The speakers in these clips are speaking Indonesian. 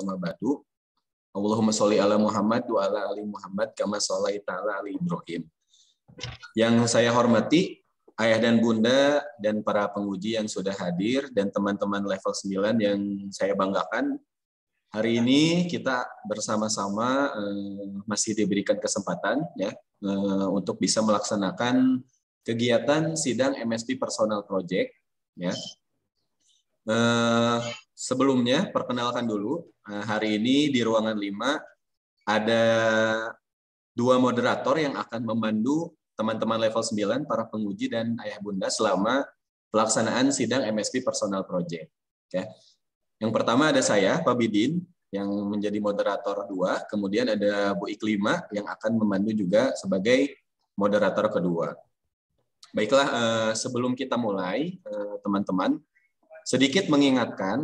amma ba'du. Allahumma sholli ala Muhammad wa ala ali Muhammad kama sholaita ala ali Ibrahim. Yang saya hormati ayah dan bunda dan para penguji yang sudah hadir dan teman-teman level 9 yang saya banggakan. Hari ini kita bersama-sama masih diberikan kesempatan ya untuk bisa melaksanakan kegiatan sidang MSP Personal Project ya. Sebelumnya perkenalkan dulu, hari ini di ruangan 5 ada 2 moderator yang akan memandu teman-teman level 9 para penguji dan ayah bunda selama pelaksanaan sidang MSP Personal Project. Ya. Yang pertama ada saya, Pak Bidin, yang menjadi moderator 2. Kemudian ada Bu Iklima yang akan memandu juga sebagai moderator kedua. Baiklah, sebelum kita mulai, teman-teman, sedikit mengingatkan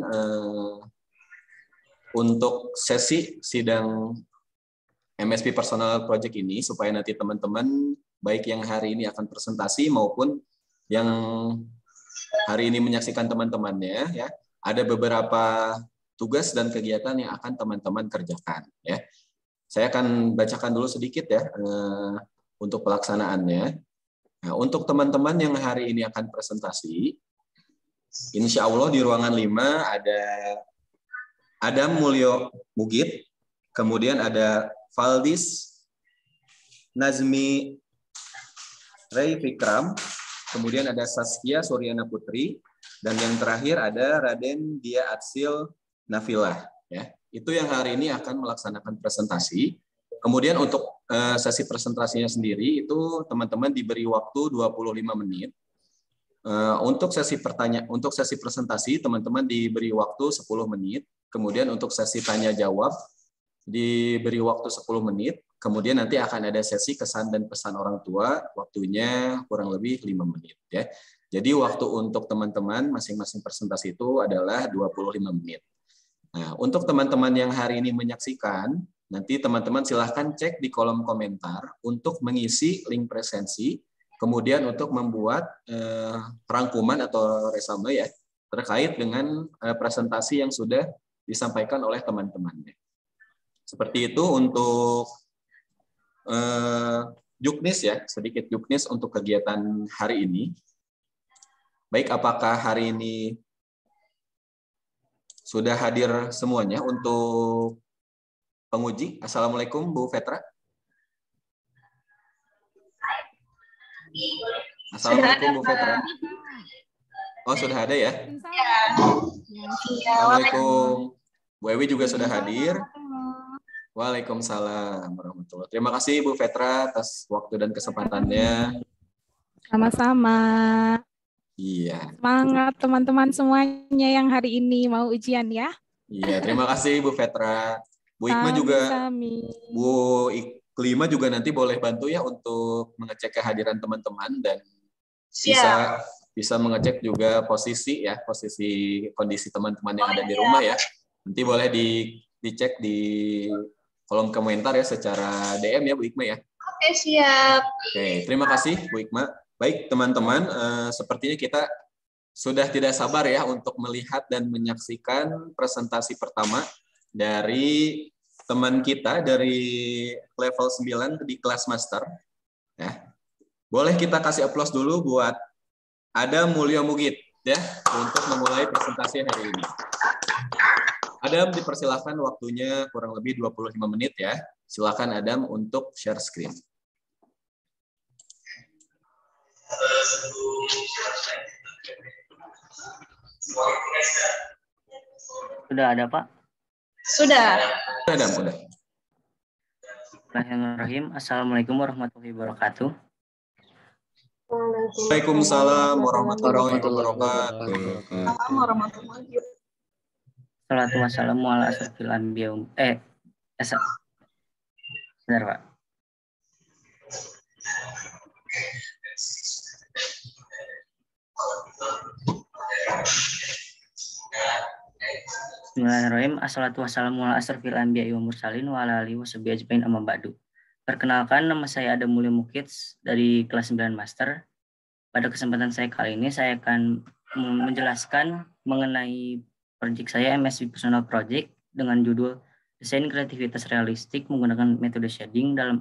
untuk sesi sidang MSP Personal Project ini, supaya nanti teman-teman, baik yang hari ini akan presentasi maupun yang hari ini menyaksikan teman-temannya, ya, ada beberapa tugas dan kegiatan yang akan teman-teman kerjakan. Ya. Saya akan bacakan dulu sedikit ya untuk pelaksanaannya. Nah, untuk teman-teman yang hari ini akan presentasi, insya Allah di ruangan 5 ada Adam Mulyo Mugit, kemudian ada Valdis Nazmi Ray Fikram, kemudian ada Saskia Suryana Putri, dan yang terakhir ada Raden Dia Atsil Nafilah. Ya, itu yang hari ini akan melaksanakan presentasi. Kemudian untuk sesi presentasinya sendiri itu teman-teman diberi waktu 25 menit. Untuk sesi presentasi teman-teman diberi waktu 10 menit. Kemudian untuk sesi tanya jawab diberi waktu 10 menit. Kemudian nanti akan ada sesi kesan dan pesan orang tua, waktunya kurang lebih 5 menit ya. Jadi waktu untuk teman-teman masing-masing presentasi itu adalah 25 menit. Nah, untuk teman-teman yang hari ini menyaksikan, nanti teman-teman silahkan cek di kolom komentar untuk mengisi link presensi, kemudian untuk membuat rangkuman atau resume ya terkait dengan presentasi yang sudah disampaikan oleh teman-temannya. Seperti itu untuk juknis ya, sedikit juknis untuk kegiatan hari ini. Baik, apakah hari ini sudah hadir semuanya untuk penguji? Assalamualaikum Bu Fetra. Assalamualaikum Bu Fetra. Oh, sudah ada ya? Assalamualaikum. Bu Ewi juga sudah hadir. Waalaikumsalam warahmatullahi wabarakatuh. Terima kasih Bu Fetra atas waktu dan kesempatannya. Sama-sama. Iya. Semangat teman-teman semuanya yang hari ini mau ujian ya. Iya, terima kasih Bu Fetra. Bu Ikma juga. Bu Iklima juga nanti boleh bantu ya untuk mengecek kehadiran teman-teman dan bisa mengecek juga posisi kondisi teman-teman yang ada di rumah ya. Nanti boleh dicek di kolom komentar ya secara DM ya Bu Ikma ya. Oke, siap. Oke, terima kasih Bu Ikma. Baik teman-teman, sepertinya kita sudah tidak sabar ya untuk melihat dan menyaksikan presentasi pertama dari teman kita dari level 9 di kelas master. Ya. Boleh kita kasih aplaus dulu buat Adam Mulyo Mugit ya untuk memulai presentasi hari ini. Adam, dipersilakan waktunya kurang lebih 25 menit ya. Silakan Adam untuk share screen. Sudah ada, Pak? Sudah. Sudah. Bismillahirrahmanirrahim. Assalamualaikum warahmatullahi wabarakatuh. Waalaikumsalam warahmatullahi wabarakatuh. Salatu wassalamu ala asrofil anbiya. Benar, Pak. Bismillahirrahmanirrahim. Assalatu wassalamu ala asrofil anbiya wa mursalin wa ala alihi washabihi ajmain amma ba'du. Perkenalkan, nama saya Adam Mulyo Mugit dari kelas 9 Master. Pada kesempatan saya kali ini saya akan menjelaskan mengenai proyek saya MSP Personal Project dengan judul Desain Kreativitas Realistik Menggunakan Metode Shading dalam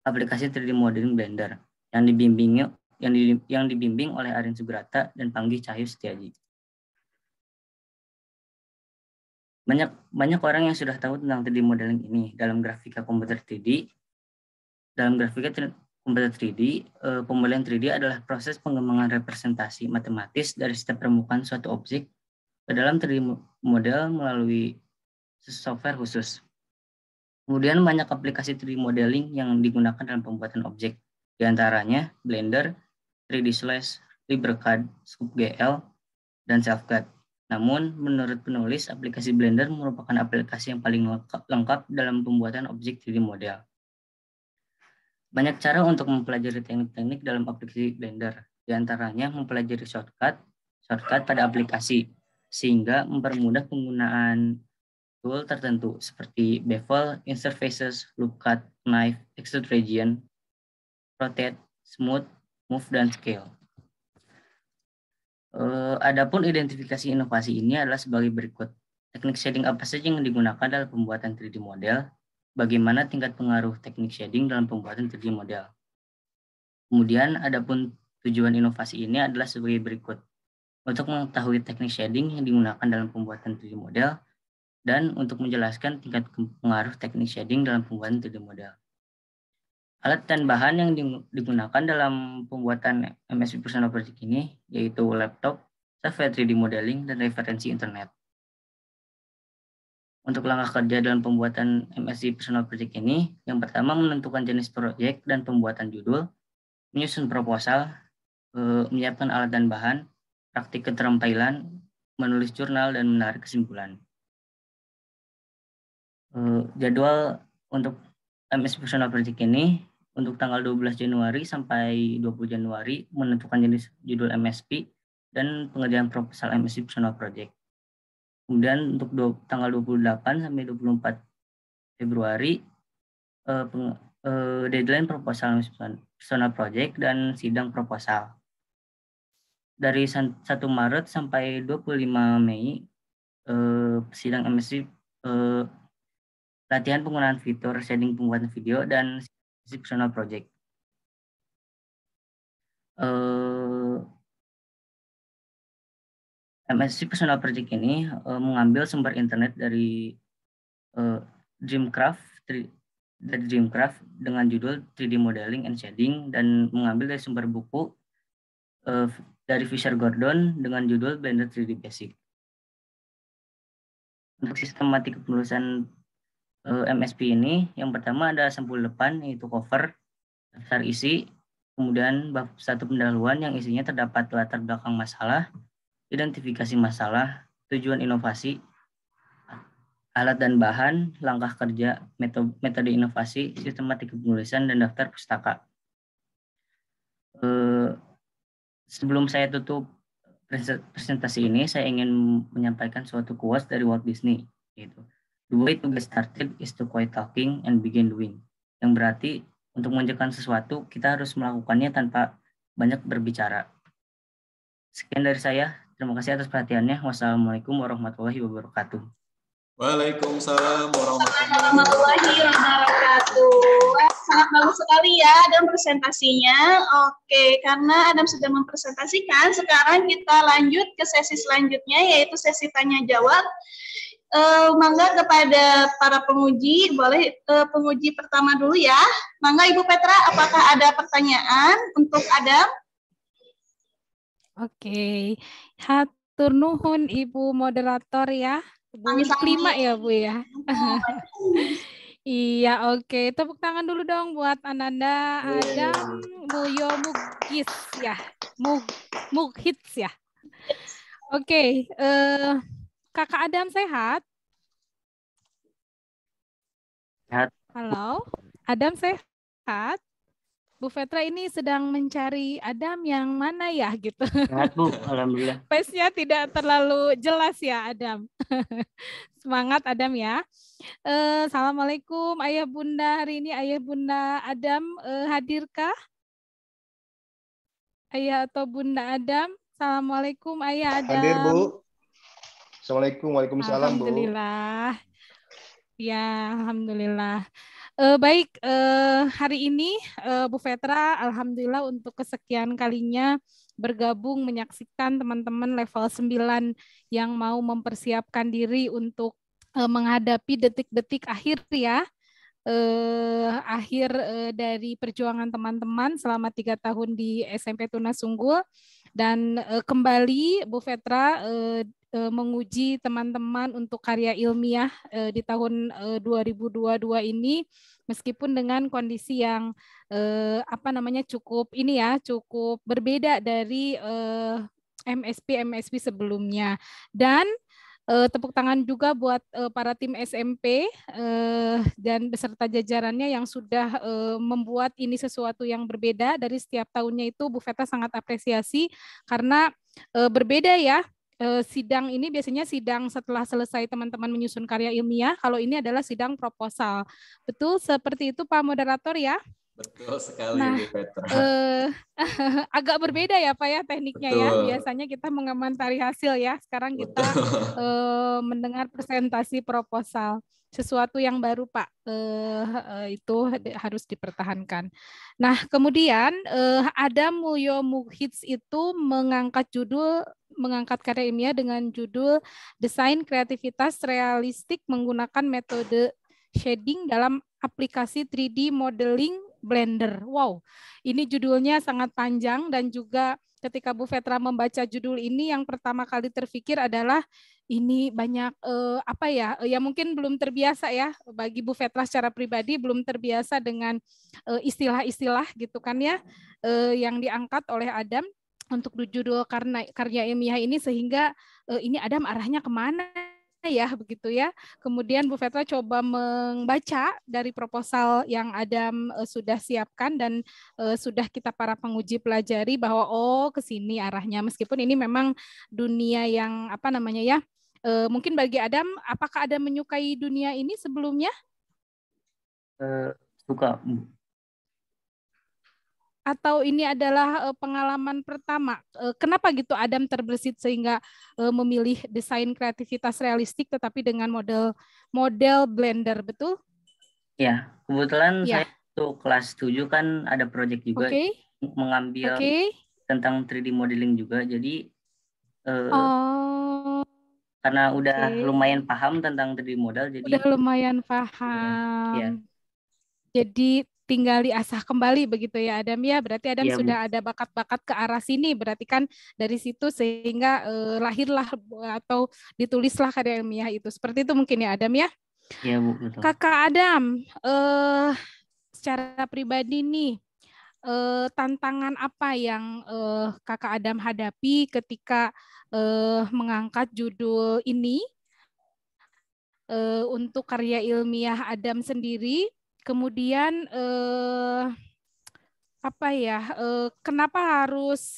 aplikasi 3D Modeling Blender yang dibimbing oleh Arin Subrata dan Panggi Cahyo Setiaji. Banyak orang yang sudah tahu tentang 3D modeling ini dalam grafika komputer 3D. Dalam grafika komputer 3D, pemodelian 3D adalah proses pengembangan representasi matematis dari setiap permukaan suatu objek ke dalam 3D model melalui software khusus. Kemudian banyak aplikasi 3D modeling yang digunakan dalam pembuatan objek, di antaranya Blender, 3D Slash, LibreCAD, SculptGL, dan SelfCAD. Namun, menurut penulis, aplikasi Blender merupakan aplikasi yang paling lengkap dalam pembuatan objek 3D model. Banyak cara untuk mempelajari teknik-teknik dalam aplikasi Blender, di antaranya mempelajari shortcut pada aplikasi, sehingga mempermudah penggunaan tool tertentu seperti bevel, insert faces, loop cut, knife, extrude region, rotate, smooth, move, dan scale. Adapun identifikasi inovasi ini adalah sebagai berikut. Teknik shading apa saja yang digunakan dalam pembuatan 3D model? Bagaimana tingkat pengaruh teknik shading dalam pembuatan 3D model? Kemudian, adapun tujuan inovasi ini adalah sebagai berikut. Untuk mengetahui teknik shading yang digunakan dalam pembuatan 3D model, dan untuk menjelaskan tingkat pengaruh teknik shading dalam pembuatan 3D model. Alat dan bahan yang digunakan dalam pembuatan MSP Personal Project ini yaitu laptop, software 3D modeling, dan referensi internet. Untuk langkah kerja dalam pembuatan MSP Personal Project ini, yang pertama menentukan jenis proyek dan pembuatan judul, menyusun proposal, menyiapkan alat dan bahan, praktik keterampilan, menulis jurnal, dan menarik kesimpulan. Jadwal untuk MSP Personal Project ini untuk tanggal 12 Januari sampai 20 Januari menentukan jenis judul MSP dan pengerjaan proposal MSP Personal Project. Kemudian untuk tanggal 28 sampai 24 Februari deadline proposal MSP Personal Project dan sidang proposal. Dari 1 Maret sampai 25 Mei sidang MSP latihan penggunaan fitur shading pembuatan video dan personal project. MSC Personal Project ini mengambil sumber internet dari Dreamcraft dengan judul 3D Modeling and Shading dan mengambil dari sumber buku dari Fisher Gordon dengan judul Blender 3D Basic. Untuk sistematik penulisan MSP ini, yang pertama ada sampul depan yaitu cover, daftar isi, kemudian bab 1 pendahuluan yang isinya terdapat latar belakang masalah, identifikasi masalah, tujuan inovasi, alat dan bahan, langkah kerja, metode inovasi, sistematik penulisan, dan daftar pustaka. Sebelum saya tutup presentasi ini, saya ingin menyampaikan suatu quotes dari Walt Disney, yaitu "The way to get started is to quit talking and begin doing." Yang berarti untuk mengerjakan sesuatu, kita harus melakukannya tanpa banyak berbicara. Sekian dari saya. Terima kasih atas perhatiannya. Wassalamualaikum warahmatullahi wabarakatuh. Waalaikumsalam warahmatullahi wabarakatuh. Sangat bagus sekali ya Adam presentasinya. Oke, karena Adam sudah mempresentasikan, sekarang kita lanjut ke sesi selanjutnya, yaitu sesi tanya jawab. Mangga kepada para penguji, boleh penguji pertama dulu ya. Mangga Ibu Petra, apakah ada pertanyaan untuk Adam? Oke, hatur nuhun Ibu moderator ya. Bu Iklima ya Bu ya. Iya, oke. Tepuk tangan dulu dong buat Ananda, Adam, Mulyo, Mugis ya. Mughits ya. Oke, Kakak Adam sehat? Sehat. Halo, Adam sehat? Bu Petra ini sedang mencari Adam yang mana ya gitu. Sehat Bu, alhamdulillah. Face-nya tidak terlalu jelas ya Adam. Semangat Adam ya. Assalamualaikum Ayah Bunda, hari ini Ayah Bunda Adam hadirkah? Ayah atau Bunda Adam? Assalamualaikum Ayah Adam. Hadir Bu. Assalamualaikum, waalaikumsalam, Bu. Alhamdulillah. Ya, alhamdulillah. Baik, hari ini Bu Vetra, alhamdulillah untuk kesekian kalinya bergabung menyaksikan teman-teman level 9 yang mau mempersiapkan diri untuk menghadapi detik-detik akhir ya. Akhir dari perjuangan teman-teman selama 3 tahun di SMP Tunas Unggul. Dan kembali Bu Vetra menguji teman-teman untuk karya ilmiah di tahun 2022 ini, meskipun dengan kondisi yang cukup berbeda dari MSP sebelumnya. Dan tepuk tangan juga buat para tim SMP dan beserta jajarannya yang sudah membuat ini sesuatu yang berbeda dari setiap tahunnya. Itu Bu Vetra sangat apresiasi karena berbeda ya. Sidang ini biasanya sidang setelah selesai teman-teman menyusun karya ilmiah. Kalau ini adalah sidang proposal. Betul seperti itu Pak Moderator ya? Betul sekali Bu Vetra. Agak berbeda ya Pak ya tekniknya. Betul. Ya. Biasanya kita mengomentari hasil ya. Sekarang kita mendengar presentasi proposal. Sesuatu yang baru Pak. Itu harus dipertahankan. Nah kemudian Adam Mulyo Mughits itu mengangkat karya ilmiah dengan judul Desain Kreativitas Realistik Menggunakan Metode Shading dalam Aplikasi 3D Modeling Blender. Wow, ini judulnya sangat panjang dan juga ketika Bu Vetra membaca judul ini yang pertama kali terpikir adalah ini banyak ya mungkin belum terbiasa ya bagi Bu Vetra secara pribadi belum terbiasa dengan istilah-istilah gitu kan ya yang diangkat oleh Adam untuk judul karya ilmiah ini sehingga ini Adam arahnya kemana ya begitu ya. Kemudian Bu Vetra coba membaca dari proposal yang Adam sudah siapkan dan sudah kita para penguji pelajari bahwa ke sini arahnya meskipun ini memang dunia yang mungkin bagi Adam apakah Adam menyukai dunia ini sebelumnya? Suka. Atau ini adalah pengalaman pertama? Kenapa gitu Adam terbersit sehingga memilih desain kreativitas realistik tetapi dengan model Blender, betul? Ya, kebetulan saya waktu kelas 7 kan ada proyek juga mengambil tentang 3D modeling juga. Jadi karena udah lumayan paham tentang 3D model jadi udah lumayan paham. Ya. Jadi tinggal diasah kembali begitu ya Adam ya. Berarti Adam sudah ada bakat-bakat ke arah sini. Berarti kan dari situ sehingga lahirlah atau ditulislah karya ilmiah itu. Seperti itu mungkin ya Adam ya. Iya Bu, betul. Kakak Adam, secara pribadi nih, tantangan apa yang Kakak Adam hadapi ketika mengangkat judul ini untuk karya ilmiah Adam sendiri? Kemudian kenapa harus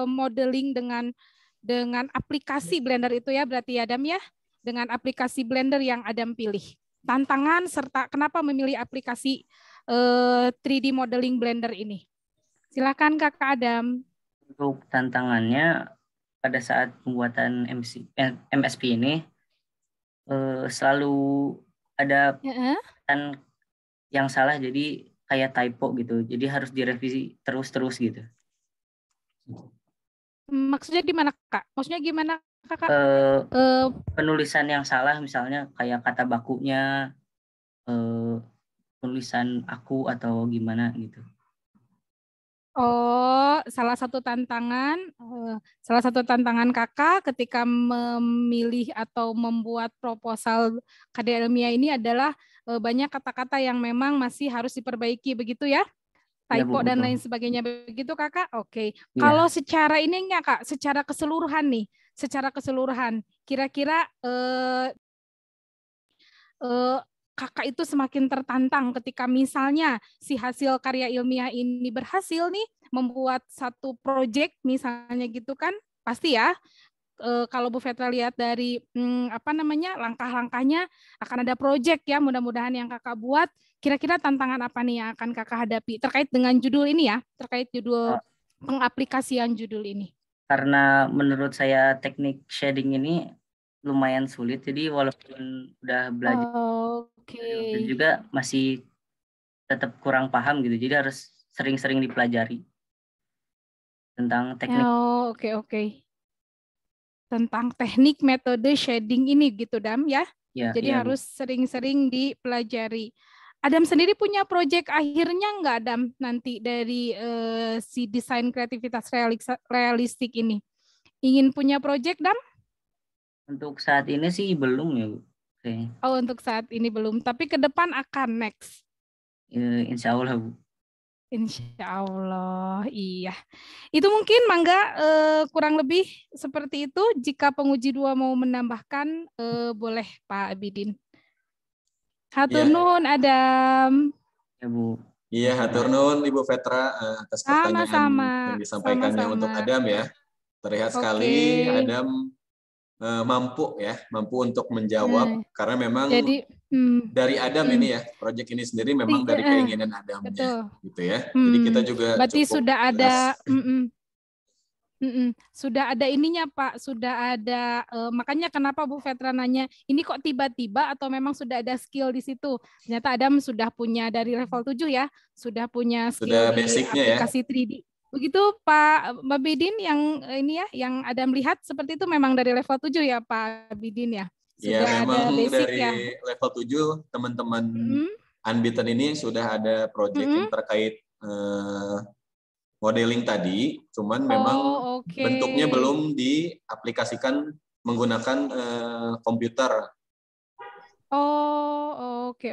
modeling dengan aplikasi Blender itu ya berarti Adam ya, dengan aplikasi Blender yang Adam pilih. Tantangan serta kenapa memilih aplikasi 3D modeling Blender ini. Silakan Kakak Adam. Untuk tantangannya pada saat pembuatan MSP ini selalu ada yang salah jadi kayak typo gitu. Jadi harus direvisi terus-terus gitu. Maksudnya gimana Kak? Maksudnya gimana Kakak? Penulisan yang salah misalnya kayak kata bakunya, penulisan aku atau gimana gitu. Salah satu tantangan Kakak ketika memilih atau membuat proposal karya ilmiah ini adalah banyak kata-kata yang memang masih harus diperbaiki begitu ya? Typo dan lain sebagainya begitu Kakak? Oke. Ya. Kalau secara ininya Kak, secara keseluruhan kira-kira Kakak itu semakin tertantang ketika misalnya si hasil karya ilmiah ini berhasil nih membuat satu proyek misalnya gitu kan, pasti ya kalau Bu Vetra lihat dari langkah-langkahnya akan ada proyek ya mudah-mudahan yang Kakak buat. Kira-kira tantangan apa nih yang akan Kakak hadapi terkait dengan judul ini ya, terkait judul pengaplikasian judul ini? Karena menurut saya teknik shading ini lumayan sulit. Jadi walaupun udah belajar Oke. juga masih tetap kurang paham gitu. Jadi harus sering-sering dipelajari tentang teknik. Oh, oke. Tentang teknik metode shading ini gitu, Dam, ya. Ya, Jadi ya, Bu. harus sering-sering dipelajari. Adam sendiri punya proyek akhirnya nggak, Adam, nanti dari si desain kreativitas realistik ini? Ingin punya proyek, Dam? Untuk saat ini sih belum ya, Bu. Oke. Oh, untuk saat ini belum. Tapi ke depan akan next. Insya Allah, Bu. Insya Allah, iya. Itu mungkin Mangga kurang lebih seperti itu. Jika penguji 2 mau menambahkan, boleh Pak Abidin. Hatur nuhun, Adam. Ya, Bu. Iya, hatur nuhun Ibu Petra atas pertanyaan Sama-sama. yang disampaikannya Sama-sama. untuk Adam ya. Terlihat sekali Adam mampu untuk menjawab karena memang jadi, dari Adam ini ya, proyek ini sendiri memang dari keinginan Adamnya, betul. gitu ya. Jadi kita juga berarti cukup sudah ada jelas. Sudah ada ininya Pak, sudah ada makanya kenapa Bu Petra nanya, ini kok tiba-tiba atau memang sudah ada skill di situ? Ternyata Adam sudah punya dari level 7 ya, sudah punya skill di aplikasi 3D. Begitu Pak Bidin yang ini ya, yang Adam lihat seperti itu memang dari level 7 ya Pak Bidin ya? Sudah ya, memang ada basic dari ya? level 7 teman-teman Unbeaten ini sudah ada proyek yang terkait modeling tadi, cuman memang bentuknya belum diaplikasikan menggunakan komputer. Oke.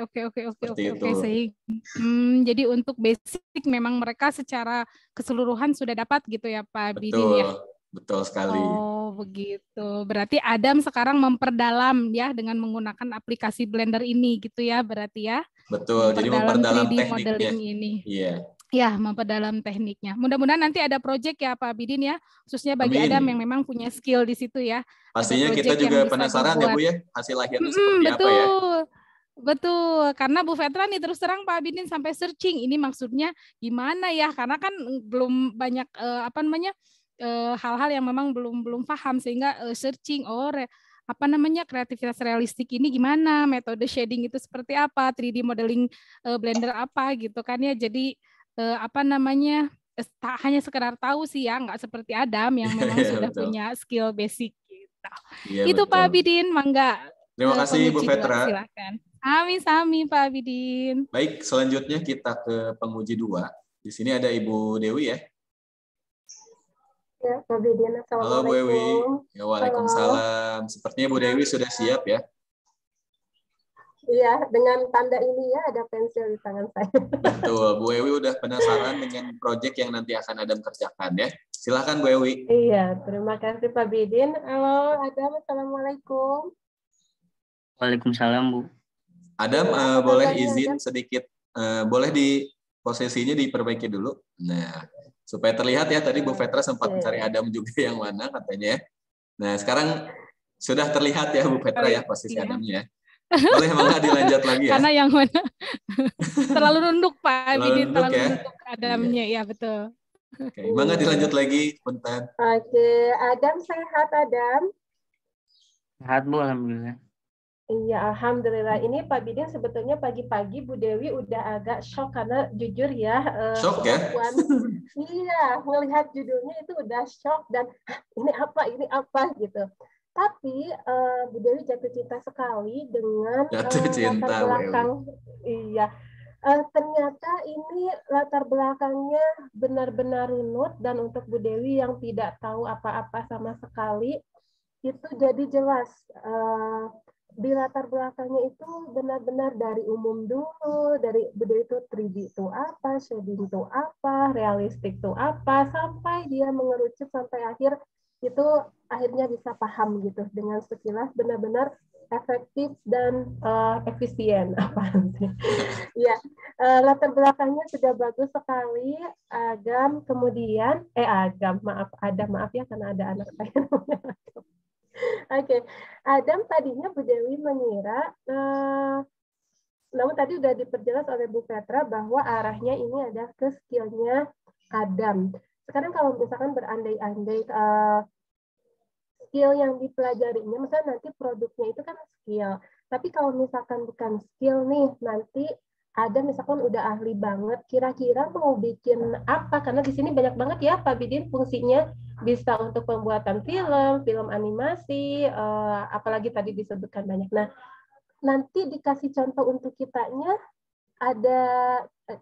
Jadi untuk basic memang mereka secara keseluruhan sudah dapat gitu ya Pak Bidin ya? Betul sekali. Oh begitu. Berarti Adam sekarang memperdalam ya dengan menggunakan aplikasi Blender ini gitu ya berarti ya? Betul. Jadi memperdalam 3D tekniknya. modeling ini. Iya. Ya, memperdalam tekniknya. Mudah-mudahan nanti ada proyek ya Pak Bidin ya, khususnya bagi Adam yang memang punya skill di situ ya. Pastinya kita juga penasaran ya Bu ya, hasil akhirnya seperti apa ya. Betul, karena Bu Petra nih terus terang Pak Bidin sampai searching, ini maksudnya gimana ya, karena kan belum banyak hal-hal yang memang belum paham sehingga searching, kreativitas realistik ini gimana, metode shading itu seperti apa, 3D modeling Blender apa gitu kan ya, jadi tak hanya sekedar tahu sih ya, nggak seperti Adam yang memang sudah punya skill basic gitu. Itu betul. Pak Bidin, mangga. Terima kasih Bu Petra. Silakan. Sami Pak Bidin. Baik, selanjutnya kita ke penguji 2. Di sini ada Ibu Dewi ya. Ya, Pak Bidin. Assalamualaikum. Halo Bu Dewi. Ya, waalaikumsalam. Sepertinya Bu Dewi sudah siap ya. Iya, dengan tanda ini ya, ada pensil di tangan saya. Betul, Bu Ewi udah penasaran dengan proyek yang nanti akan Adam kerjakan ya. Silahkan Bu Ewi. Iya, terima kasih Pak Bidin. Halo Adam, Assalamualaikum. Waalaikumsalam Bu. Adam, boleh izin Adam? Sedikit, boleh di posisinya diperbaiki dulu. Nah, supaya terlihat ya, tadi Bu Petra sempat mencari Adam juga yang mana katanya. Nah, sekarang sudah terlihat ya Bu Petra ya posisi Adamnya. Boleh Mangga dilanjut lagi ya? Karena yang mana terlalu nunduk Pak Bidin, terlalu ya? nunduk Adamnya, ya betul. Oke, Mangga dilanjut lagi, punten. Oke, Adam sehat Adam? Sehat Bu, alhamdulillah. Iya, alhamdulillah. Ini Pak Bidin sebetulnya pagi-pagi Bu Dewi udah agak shock karena jujur ya. Shock ya? Iya, melihat judulnya itu udah shock dan ini apa gitu. Tapi Bu Dewi jatuh cinta sekali dengan latar belakang. Iya, ternyata ini latar belakangnya benar-benar runut dan untuk Bu Dewi yang tidak tahu apa-apa sama sekali itu jadi jelas. Di latar belakangnya itu benar-benar dari umum dulu, dari Bu Dewi itu 3D itu apa, shading itu apa, realistik itu apa, sampai dia mengerucut sampai akhirnya bisa paham gitu dengan sekilas benar-benar efektif dan efisien ya. Latar belakangnya sudah bagus sekali. Maaf ya karena ada anak saya. Oke. Adam tadinya Bu Dewi mengira namun tadi sudah diperjelas oleh Bu Petra bahwa arahnya ini ada ke skillnya Adam. Sekarang kalau misalkan berandai-andai skill yang dipelajarinya, misalnya nanti produknya itu kan skill. Tapi kalau misalkan bukan skill nih, nanti ada misalkan udah ahli banget, kira-kira mau bikin apa? Karena di sini banyak banget ya Pak Bidin fungsinya, bisa untuk pembuatan film, film animasi, apalagi tadi disebutkan banyak. Nah, nanti dikasih contoh untuk kitanya ada,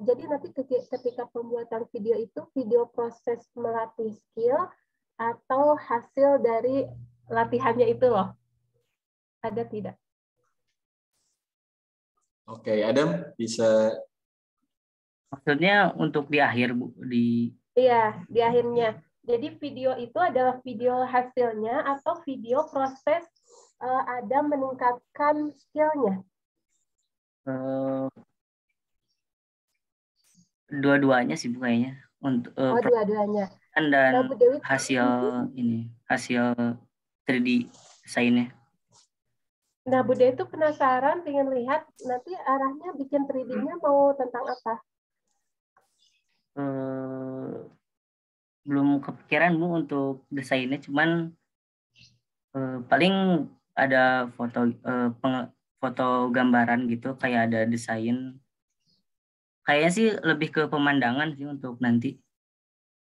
jadi nanti ketika pembuatan video itu video proses melatih skill atau hasil dari latihannya itu loh. Ada tidak? Oke, Adam bisa. Maksudnya untuk di akhir, Bu, di Iya, di akhirnya. Jadi video itu adalah video hasilnya atau video proses Adam meningkatkan skillnya. Dua-duanya sih Bu kayaknya. Untuk dua-duanya. dan Nah, Bu Dewi, hasil 3D desainnya. Nah, Bu Dewi itu penasaran, pengen lihat nanti arahnya bikin 3D-nya mau tentang apa? Belum kepikiran Bu untuk desainnya, cuman paling ada foto gambaran gitu, kayak ada desain. Kayaknya sih lebih ke pemandangan sih untuk nanti.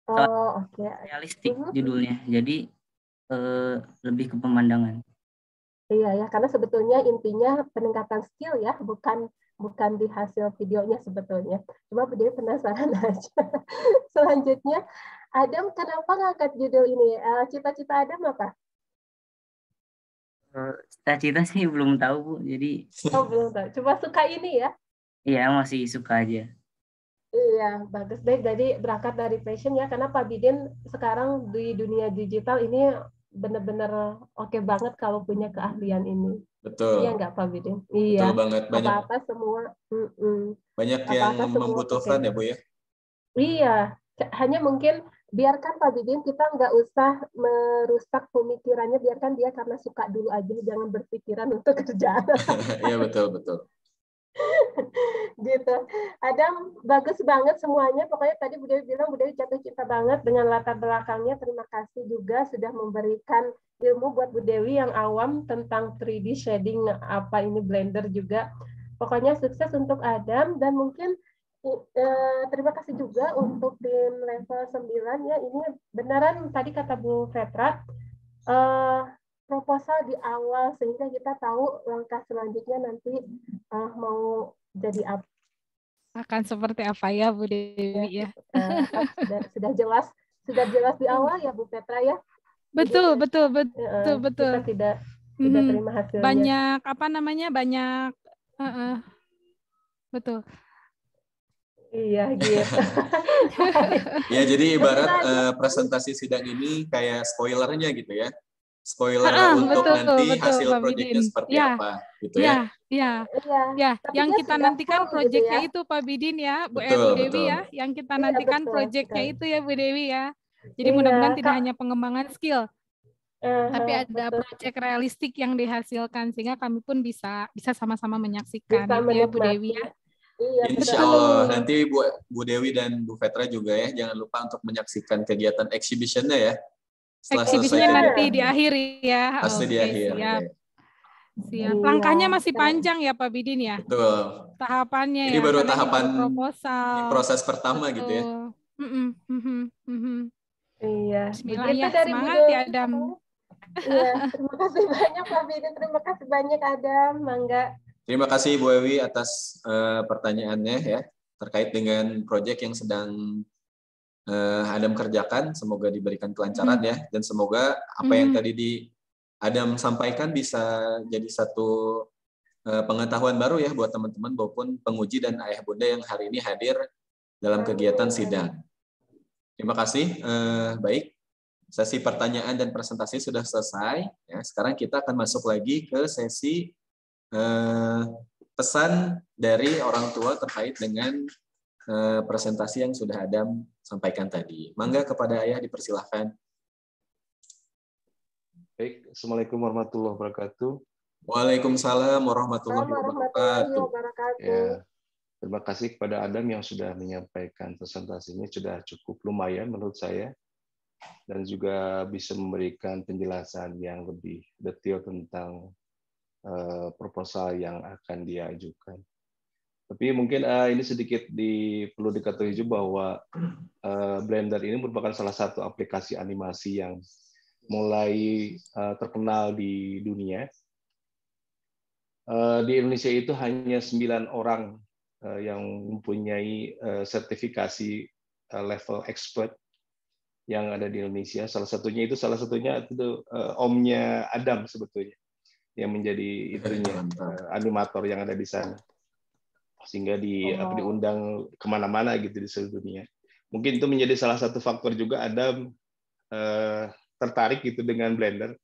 Oke. Realistik judulnya, jadi lebih ke pemandangan. Iya ya, karena sebetulnya intinya peningkatan skill ya, bukan di hasil videonya sebetulnya. Cuma dia penasaran aja. Selanjutnya, Adam kenapa ngangkat judul ini? Cita-cita Adam apa? Cita-cita sih belum tahu Bu, jadi. Belum tahu. Cuma suka ini ya? Iya, masih suka aja. Iya, bagus deh. Jadi berangkat dari passion ya, karena Pak Bidin sekarang di dunia digital ini benar-benar oke banget kalau punya keahlian ini. Betul. Iya nggak Pak Bidin? Iya. Betul banget. Banyak, apa-apa semua. Banyak yang membutuhkan ya Bu ya? Iya. Hanya mungkin biarkan Pak Bidin, kita nggak usah merusak pemikirannya, biarkan dia karena suka dulu aja, jangan berpikiran untuk kerjaan. Iya, betul. Gitu. Adam, bagus banget semuanya. Pokoknya tadi Bu Dewi bilang Bu Dewi jatuh cinta banget dengan latar belakangnya. Terima kasih juga sudah memberikan ilmu buat Bu Dewi yang awam tentang 3D shading, apa ini Blender juga. Pokoknya sukses untuk Adam, dan mungkin terima kasih juga untuk tim level 9 ya. Ini beneran tadi kata Bu Petra, proposal di awal sehingga kita tahu langkah selanjutnya nanti mau jadi apa. Akan seperti apa ya Bu Dewi ya? Sudah jelas di awal ya Bu Petra ya. Betul. Kita tidak terima hasilnya. Banyak banyak betul. Iya gitu. Ya, jadi ibarat presentasi sidang ini kayak spoilernya gitu ya. Spoiler untuk nanti hasil proyeknya seperti apa gitu ya. Iya. Yang kita nantikan proyeknya itu Pak Bidin ya, Bu Dewi ya. Yang kita nantikan proyeknya itu ya Bu Dewi ya. Jadi mudah-mudahan tidak hanya pengembangan skill, tapi ada proyek realistik yang dihasilkan sehingga kami pun bisa sama-sama menyaksikan itu ya Bu Dewi ya. Iya, Insya Allah nanti Bu Dewi dan Bu Petra juga ya, jangan lupa untuk menyaksikan kegiatan exhibition-nya ya. Eksibisinya nanti di akhir ya. Pasti di akhir. Siap. Langkahnya masih panjang ya Pak Bidin ya. Betul. Tahapannya ini ya. Baru tahapan proposal. Ini proses pertama gitu ya. Iya. Bismillah ya. Semangat ya Adam. Iya. Terima kasih banyak Pak Bidin. Terima kasih banyak Adam. Mangga. Terima kasih Bu Ewi atas pertanyaannya ya terkait dengan proyek yang sedang Adam kerjakan. Semoga diberikan kelancaran ya, dan semoga apa yang tadi Adam sampaikan bisa jadi satu pengetahuan baru ya buat teman-teman maupun penguji dan ayah bunda yang hari ini hadir dalam kegiatan sidang. Terima kasih. Baik, sesi pertanyaan dan presentasi sudah selesai. Ya, sekarang kita akan masuk lagi ke sesi pesan dari orang tua terkait dengan presentasi yang sudah Adam sampaikan tadi. Mangga kepada ayah dipersilahkan. Baik, Assalamualaikum warahmatullahi wabarakatuh. Waalaikumsalam warahmatullahi wabarakatuh. Ya, terima kasih kepada Adam yang sudah menyampaikan presentasinya, sudah cukup lumayan menurut saya. dan juga bisa memberikan penjelasan yang lebih detail tentang proposal yang akan dia ajukan. Tapi mungkin ini sedikit perlu diketahui juga bahwa Blender ini merupakan salah satu aplikasi animasi yang mulai terkenal di dunia. Di Indonesia itu hanya 9 orang yang mempunyai sertifikasi level expert yang ada di Indonesia. Salah satunya itu omnya Adam sebetulnya yang menjadi itunya animator yang ada di sana, sehingga diundang kemana-mana gitu di seluruh dunia. Mungkin itu menjadi salah satu faktor juga Adam tertarik gitu dengan Blender,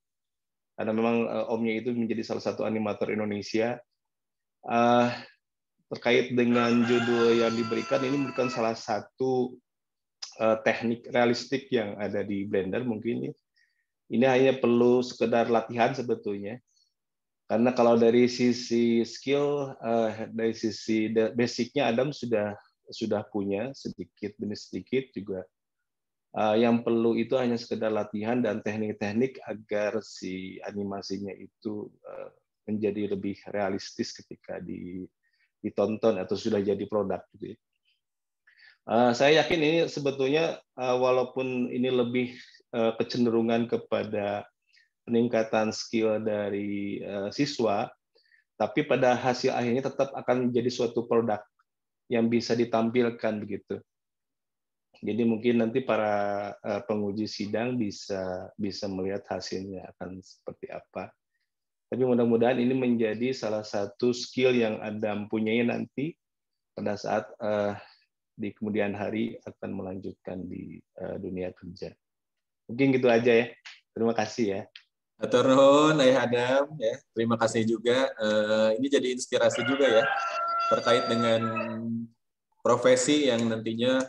karena memang omnya itu menjadi salah satu animator Indonesia. Terkait dengan judul yang diberikan, ini bukan salah satu teknik realistik yang ada di Blender. Mungkin ini hanya perlu sekedar latihan sebetulnya, karena kalau dari sisi skill, dari sisi basicnya Adam sudah punya sedikit demi sedikit juga. Yang perlu itu hanya sekedar latihan dan teknik-teknik agar si animasinya itu menjadi lebih realistis ketika ditonton atau sudah jadi produk gitu. Saya yakin ini sebetulnya walaupun ini lebih kecenderungan kepada peningkatan skill dari siswa, tapi pada hasil akhirnya tetap akan menjadi suatu produk yang bisa ditampilkan begitu. Jadi mungkin nanti para penguji sidang bisa melihat hasilnya akan seperti apa. Tapi mudah-mudahan ini menjadi salah satu skill yang Adam punyai nanti pada saat di kemudian hari akan melanjutkan di dunia kerja. Mungkin gitu aja ya. Terima kasih ya. Hatur nuhun Ayah Adam ya. Terima kasih juga. Ini jadi inspirasi juga ya terkait dengan profesi yang nantinya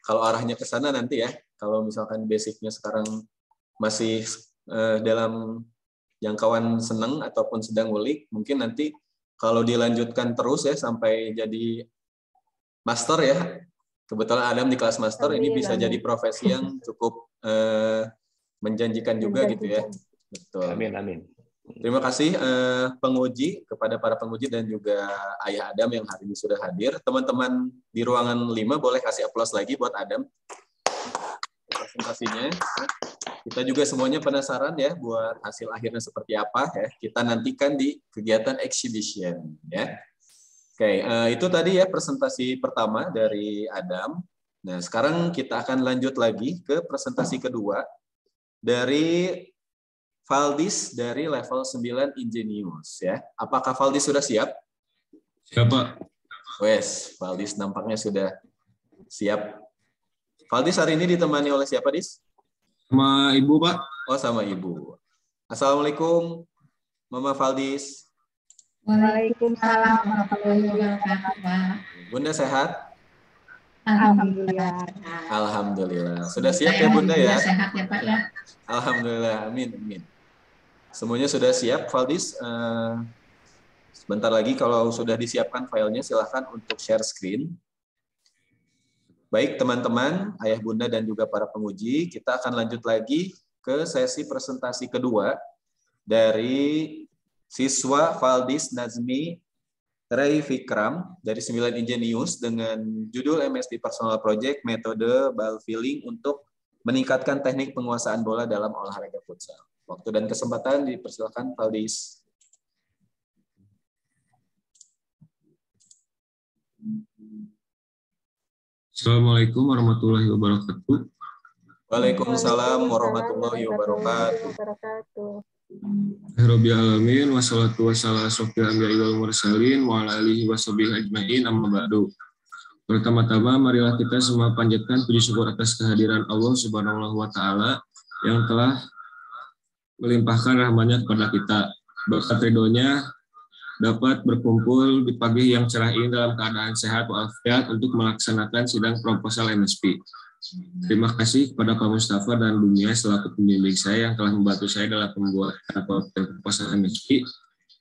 kalau arahnya ke sana nanti ya. Kalau misalkan basicnya sekarang masih dalam jangkauan seneng ataupun sedang ngulik, mungkin nanti kalau dilanjutkan terus ya sampai jadi master ya. Kebetulan Adam di kelas master, ini bisa jadi profesi yang cukup menjanjikan juga gitu ya. Betul. Amin, amin. Terima kasih penguji, kepada para penguji dan juga Ayah Adam yang hari ini sudah hadir. Teman-teman di ruangan 5 boleh kasih aplaus lagi buat Adam presentasinya. Kita juga semuanya penasaran ya buat hasil akhirnya seperti apa ya. Kita nantikan di kegiatan exhibition ya. Oke, itu tadi ya presentasi pertama dari Adam. Nah, sekarang kita akan lanjut lagi ke presentasi kedua dari Valdis dari level 9 Ingenius ya. Apakah Valdis sudah siap? Siap, Pak. Wes, Valdis nampaknya sudah siap. Valdis hari ini ditemani oleh siapa, Dis? Sama Ibu, Pak. Oh, sama Ibu. Assalamualaikum, Mama Valdis. Waalaikumsalam warahmatullahi wabarakatuh, Pak. Bunda sehat? Alhamdulillah. Alhamdulillah. Sudah siap ya Bunda ya? Sehat ya Pak ya. Alhamdulillah. Amin. Amin. Semuanya sudah siap, Valdis. Sebentar lagi kalau sudah disiapkan filenya, silahkan untuk share screen. Baik teman-teman, ayah bunda dan juga para penguji, kita akan lanjut lagi ke sesi presentasi kedua dari siswa Valdis Nazmi Ray Vikram dari 9 Ingenius dengan judul MSP Personal Project Metode Ball Filling untuk meningkatkan teknik penguasaan bola dalam olahraga futsal. Waktu dan kesempatan dipersilakan Valdis. Assalamualaikum warahmatullahi wabarakatuh. Waalaikumsalam warahmatullahi wabarakatuh. Rabbil alamin wassalatu wassalamu ala anbiya'i wal mursalin wa ala alihi washabihi ajmain amma ba'du. Pertama-tama marilah kita semua panjatkan puji syukur atas kehadiran Allah Subhanahu wa taala yang telah melimpahkan rahmat-Nya kepada kita. Berkat ridhonya dapat berkumpul di pagi yang cerah ini dalam keadaan sehat walafiat untuk melaksanakan sidang proposal MSP. Terima kasih kepada Pak Mustafa dan Dunia selaku pembimbing saya yang telah membantu saya dalam pembuatan proposal MSP.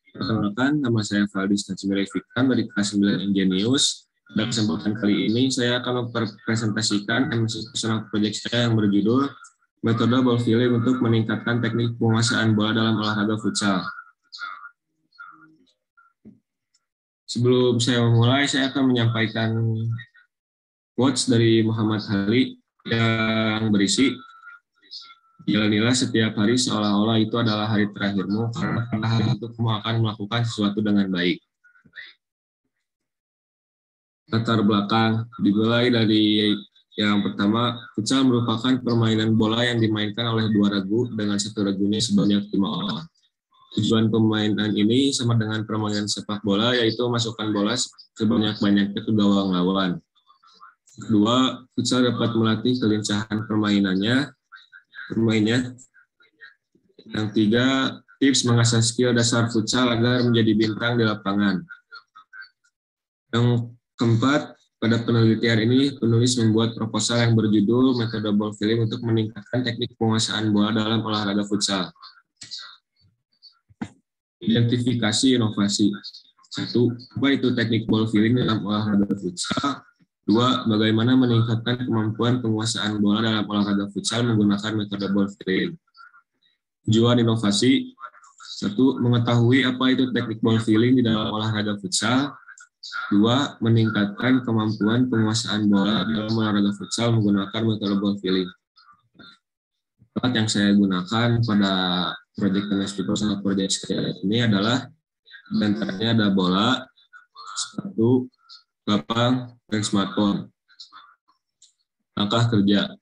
Perkenalkan, nama saya Valdis Nazmi Ray Vikram dari kelas 9 Ingenius. Pada kesempatan kali ini saya akan mempresentasikan MSP Personal Project saya yang berjudul metode ball filling untuk meningkatkan teknik penguasaan bola dalam olahraga futsal. Sebelum saya memulai, saya akan menyampaikan quotes dari Muhammad Ali yang berisi, jalanilah setiap hari seolah-olah itu adalah hari terakhirmu, karena pada hari itu kamu akan melakukan sesuatu dengan baik. Latar belakang dimulai dari yang pertama, futsal merupakan permainan bola yang dimainkan oleh dua regu dengan satu regunya sebanyak 5 orang. Tujuan permainan ini sama dengan permainan sepak bola, yaitu masukkan bola sebanyak-banyaknya ke gawang lawan. Kedua, futsal dapat melatih kelincahan permainnya. Yang tiga, tips mengasah skill dasar futsal agar menjadi bintang di lapangan. Yang keempat, pada penelitian ini, penulis membuat proposal yang berjudul Metode Ball Filling untuk meningkatkan teknik penguasaan bola dalam olahraga futsal. Identifikasi inovasi. 1. Apa itu teknik ball filling dalam olahraga futsal? 2. Bagaimana meningkatkan kemampuan penguasaan bola dalam olahraga futsal menggunakan metode ball filling. Tujuan inovasi. 1. Mengetahui apa itu teknik ball filling di dalam olahraga futsal. 2. Meningkatkan kemampuan penguasaan bola dalam olahraga futsal menggunakan metode ball filling. Alat yang saya gunakan pada proyek MSP Personal Project ini adalah diantaranya ada bola, sepatu, lapang, dan smartphone. Langkah kerja.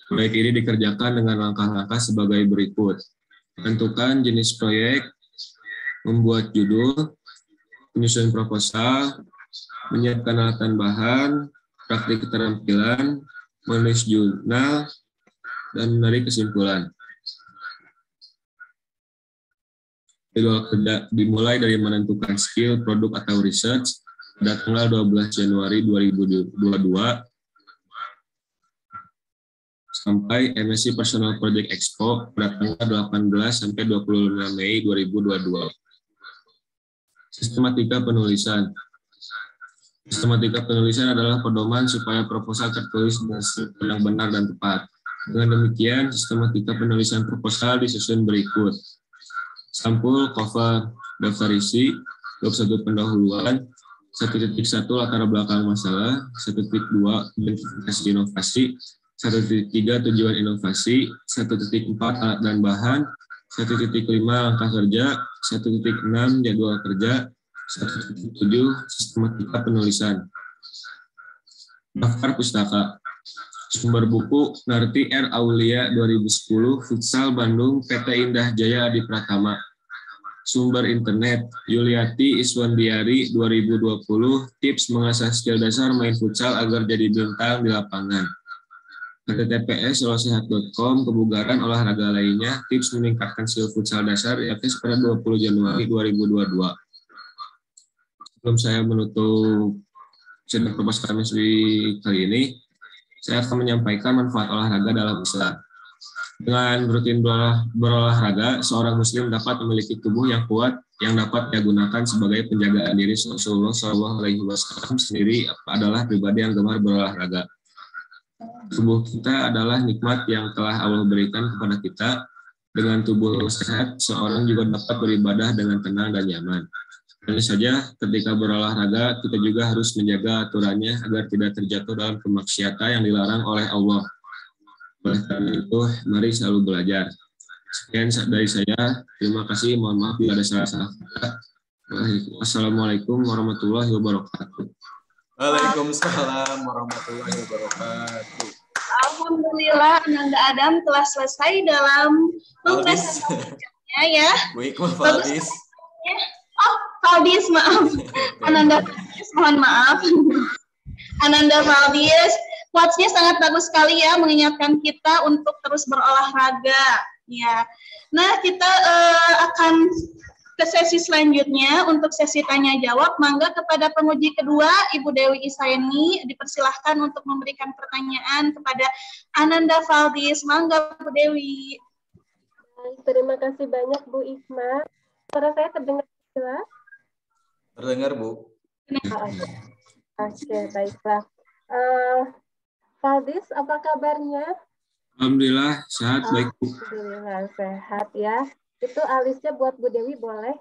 Proyek ini dikerjakan dengan langkah-langkah sebagai berikut. Tentukan jenis proyek, membuat judul, menyusun proposal, menyiapkan alatan bahan, praktik keterampilan, menulis jurnal, dan menarik kesimpulan. Jadwal kerja dimulai dari menentukan skill, produk, atau research pada tanggal 12 Januari 2022 sampai MSC Personal Project Expo pada tanggal 18 sampai 25 Mei 2022. Sistematika penulisan. Sistematika penulisan adalah pedoman supaya proposal tertulis dengan yang benar dan tepat. Dengan demikian, sistematika penulisan proposal disusun berikut. Sampul, cover, daftar isi, bab 1 pendahuluan, 1.1 latar belakang masalah, 1.2 identifikasi inovasi, 1.3 tujuan inovasi, 1.4 alat dan bahan, 1.5 langkah kerja, 1.6 jadwal kerja, 1.7 sistematika penulisan. Daftar pustaka. Sumber buku Narti R. Aulia 2010, Futsal Bandung, PT Indah Jaya Adi Pratama. Sumber internet Yuliati Iswandiari 2020, tips mengasah skill dasar main futsal agar jadi bintang di lapangan. https://solosehat.com, kebugaran olahraga lainnya, tips meningkatkan skill futsal dasar, yakni pada 20 Januari 2022. Sebelum saya menutup sidang proposal MSW kali ini, saya akan menyampaikan manfaat olahraga dalam Islam. Dengan rutin berolahraga, seorang muslim dapat memiliki tubuh yang kuat yang dapat digunakan sebagai penjagaan diri. Rasulullah SAW sendiri adalah pribadi yang gemar berolahraga. Tubuh kita adalah nikmat yang telah Allah berikan kepada kita. Dengan tubuh sehat, seorang juga dapat beribadah dengan tenang dan nyaman. Tentu saja, ketika berolahraga, kita juga harus menjaga aturannya agar tidak terjatuh dalam kemaksiatan yang dilarang oleh Allah. Oleh karena itu, mari selalu belajar. Sekian dari saya. Terima kasih. Mohon maaf bila ada salah-salah kata. Wassalamualaikum warahmatullahi wabarakatuh. Waalaikumsalam warahmatullahi wabarakatuh. Alhamdulillah, Ananda Adam telah selesai dalam presentasinya ya. Bu Iqbal Faldis. Oh, Faldis, maaf. Ananda Faldis, mohon maaf. Ananda Faldis, quotes-nya sangat bagus sekali ya, mengingatkan kita untuk terus berolahraga. Ya, nah kita akan ke sesi selanjutnya untuk sesi tanya jawab. Mangga kepada penguji kedua, Ibu Dewi Isaini, dipersilahkan untuk memberikan pertanyaan kepada Ananda Faldis. Mangga Bu Dewi. Terima kasih banyak Bu Isma. Suara saya terdengar jelas? Terdengar Bu. Oke, baiklah. Faldis, apa kabarnya? Alhamdulillah sehat, baik Bu. Alhamdulillah sehat ya. Itu alisnya buat Bu Dewi boleh?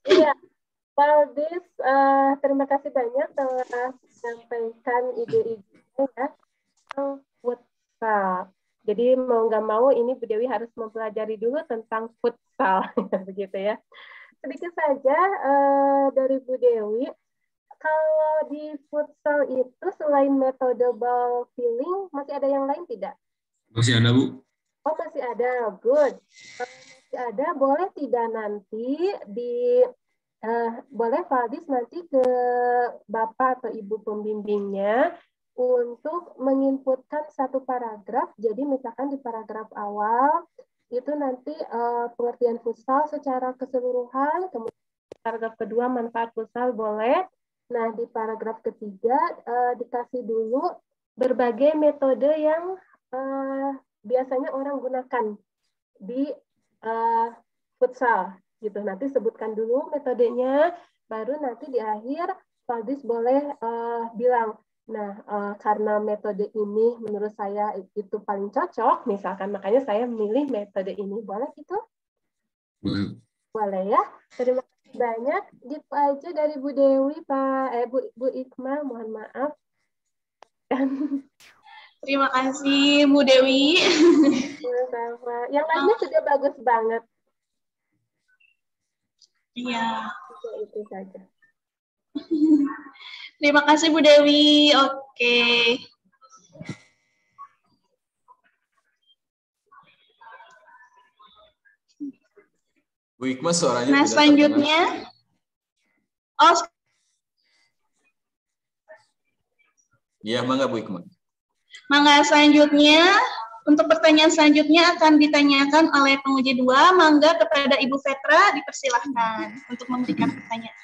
Iya, Valdis, terima kasih banyak telah menyampaikan ide-idenya ya. Futsal. Jadi mau nggak mau ini Bu Dewi harus mempelajari dulu tentang futsal, begitu ya. Sedikit saja dari Bu Dewi. Kalau di futsal itu selain metode ball filling, masih ada yang lain tidak? Masih ada Bu? Oh masih ada, good. Kalau masih ada, boleh tidak nanti boleh Valdis nanti ke Bapak atau Ibu pembimbingnya untuk menginputkan satu paragraf. Jadi misalkan di paragraf awal itu nanti pengertian futsal secara keseluruhan, kemudian paragraf kedua manfaat futsal boleh. Nah, di paragraf ketiga dikasih dulu berbagai metode yang biasanya orang gunakan di futsal. Gitu. Nanti sebutkan dulu metodenya, baru nanti di akhir Valdis boleh bilang, nah karena metode ini menurut saya itu paling cocok, misalkan makanya saya memilih metode ini. Boleh gitu? Boleh ya. Terima kasih banyak. Gitu aja dari Bu Dewi, Bu Ikma, mohon maaf. Terima kasih Bu Dewi. Sama-sama. Yang lainnya sudah bagus banget. Iya. Itu saja. Terima kasih Bu Dewi. Oke. Bu Hikmah suaranya nah, tidak selanjutnya. Oh. Iya, mangga Bu Hikmah. Mangga selanjutnya, untuk pertanyaan selanjutnya akan ditanyakan oleh penguji 2. Mangga kepada Ibu Petra dipersilahkan untuk memberikan pertanyaan.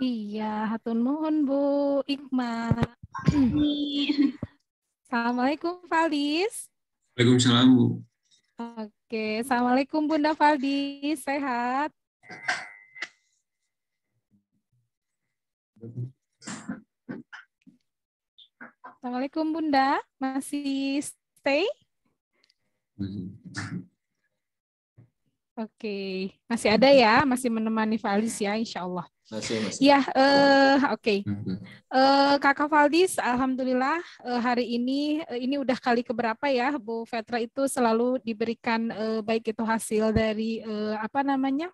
Iya, hatur nuhun Bu Ikma. Assalamualaikum Valdis. Waalaikumsalam Bu. Oke, Assalamualaikum Bunda Valdis, sehat? Assalamualaikum Bunda, masih stay? Oke, masih ada ya, masih menemani Valdis ya, insya Allah. Masih. Ya, oke. Kakak Valdis, alhamdulillah hari ini udah kali keberapa ya, Bu Petra itu selalu diberikan baik itu hasil dari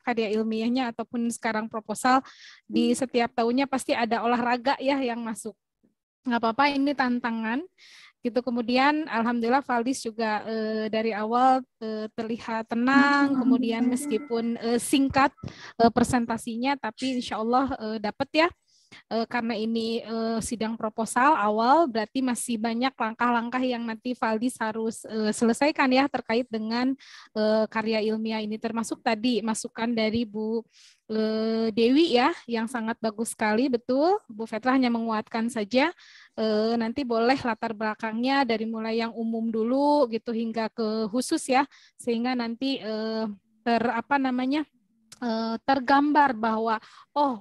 karya ilmiahnya ataupun sekarang proposal di setiap tahunnya pasti ada olahraga ya yang masuk. Nggak apa-apa, ini tantangan. Gitu. Kemudian alhamdulillah Valdis juga dari awal terlihat tenang, kemudian meskipun singkat presentasinya tapi insya Allah dapat ya. Karena ini sidang proposal awal, berarti masih banyak langkah-langkah yang nanti Valdis harus selesaikan ya terkait dengan karya ilmiah ini, termasuk tadi masukan dari Bu Dewi ya, yang sangat bagus sekali, betul. Bu Petra hanya menguatkan saja. Nanti boleh latar belakangnya dari mulai yang umum dulu gitu hingga ke khusus ya, sehingga nanti tergambar bahwa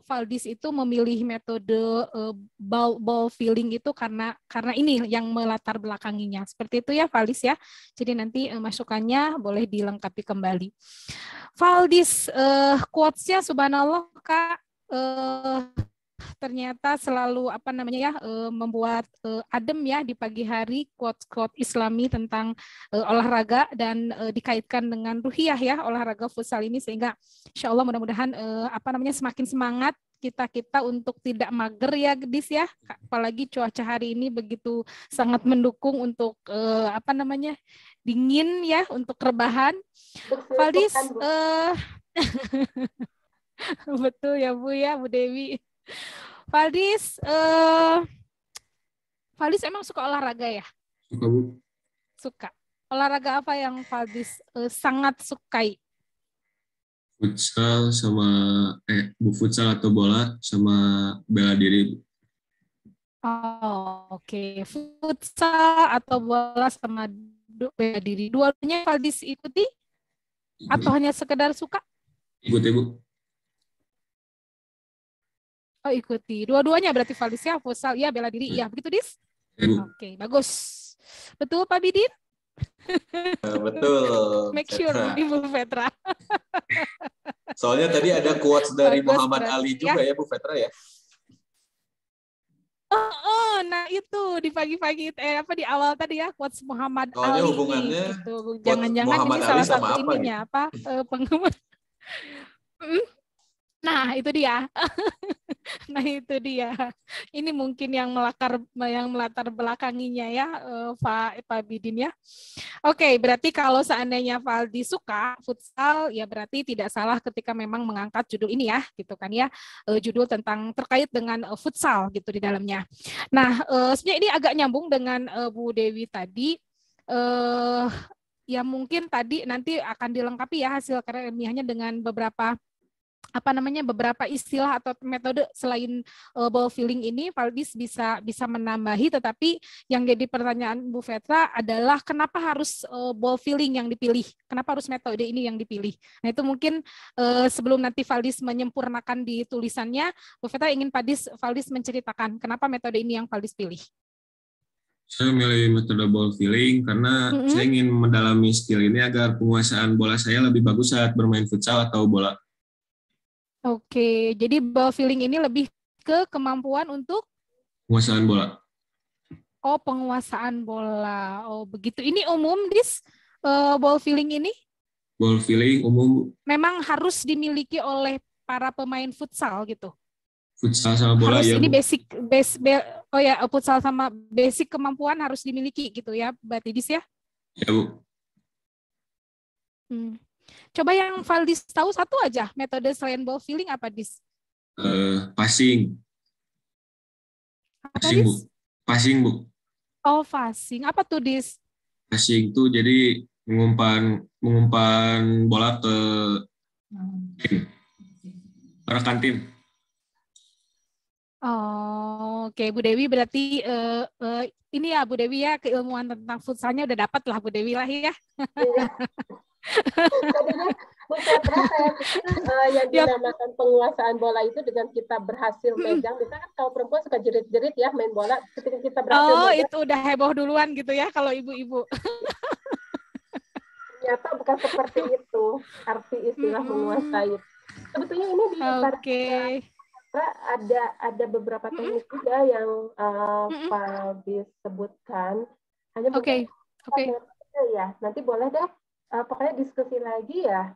Valdis itu memilih metode ball filling itu karena ini yang melatar belakanginya. Seperti itu ya Valdis ya. Jadi nanti masukannya boleh dilengkapi kembali. Valdis quotes-nya subhanallah Kak, ternyata selalu membuat adem ya di pagi hari, quote Islami tentang olahraga dan dikaitkan dengan ruhiyah ya olahraga futsal ini, sehingga insya Allah mudah-mudahan semakin semangat kita untuk tidak mager ya Gedis ya, apalagi cuaca hari ini begitu sangat mendukung untuk dingin ya, untuk rebahan. Valdis betul ya Bu ya, Bu Dewi. Valdis emang suka olahraga ya? Suka Bu. Suka. Olahraga apa yang Valdis sangat sukai? Futsal sama futsal atau bola sama bela diri. Oh, oke. Futsal atau bola sama bela diri. Dua-duanya Valdis ikuti? Atau hanya sekedar suka? Ikuti Bu. Oh, ikuti. Dua-duanya berarti Valdis ya, futsal, ya bela diri, ya. Begitu, Dis? Oke, bagus. Betul Pak Bidin? Betul. Make sure Bu Petra. Soalnya tadi ada quotes dari Bagus, Muhammad berarti Ali ya. juga ya Bu Petra ya. Nah itu di pagi-pagi di awal tadi ya quotes Muhammad Soalnya Ali hubungannya gitu. quotes Jangan-jangan Muhammad ini Ali salah sama satu apa ininya penggemar. Nah, itu dia. Nah, itu dia. Ini mungkin yang melatar belakanginya ya, Pak Bidin ya. Oke, berarti kalau seandainya Valdi suka futsal, ya berarti tidak salah ketika memang mengangkat judul ini ya, gitu kan ya. Judul tentang terkait dengan futsal gitu di dalamnya. Nah, sebenarnya ini agak nyambung dengan Bu Dewi tadi. Ya mungkin tadi nanti akan dilengkapi ya hasil karya ilmiahnya dengan beberapa istilah atau metode selain ball filling ini. Valdis bisa menambahi, tetapi yang jadi pertanyaan Bu Petra adalah kenapa harus ball filling yang dipilih, kenapa harus metode ini yang dipilih. Nah itu mungkin sebelum nanti Valdis menyempurnakan di tulisannya, Bu Petra ingin Valdis menceritakan kenapa metode ini yang Valdis pilih. Saya memilih metode ball filling karena saya ingin mendalami skill ini agar penguasaan bola saya lebih bagus saat bermain futsal atau bola. Oke, jadi ball filling ini lebih ke kemampuan untuk penguasaan bola. Oh, penguasaan bola. Oh, begitu. Ini umum, ball filling ini? Ball filling umum. Memang harus dimiliki oleh para pemain futsal gitu? Futsal sama bola harus ya, ini Bu. Futsal sama basic kemampuan harus dimiliki gitu ya, berarti Dis ya? Ya, Bu. Coba yang Valdis tahu satu aja, metode selain ball filling apa, Dis? Passing. Passing, Bu. Passing, Bu. Oh, passing. Apa tuh, Dis? Passing tuh jadi mengumpan bola ke tim. Rekan tim. Oh, oke. Bu Dewi berarti ini ya Bu Dewi ya, keilmuan tentang futsalnya udah dapat lah Bu Dewi lah ya. Tadinya Bu Petra saya pikir yang dinamakan penguasaan bola itu dengan kita berhasil megang. Misalnya kan kalau perempuan suka jerit-jerit ya main bola, ketika kita berhasil megang. Itu udah heboh duluan gitu ya kalau ibu-ibu. Ternyata bukan seperti itu arti istilah menguasai. Sebetulnya ini di ada beberapa teknik juga yang Pak disebutkan. Hanya ya nanti boleh deh. Pokoknya diskusi lagi ya.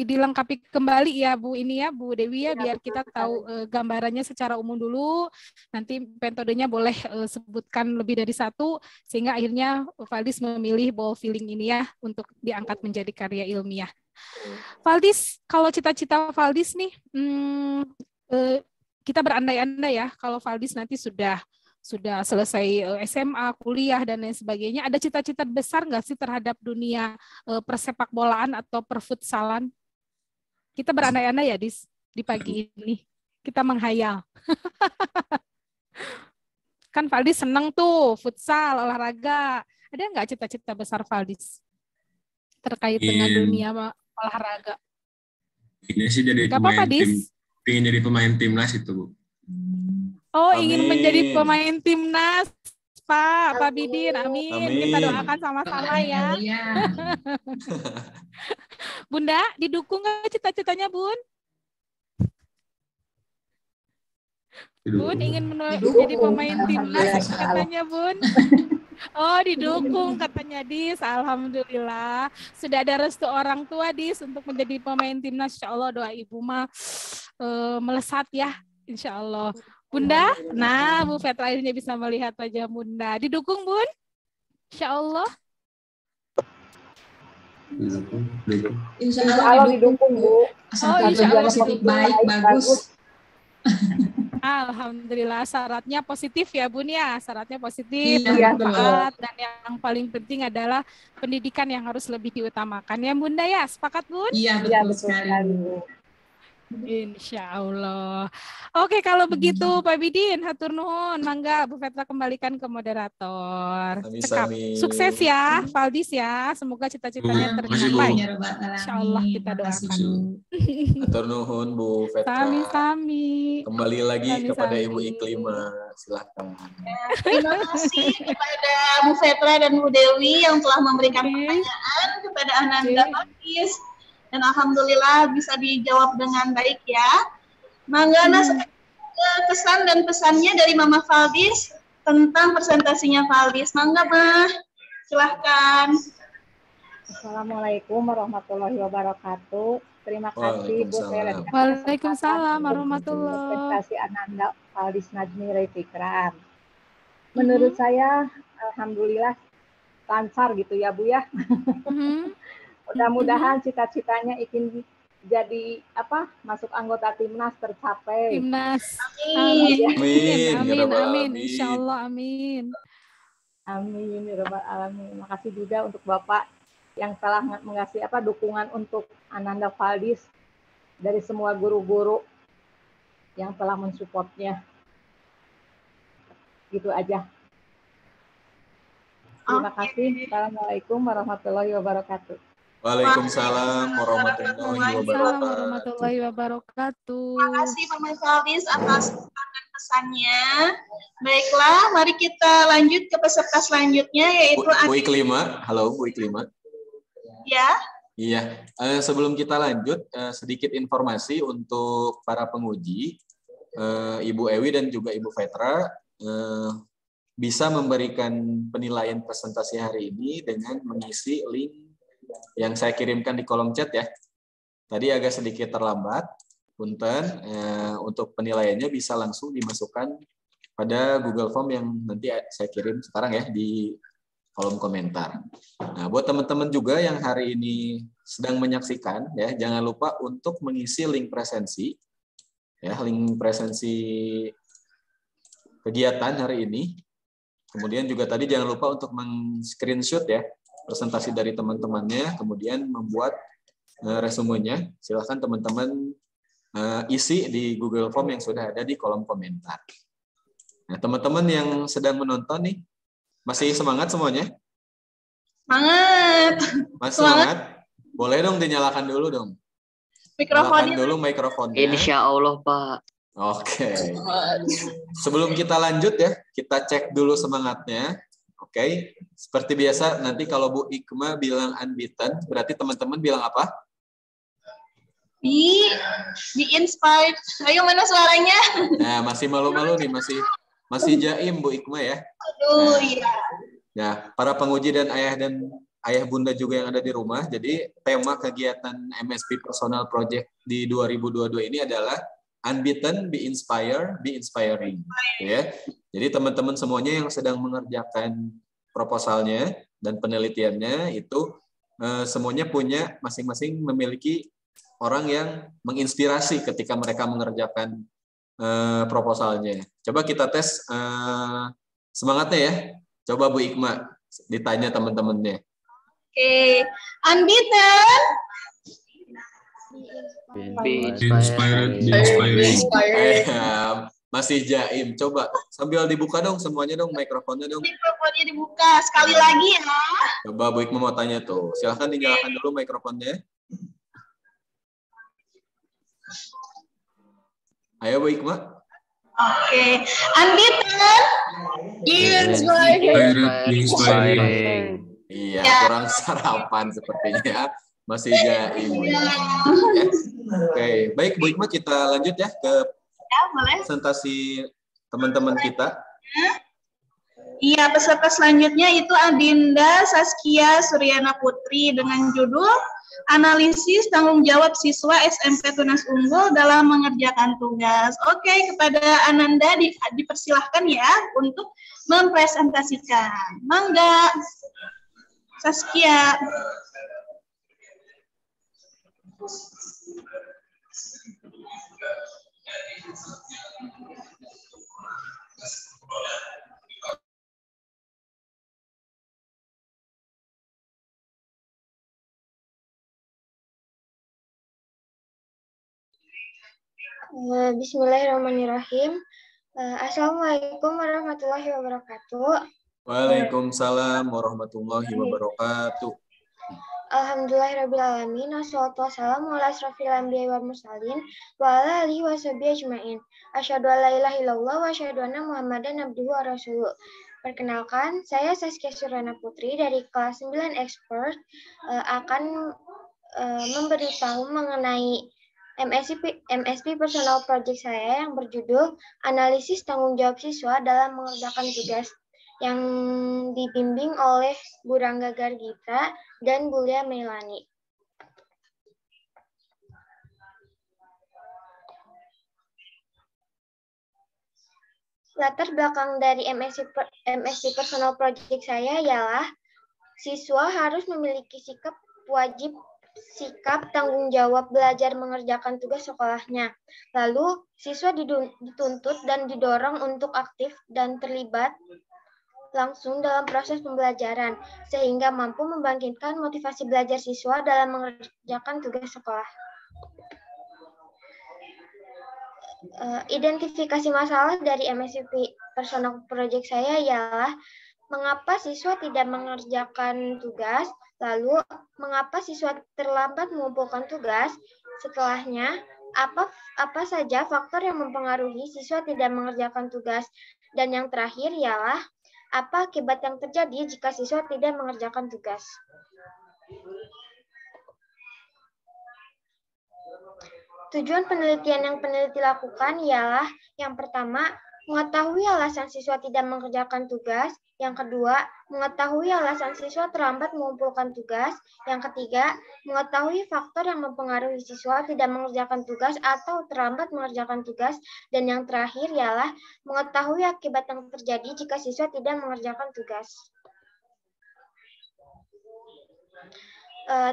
Dilengkapi kembali ya Bu ini ya Bu Dewi ya, biar betul, kita tahu gambarannya secara umum dulu. Nanti metodenya boleh sebutkan lebih dari satu sehingga akhirnya Valdis memilih ball filling ini ya untuk diangkat menjadi karya ilmiah. Valdis, kalau cita-cita Valdis nih, kita berandai-andai ya kalau Valdis nanti sudah selesai SMA, kuliah, dan lain sebagainya, ada cita-cita besar nggak sih terhadap dunia persepak bolaan atau perfutsalan? Kita berandai-andai ya, Dis, di pagi ini. Kita menghayal. Kan Valdis seneng tuh, futsal, olahraga. Ada nggak cita-cita besar Valdis terkait dengan dunia olahraga? Ini sih jadi pengen jadi pemain timnas itu, Bu. Oh, ingin menjadi pemain timnas, Pak Bidin. Amin. Kita doakan sama-sama ya. Bunda, didukung nggak cita-citanya, Bun? Bun ingin menjadi pemain timnas katanya, Bun. Oh, didukung katanya, Dis. Alhamdulillah. Sudah ada restu orang tua, Dis, untuk menjadi pemain timnas. Insya Allah doa ibu mah melesat ya. Insya Allah. Bunda, nah Bu Petra akhirnya bisa melihat wajah Bunda. Didukung, Bun? Insya Allah. Insya Allah didukung, Bu. Insya Allah positif, baik, bagus. Alhamdulillah, syaratnya positif ya, Bun ya. Syaratnya positif, bermanfaat, dan yang paling penting adalah pendidikan yang harus lebih diutamakan. Ya, Bunda ya, sepakat, Bun? Iya, betul sekali. Insya Allah. Oke, kalau begitu Pak Bidin, hatur nuhun. Mangga Bu Petra kembalikan ke moderator. Cekap. Sami-sami. Sukses ya, Valdis ya. Semoga cita-citanya Makasih, Bu. tercapai. Ya Rabbal Insya Allah Alamin. kita Makasih, doakan. Bu. Atur nuhun Bu Petra. Sami-sami. Kembali lagi kepada Ibu Sami-sami. Iklima. Silakan. Terima kasih kepada Bu Petra dan Bu Dewi yang telah memberikan Oke. pertanyaan kepada Ananda Oke. Pakis. Dan alhamdulillah bisa dijawab dengan baik ya. Mangga kesan dan pesannya dari Mama Valdis tentang presentasinya Valdis. Mangga, Mah. Silahkan. Assalamualaikum warahmatullahi wabarakatuh. Terima kasih Bu Selen. Waalaikumsalam warahmatullahi. Presentasi Ananda Valdis Najmi Refikram. Menurut saya, alhamdulillah lancar gitu ya Bu ya. Mudah-mudahan cita-citanya ingin jadi masuk anggota timnas tercapai. Timnas. Amin. Amin. Insya Allah amin. Amin ya Rabbal Alamin. Makasih juga untuk Bapak yang telah mengasih dukungan untuk Ananda Valdis dari semua guru-guru yang telah mensupportnya. Gitu aja. Terima kasih. Assalamualaikum warahmatullahi wabarakatuh. Waalaikumsalam warahmatullahi wabarakatuh. Terima kasih Mama Valdis atas pesannya. Baiklah, mari kita lanjut ke peserta selanjutnya yaitu Bu Iklima. Halo Bu Iklima. Ya. Iya. Sebelum kita lanjut, sedikit informasi untuk para penguji, Ibu Ewi dan juga Ibu Petra bisa memberikan penilaian presentasi hari ini dengan mengisi link yang saya kirimkan di kolom chat ya. Tadi agak sedikit terlambat, punten. Untuk penilaiannya bisa langsung dimasukkan pada Google Form yang nanti saya kirim sekarang ya di kolom komentar. Nah, buat teman-teman juga yang hari ini sedang menyaksikan ya, jangan lupa untuk mengisi link presensi ya, link presensi kegiatan hari ini. Kemudian juga tadi jangan lupa untuk men-screenshot ya presentasi dari teman-temannya, kemudian membuat resumenya. Silahkan teman-teman isi di Google Form yang sudah ada di kolom komentar. Nah, teman-teman yang sedang menonton nih, masih semangat semuanya? Semangat. Masih semangat? Boleh dong dinyalakan dulu dong. Mikrofonnya. Nyalakan dulu mikrofonnya. Insya Allah, Pak. Oke. Sebelum kita lanjut ya, kita cek dulu semangatnya. Oke, seperti biasa nanti kalau Bu Ikma bilang unbeaten, berarti teman-teman bilang apa? Be inspired. Ayo mana suaranya? Nah, masih malu-malu nih, masih jaim Bu Ikma ya. Aduh, iya. Ya, para penguji dan ayah bunda juga yang ada di rumah. Jadi tema kegiatan MSP Personal Project di 2022 ini adalah unbeaten, be inspired, be inspiring. Ya. Jadi teman-teman semuanya yang sedang mengerjakan proposalnya dan penelitiannya itu semuanya punya masing-masing memiliki orang yang menginspirasi ketika mereka mengerjakan proposalnya. Coba kita tes semangatnya ya. Coba Bu Ikma ditanya teman-temannya. Oke, unbeaten. Be inspired. Masih jaim. Coba sambil dibuka dong semuanya dong, mikrofonnya dong. Mikrofonnya dibuka sekali lagi ya. Coba Bu Ikma mau tanya tuh. Silahkan dinyalakan dulu mikrofonnya. Ayo Bu Ikma. Oke. Unbeaten. Inspiring. Iya, kurang sarapan sepertinya. Masih jaim. Oke, baik Bu Ikma, kita lanjut ya ke presentasi teman-teman kita. Iya, peserta selanjutnya itu Adinda Saskia Suryana Putri dengan judul Analisis Tanggung Jawab Siswa SMP Tunas Unggul dalam Mengerjakan Tugas. Oke, kepada Ananda dipersilahkan ya untuk mempresentasikan. Mangga, Saskia. Bismillahirrahmanirrahim. Assalamualaikum warahmatullahi wabarakatuh. Waalaikumsalam warahmatullahi wabarakatuh. Alhamdulillahirrabbilalamin. Wassalatu wassalamu ala asrofil anbiya'i wal mursalin wa ala alihi washabihi ajma'in. Asyhadu an la ilaha illallah wa asyhadu anna Muhammadan abduhu wa rasuluh. Perkenalkan, saya Saskia Suryana Putri dari kelas 9 Expert akan memberitahu mengenai MSP Personal Project saya yang berjudul Analisis Tanggung Jawab Siswa dalam Mengerjakan Tugas, yang dibimbing oleh Bu Rangga Gargita dan Bu Lia Melani. Latar belakang dari MSc Personal Project saya ialah siswa harus memiliki sikap tanggung jawab belajar mengerjakan tugas sekolahnya. Lalu, siswa dituntut dan didorong untuk aktif dan terlibat langsung dalam proses pembelajaran, sehingga mampu membangkitkan motivasi belajar siswa dalam mengerjakan tugas sekolah. Identifikasi masalah dari MSc Personal Project saya ialah mengapa siswa tidak mengerjakan tugas, lalu mengapa siswa terlambat mengumpulkan tugas, setelahnya apa saja faktor yang mempengaruhi siswa tidak mengerjakan tugas, dan yang terakhir ialah apa akibat yang terjadi jika siswa tidak mengerjakan tugas. Tujuan penelitian yang peneliti lakukan ialah yang pertama, mengetahui alasan siswa tidak mengerjakan tugas, yang kedua, mengetahui alasan siswa terlambat mengumpulkan tugas, yang ketiga, mengetahui faktor yang mempengaruhi siswa tidak mengerjakan tugas atau terlambat mengerjakan tugas, dan yang terakhir ialah mengetahui akibat yang terjadi jika siswa tidak mengerjakan tugas.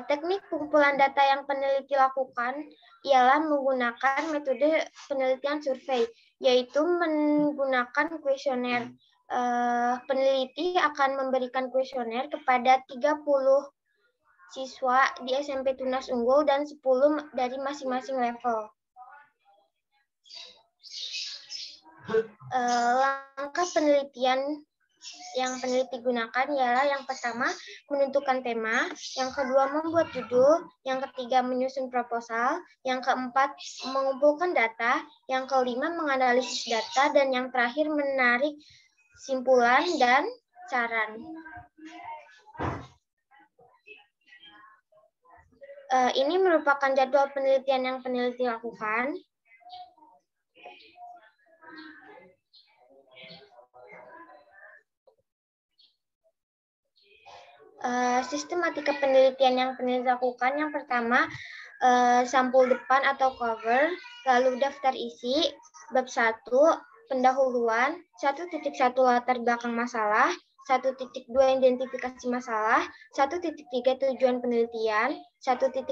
Teknik pengumpulan data yang peneliti lakukan ialah menggunakan metode penelitian survei, yaitu menggunakan kuesioner. Peneliti akan memberikan kuesioner kepada 30 siswa di SMP Tunas Unggul dan 10 dari masing-masing level. Langkah penelitian yang peneliti gunakan ialah yang pertama, menentukan tema, yang kedua, membuat judul, yang ketiga, menyusun proposal, yang keempat, mengumpulkan data, yang kelima, menganalisis data, dan yang terakhir, menarik simpulan dan saran. Ini merupakan jadwal penelitian yang peneliti lakukan. Sistematika penelitian yang peneliti lakukan, yang pertama, sampul depan atau cover, lalu daftar isi, bab 1, pendahuluan, 1.1 latar belakang masalah, 1.2 identifikasi masalah, 1.3 tujuan penelitian, 1.4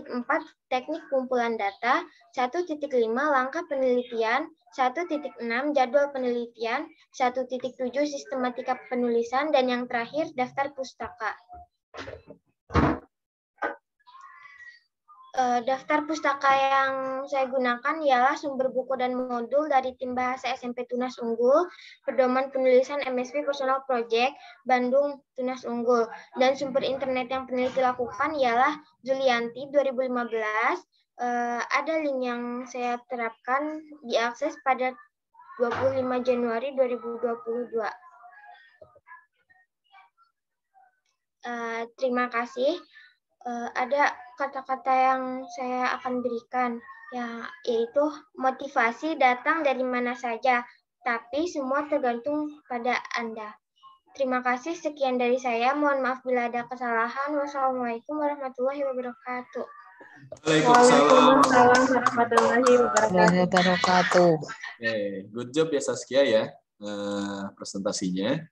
teknik kumpulan data, 1.5 langkah penelitian, 1.6 jadwal penelitian, 1.7 sistematika penulisan, dan yang terakhir daftar pustaka. Daftar pustaka yang saya gunakan ialah sumber buku dan modul dari Tim Bahasa SMP Tunas Unggul, Pedoman Penulisan MSP Personal Project, Bandung Tunas Unggul, dan sumber internet yang peneliti lakukan ialah Julianti 2015. Ada link yang saya terapkan diakses pada 25 Januari 2022. Terima kasih. Ada kata-kata yang saya akan berikan, yaitu motivasi datang dari mana saja, tapi semua tergantung pada Anda. Terima kasih, sekian dari saya. Mohon maaf bila ada kesalahan. Wassalamualaikum warahmatullahi wabarakatuh. Waalaikumsalam warahmatullahi wabarakatuh. Good job ya Saskia ya, presentasinya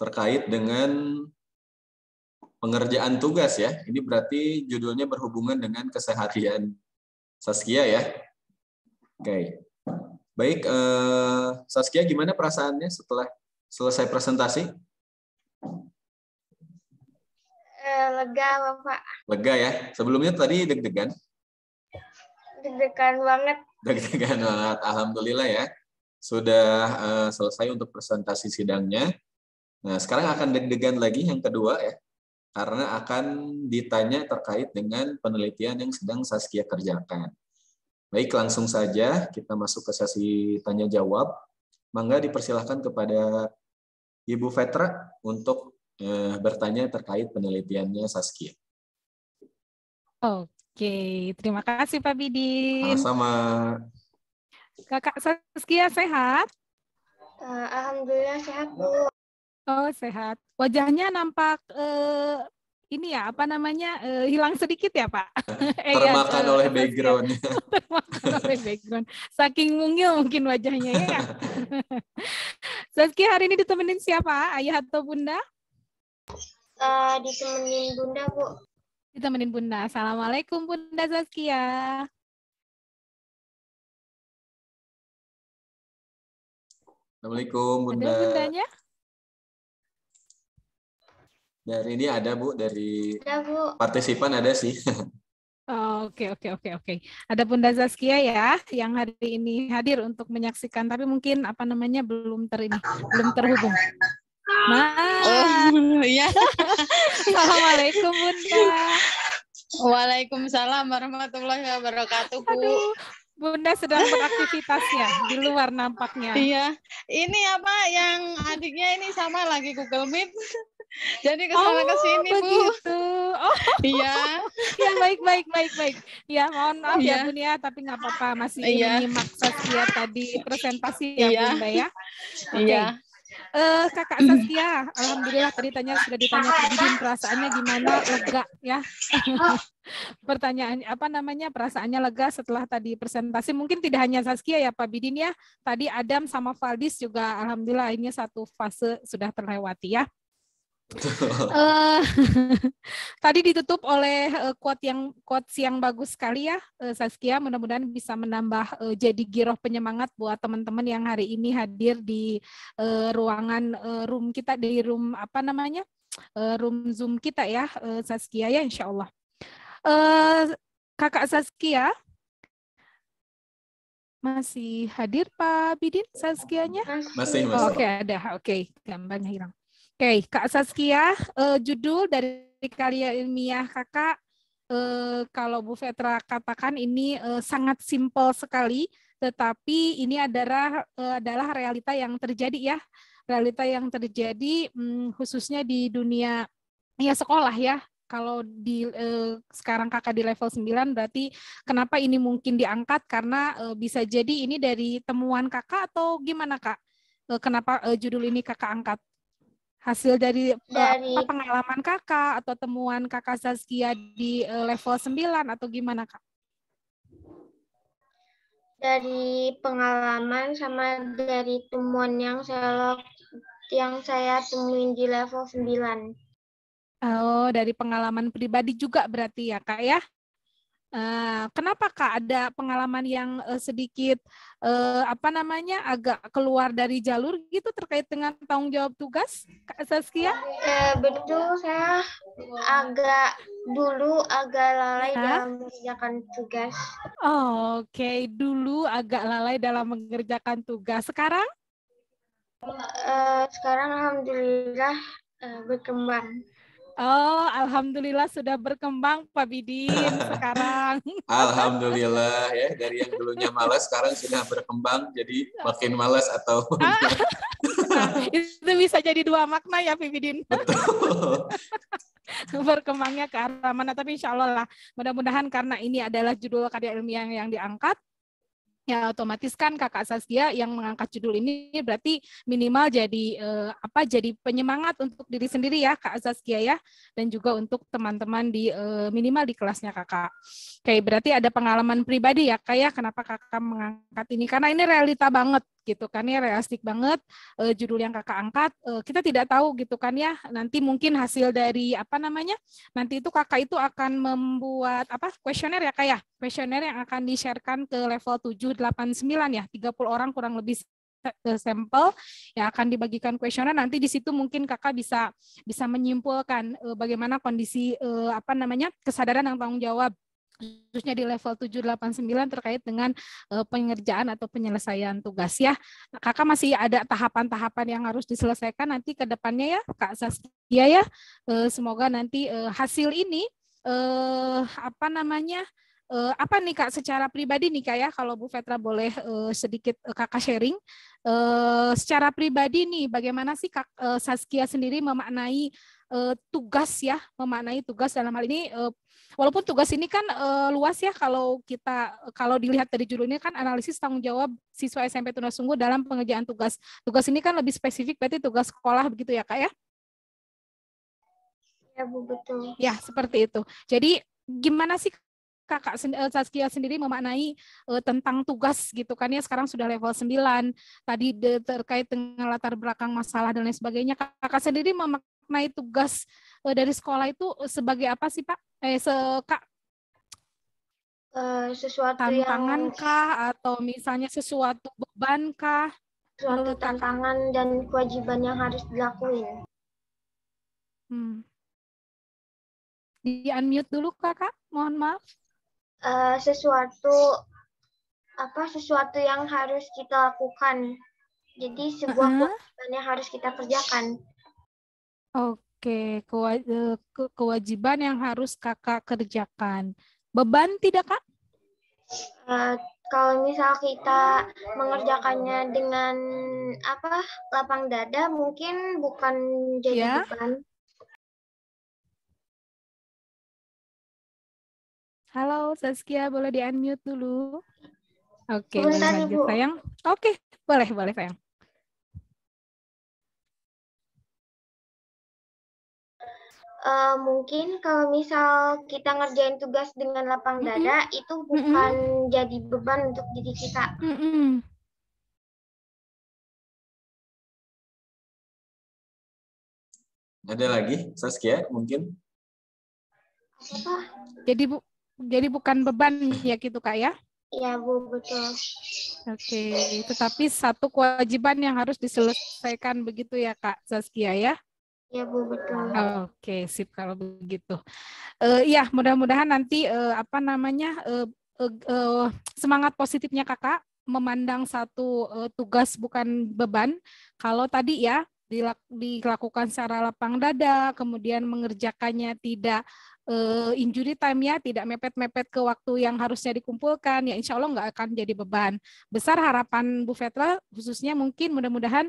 terkait dengan pengerjaan tugas ya. Ini berarti judulnya berhubungan dengan keseharian Saskia ya. Oke. Baik, Saskia gimana perasaannya setelah selesai presentasi? Lega, Bapak. Lega ya. Sebelumnya tadi deg-degan? Deg-degan banget. Deg-degan banget. Alhamdulillah ya. Sudah selesai untuk presentasi sidangnya. Nah, sekarang akan deg-degan lagi yang kedua ya. Karena akan ditanya terkait dengan penelitian yang sedang Saskia kerjakan. Baik, langsung saja kita masuk ke sesi tanya jawab. Mangga dipersilahkan kepada Ibu Vetra untuk bertanya terkait penelitiannya Saskia. Oke, terima kasih Pak Bidin. Sama-sama. Kakak Saskia sehat? Alhamdulillah sehat, Bu. Oh, sehat. Wajahnya nampak ini ya, apa namanya, hilang sedikit ya, Pak? Termakan oleh background. Termakan oleh background. Saking mungil mungkin wajahnya ya. Saskia hari ini ditemenin siapa? Ayah atau Bunda? Ditemenin Bunda, Bu. Ditemenin Bunda. Assalamualaikum Bunda Saskia. Assalamualaikum Bunda. Ada Bundanya? Dari ini ada Bu, dari Ada, Bu. partisipan ada sih. Oke. Ada Bunda Saskia ya yang hari ini hadir untuk menyaksikan, tapi mungkin apa namanya belum terhubung. Nah, Iya. Assalamualaikum Bunda. Waalaikumsalam warahmatullahi wabarakatuh, Bu. Aduh, Bunda sedang beraktivitas ya di luar nampaknya. Iya, ini apa yang adiknya ini sama lagi Google Meet. Jadi kesana ke sini, Bu. Begitu. Oh, iya. Ya baik. Ya mohon maaf Iya. ya Bun ya, tapi nggak apa-apa masih Iya. menyimak Saskia tadi presentasi ya Iya. Bunda ya. Oke. Iya. Kakak Saskia, alhamdulillah tadi sudah ditanya Pak Bidin perasaannya gimana, lega ya. Pertanyaan apa namanya, perasaannya lega setelah tadi presentasi. Mungkin tidak hanya Saskia ya Pak Bidin ya. Tadi Adam sama Valdis juga alhamdulillah ini satu fase sudah terlewati ya. Tadi ditutup oleh quotes yang bagus sekali ya Saskia, mudah-mudahan bisa menambah jadi giroh penyemangat buat teman-teman yang hari ini hadir di ruangan room kita, di room apa namanya, room Zoom kita ya Saskia ya, insya Allah. Kakak Saskia masih hadir Pak Bidin Saskianya? Masih. Oke, ada. Oke, gambarnya hilang. Oke, Kak Saskia, judul dari karya ilmiah Kakak, kalau Bu Vetra katakan ini sangat simpel sekali, tetapi ini adalah realita yang terjadi ya, realita yang terjadi khususnya di dunia ya sekolah ya. Kalau di sekarang Kakak di level 9, berarti kenapa ini mungkin diangkat? Karena bisa jadi ini dari temuan Kakak atau gimana Kak? Kenapa judul ini Kakak angkat? Hasil dari apa pengalaman Kakak atau temuan Kakak Saskia di level 9 atau gimana Kak? Dari pengalaman sama dari temuan yang saya temuin di level 9. Oh, dari pengalaman pribadi juga berarti ya Kak ya? Kenapa Kak ada pengalaman yang sedikit apa namanya agak keluar dari jalur gitu terkait dengan tanggung jawab tugas Kak Saskia? Betul, saya dulu agak lalai dalam mengerjakan tugas. Oke, dulu agak lalai dalam mengerjakan tugas. Sekarang? Sekarang alhamdulillah berkembang. Oh, alhamdulillah sudah berkembang Pak Bidin sekarang. Alhamdulillah ya, dari yang dulunya malas sekarang sudah berkembang jadi makin malas atau nah, itu bisa jadi dua makna ya Pak Bidin. betul. Berkembangnya ke arah mana, tapi insya Allah lah mudah-mudahan karena ini adalah judul karya ilmiah yang diangkat, ya otomatis kan Kakak Saskia yang mengangkat judul ini berarti minimal jadi jadi penyemangat untuk diri sendiri ya Kak Saskia ya, dan juga untuk teman-teman di minimal di kelasnya Kakak. Oke, berarti ada pengalaman pribadi ya Kak ya, kenapa Kakak mengangkat ini, karena ini realita banget gitu kan ya, realistik banget judul yang Kakak angkat. Kita tidak tahu gitu kan ya, nanti mungkin hasil dari apa namanya, nanti itu Kakak itu akan membuat kuesioner ya Kak ya, kuesioner yang akan di-sharekan ke level 7, 8, 9 ya, 30 orang kurang lebih sampel yang akan dibagikan kuesioner. Nanti di situ mungkin Kakak bisa menyimpulkan bagaimana kondisi kesadaran dan tanggung jawab khususnya di level 789 terkait dengan pengerjaan atau penyelesaian tugas ya. Kakak masih ada tahapan-tahapan yang harus diselesaikan nanti ke depannya ya Kak Saskia ya. Semoga nanti hasil ini apa namanya apa nih Kak secara pribadi nih Kak ya, kalau Bu Vetra boleh sedikit Kakak sharing secara pribadi nih bagaimana sih Kak Saskia sendiri memaknai tugas ya, memaknai tugas dalam hal ini walaupun tugas ini kan luas ya, kalau dilihat dari judulnya kan analisis tanggung jawab siswa SMP Tunasunggu dalam pengerjaan tugas. Tugas ini kan lebih spesifik berarti tugas sekolah begitu ya Kak ya? Ya Bu, betul. Ya, seperti itu. Jadi gimana sih Kakak Saskia sendiri memaknai tentang tugas gitu kan ya, sekarang sudah level 9, tadi terkait dengan latar belakang masalah dan lain sebagainya. Kakak sendiri memaknai tugas dari sekolah itu sebagai apa sih Pak? Kak? Sesuatu tantangan kah atau misalnya sesuatu beban kah? Suatu tantangan dan kewajiban yang harus dilakuin. Di unmute dulu Kakak, mohon maaf. Sesuatu yang harus kita lakukan. Jadi sebuah kewajiban yang harus kita kerjakan. Oke, kewajiban yang harus Kakak kerjakan. Beban tidak Kak? Kalau misal kita mengerjakannya dengan lapang dada, mungkin bukan jadi beban. Halo Saskia, boleh di-unmute dulu? Oke, Sebentar, boleh lanjut Ibu. sayang. Oke, boleh sayang. Mungkin kalau misal kita ngerjain tugas dengan lapang dada, itu bukan jadi beban untuk diri kita. Ada lagi Saskia mungkin? Apa? Jadi bukan beban ya gitu Kak ya? Iya Bu, betul. Oke, tetapi satu kewajiban yang harus diselesaikan begitu ya Kak Saskia ya? Iya Bu, betul. Oke, sip kalau begitu. Ya, mudah-mudahan nanti semangat positifnya Kakak memandang satu tugas bukan beban. Kalau tadi ya dilakukan secara lapang dada, kemudian mengerjakannya tidak injury time ya, tidak mepet-mepet ke waktu yang harusnya dikumpulkan, ya insya Allah nggak akan jadi beban. Besar harapan Bu Vetra, khususnya mungkin mudah-mudahan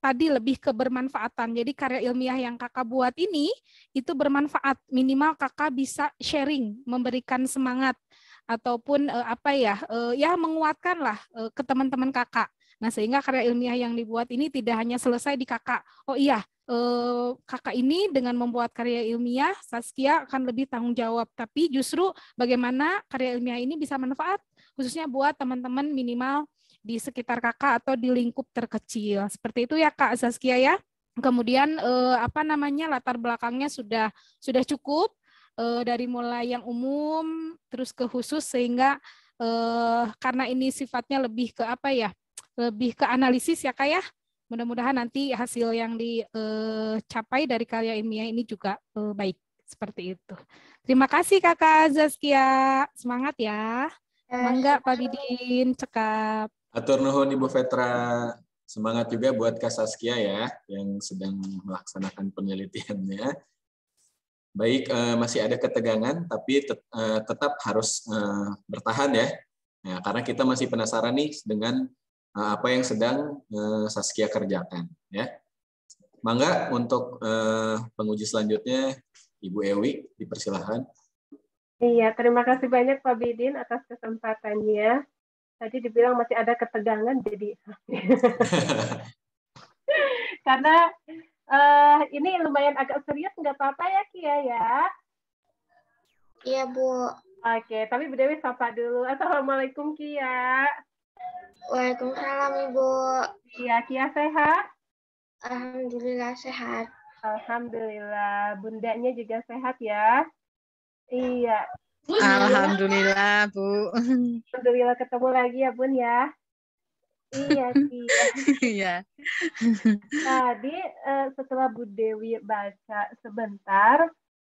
tadi lebih ke bermanfaatan. Jadi karya ilmiah yang Kakak buat ini itu bermanfaat, minimal Kakak bisa sharing, memberikan semangat ataupun menguatkan lah ke teman-teman Kakak. Nah, sehingga karya ilmiah yang dibuat ini tidak hanya selesai di Kakak. Oh iya, Kakak ini dengan membuat karya ilmiah, Saskia akan lebih tanggung jawab. Tapi justru bagaimana karya ilmiah ini bisa manfaat, khususnya buat teman-teman minimal di sekitar Kakak atau di lingkup terkecil. Seperti itu ya Kak Saskia ya. Kemudian latar belakangnya sudah cukup dari mulai yang umum terus ke khusus, sehingga karena ini sifatnya lebih ke lebih ke analisis ya Kak ya. Mudah-mudahan nanti hasil yang dicapai dari karya ilmiah ini juga baik, seperti itu. Terima kasih Kakak Saskia, semangat ya. Mangga Pak Bidin, cekap. Atur nuhun Ibu Vetra, semangat juga buat Kak Saskia ya yang sedang melaksanakan penelitiannya. Baik, masih ada ketegangan tapi tetap harus bertahan ya. Nah, karena kita masih penasaran nih dengan apa yang sedang Saskia kerjakan ya. Mangga untuk penguji selanjutnya Ibu Ewi, dipersilahkan. Iya, terima kasih banyak Pak Bidin atas kesempatannya. Tadi dibilang masih ada ketegangan, jadi karena ini lumayan agak serius, nggak apa-apa ya Kia ya? Iya Bu. Oke, tapi Bu Dewi sapa dulu. Assalamualaikum Kia. Waalaikumsalam Ibu. Iya, Kia sehat? Alhamdulillah sehat. Alhamdulillah, bundanya juga sehat ya? Iya. Alhamdulillah Bu. Alhamdulillah ketemu lagi ya Bun ya. Iya Kia. Iya. Tadi setelah Bu Dewi baca sebentar,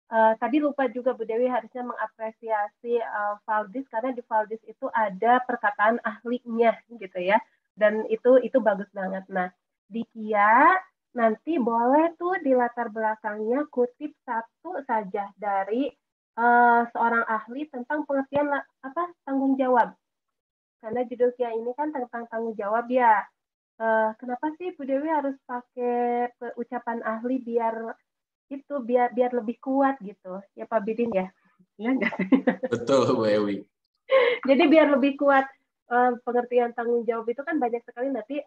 Tadi lupa juga Bu Dewi harusnya mengapresiasi Valdis karena di Valdis itu ada perkataan ahlinya gitu ya, dan itu bagus banget. Nah di Kia nanti boleh tuh di latar belakangnya kutip satu saja dari seorang ahli tentang pengertian tanggung jawab. Karena judul Kia ini kan tentang tanggung jawab ya. Kenapa sih Bu Dewi harus pakai ucapan ahli biar lebih kuat gitu ya Pak Bidin ya? Iya nggak? Betul Bu Ewi. Jadi biar lebih kuat pengertian tanggung jawab itu kan banyak sekali, nanti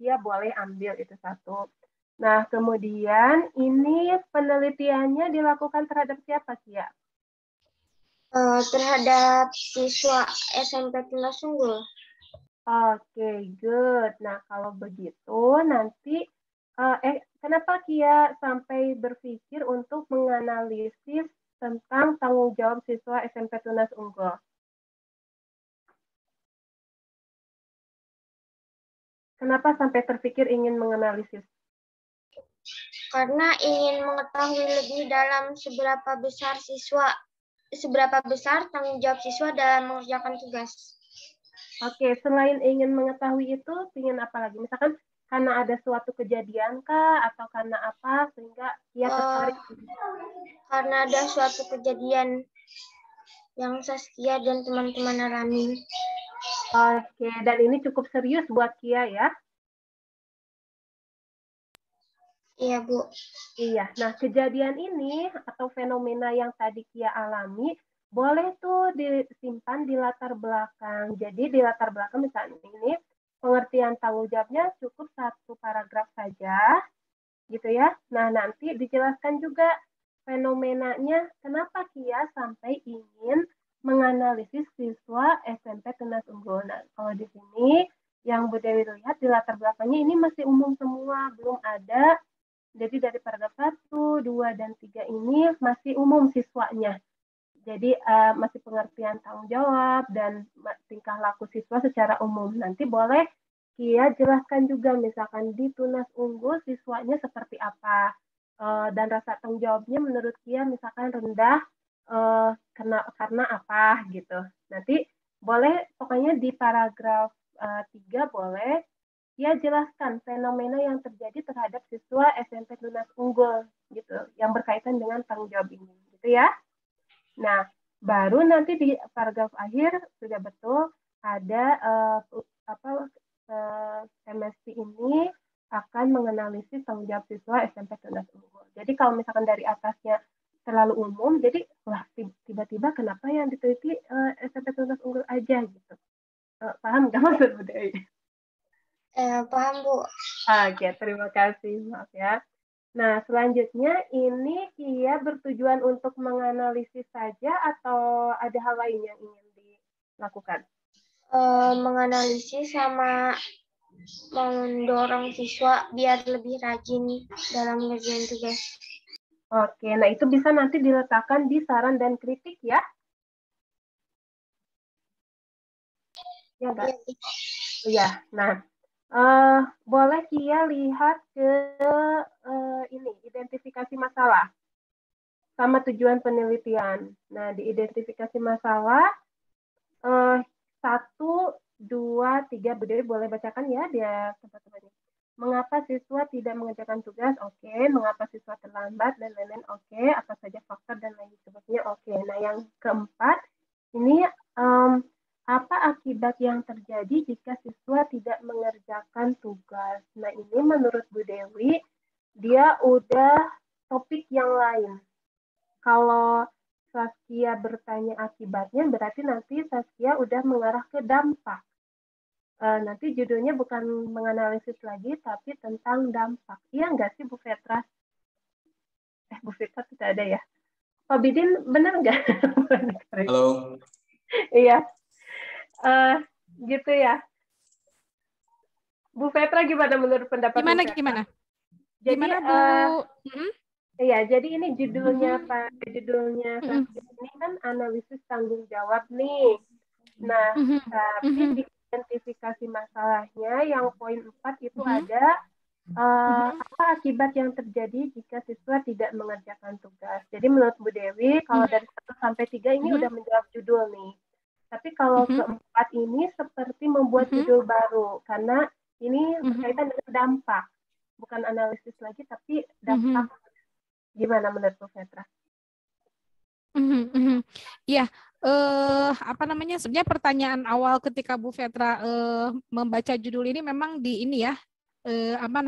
Kia boleh ambil itu satu. Nah kemudian ini penelitiannya dilakukan terhadap siapa Kia? Terhadap siswa SMP Tunas Unggul. Oke, good. Nah, kalau begitu nanti kenapa Kia sampai berpikir untuk menganalisis tentang tanggung jawab siswa SMP Tunas Unggul? Kenapa sampai terpikir ingin menganalisis? Karena ingin mengetahui lebih dalam seberapa besar tanggung jawab siswa dalam mengerjakan tugas. Oke, selain ingin mengetahui itu, ingin apa lagi? Misalkan karena ada suatu kejadian kah, atau karena apa sehingga Kia tertarik? Karena ada suatu kejadian yang Saskia dan teman-teman alami. Oke, dan ini cukup serius buat Kia ya? Iya, Bu. Iya, nah kejadian ini atau fenomena yang tadi Kia alami, boleh tuh disimpan di latar belakang. Jadi di latar belakang misalnya ini, pengertian tanggung jawabnya cukup satu paragraf saja, gitu ya. Nah, nanti dijelaskan juga fenomenanya, kenapa Kia sampai ingin menganalisis siswa SMP Tunas Unggul. Nah, kalau di sini yang Bu Dewi lihat di latar belakangnya ini masih umum semua, belum ada. Jadi dari paragraf 1, 2, dan 3 ini masih umum siswanya. Jadi masih pengertian tanggung jawab dan tingkah laku siswa secara umum. Nanti boleh Kia jelaskan juga misalkan di Tunas Unggul siswanya seperti apa. Dan rasa tanggung jawabnya menurut Kia misalkan rendah karena apa gitu. Nanti boleh pokoknya di paragraf 3 boleh Kia jelaskan fenomena yang terjadi terhadap siswa SMP Tunas Unggul gitu, yang berkaitan dengan tanggung jawab ini, gitu ya. Nah, baru nanti di paragraf akhir sudah betul ada MSP ini akan menganalisis tanggung jawab siswa SMP Tunas Unggul. Jadi kalau misalkan dari atasnya terlalu umum, jadi wah tiba-tiba kenapa yang diteliti SMP Tunas Unggul aja gitu. Paham nggak maksud Bu Dewi? Paham, Bu. Oke, terima kasih. Maaf ya. Nah, selanjutnya ini Kia bertujuan untuk menganalisis saja atau ada hal lain yang ingin dilakukan? Menganalisis sama mendorong siswa biar lebih rajin dalam mengerjakan tugas. Oke, nah itu bisa nanti diletakkan di saran dan kritik ya? Ya, enggak? Iya, nah. Boleh Kia lihat ke ini identifikasi masalah sama tujuan penelitian. Nah di identifikasi masalah 1, 2, 3 Bu Dewi boleh bacakan ya dia tempat-tempatnya. Mengapa siswa tidak mengerjakan tugas? Oke. Mengapa siswa terlambat dan lain-lain? Oke. Apa saja faktor dan lain sebagainya? Oke. Nah yang keempat ini apa akibat yang terjadi jika siswa tidak mengerjakan tugas? Nah, ini menurut Bu Dewi, dia udah topik yang lain. Kalau Saskia bertanya akibatnya, berarti nanti Saskia udah mengarah ke dampak. Nanti judulnya bukan menganalisis lagi, tapi tentang dampak. Iya nggak sih, Bu Fetra? Bu Fetra tidak ada ya? Pak Bidin, benar nggak? Halo. Iya. Gitu ya. Bu Fetra gimana menurut pendapat gimana, Bu Fetra? Gimana? Jadi, gimana Bu? Iya, jadi ini judulnya Pak, judulnya ini kan analisis tanggung jawab nih. Nah, tapi di identifikasi masalahnya yang poin 4 itu ada apa akibat yang terjadi jika siswa tidak mengerjakan tugas. Jadi menurut Bu Dewi, kalau dari 1 sampai 3 ini udah menjawab judul nih. Tapi kalau keempat ini seperti membuat judul baru, karena ini berkaitan dengan dampak. Bukan analisis lagi, tapi dampak. Gimana menurut Bu Fetra? Iya, apa namanya? Sebenarnya pertanyaan awal ketika Bu Fetra membaca judul ini memang di ini ya, apa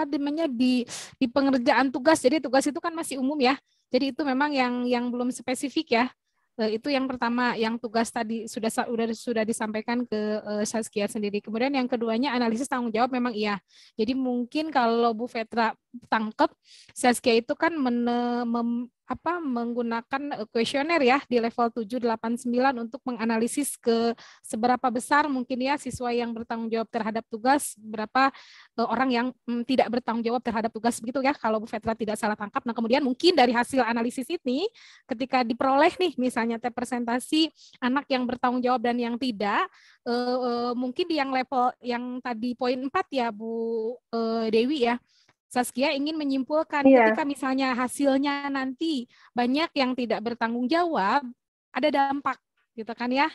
namanya di pengerjaan tugas. Jadi tugas itu kan masih umum ya. Jadi itu memang yang belum spesifik ya. Itu yang pertama, yang tugas tadi sudah disampaikan ke Saskia sendiri. Kemudian yang keduanya analisis tanggung jawab memang iya. Jadi mungkin kalau Bu Fetra tangkap, Saskia itu kan menggunakan kuesioner ya di level 789 untuk menganalisis ke seberapa besar mungkin ya siswa yang bertanggung jawab terhadap tugas, berapa orang yang tidak bertanggung jawab terhadap tugas, begitu ya kalau Bu Fetra tidak salah tangkap. Nah kemudian mungkin dari hasil analisis ini ketika diperoleh nih misalnya presentasi anak yang bertanggung jawab dan yang tidak, mungkin di yang level yang tadi poin 4 ya Bu Dewi ya, Saskia ingin menyimpulkan ketika misalnya hasilnya nanti banyak yang tidak bertanggung jawab, ada dampak gitu kan ya.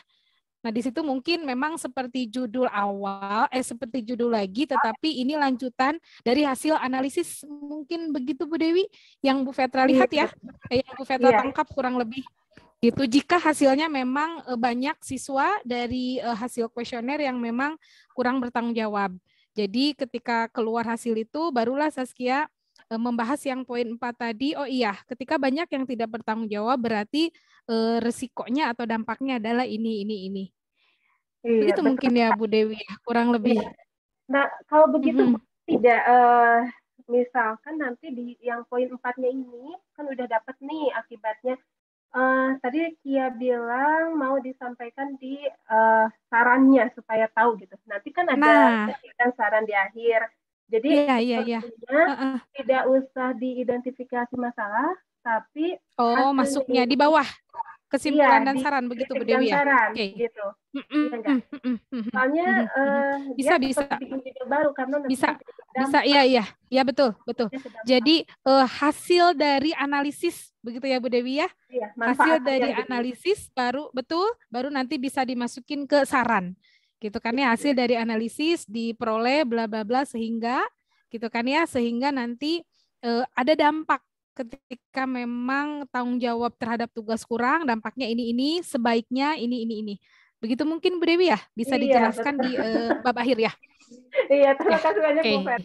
Nah di situ mungkin memang seperti judul awal, seperti judul lagi, tetapi ini lanjutan dari hasil analisis mungkin begitu Bu Dewi, yang Bu Fetra lihat ya, yang Bu Fetra tangkap kurang lebih. Gitu. Jika hasilnya memang banyak siswa dari hasil kuesioner yang memang kurang bertanggung jawab. Jadi ketika keluar hasil itu barulah Saskia membahas yang poin 4 tadi. Oh iya, ketika banyak yang tidak bertanggung jawab berarti resikonya atau dampaknya adalah ini. Iya, begitu betul. Mungkin ya Bu Dewi, kurang lebih. Iya. Nah, kalau begitu tidak misalkan nanti di yang poin 4-nya ini kan udah dapat nih akibatnya. Tadi Kia bilang mau disampaikan di sarannya supaya tahu gitu. Nanti kan ada saran di akhir. Jadi tidak usah diidentifikasi masalah, tapi masuknya di bawah kesimpulan dan saran begitu Bu Dewi ya. Gitu. Soalnya bisa bikin judul baru karena bisa iya betul. Jadi hasil dari analisis begitu ya Bu Dewi ya. Hasil dari analisis baru nanti bisa dimasukin ke saran. Gitu kan ya, hasil dari analisis diperoleh bla bla bla sehingga gitu kan ya, sehingga nanti ada dampak ketika memang tanggung jawab terhadap tugas kurang, dampaknya ini sebaiknya ini. Begitu mungkin Bu Dewi ya, bisa dijelaskan di bab akhir ya. Iya, terima kasih banyak Bu Fer.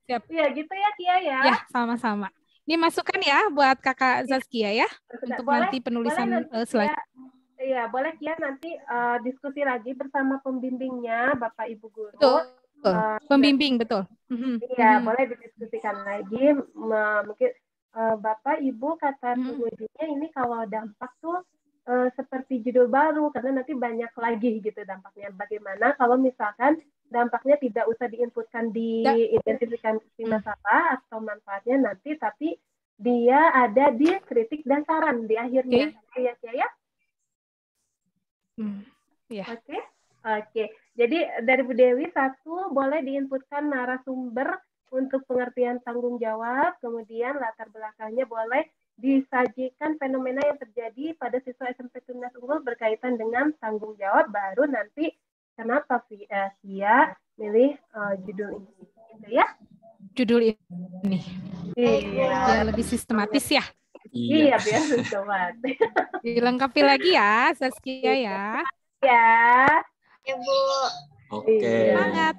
Siap. Iya, gitu ya Kia ya. Ya, sama-sama. Ini masukan ya buat Kakak Zaskia ya, untuk nanti penulisan selanjutnya. Iya, boleh Kia nanti diskusi lagi bersama pembimbingnya, Bapak Ibu Guru. Betul. Pembimbing, betul. Iya, boleh didiskusikan lagi. Mungkin Bapak Ibu kata pengujinya ini kalau dampak tuh seperti judul baru karena nanti banyak lagi gitu dampaknya. Bagaimana kalau misalkan dampaknya tidak usah diinputkan di identifikasi masalah atau manfaatnya nanti, tapi dia ada di kritik dan saran di akhirnya. Oke. Jadi dari Bu Dewi, 1 boleh diinputkan narasumber untuk pengertian tanggung jawab, kemudian latar belakangnya boleh disajikan fenomena yang terjadi pada siswa SMP Tunas Unggul berkaitan dengan tanggung jawab, baru nanti kenapa Kia milih judul ini, gitu ya? Judul ini. Biar lebih sistematis ya. Iya, biar sistematis. Dilengkapi lagi ya, Saskia ya. Ya, Bu. Oke. Semangat.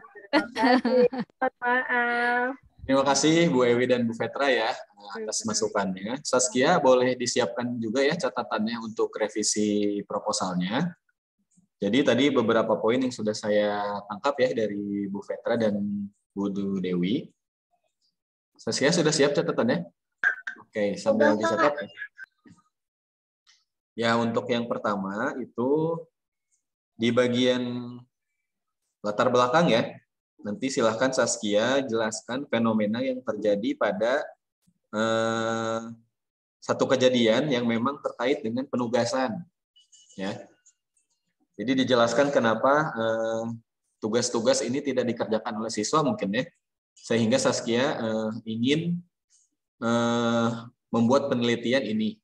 Maaf. Terima kasih Bu Ewi dan Bu Fetra ya atas masukannya. Saskia boleh disiapkan juga ya catatannya untuk revisi proposalnya. Jadi tadi beberapa poin yang sudah saya tangkap ya dari Bu Fetra dan Bu Dewi. Saskia sudah siap catatannya? Oke, sambil dicatat. Ya, untuk yang pertama itu di bagian latar belakang ya. Nanti silahkan Saskia jelaskan fenomena yang terjadi pada satu kejadian yang memang terkait dengan penugasan. Ya. Jadi dijelaskan kenapa tugas-tugas ini tidak dikerjakan oleh siswa mungkin ya, sehingga Saskia ingin membuat penelitian ini.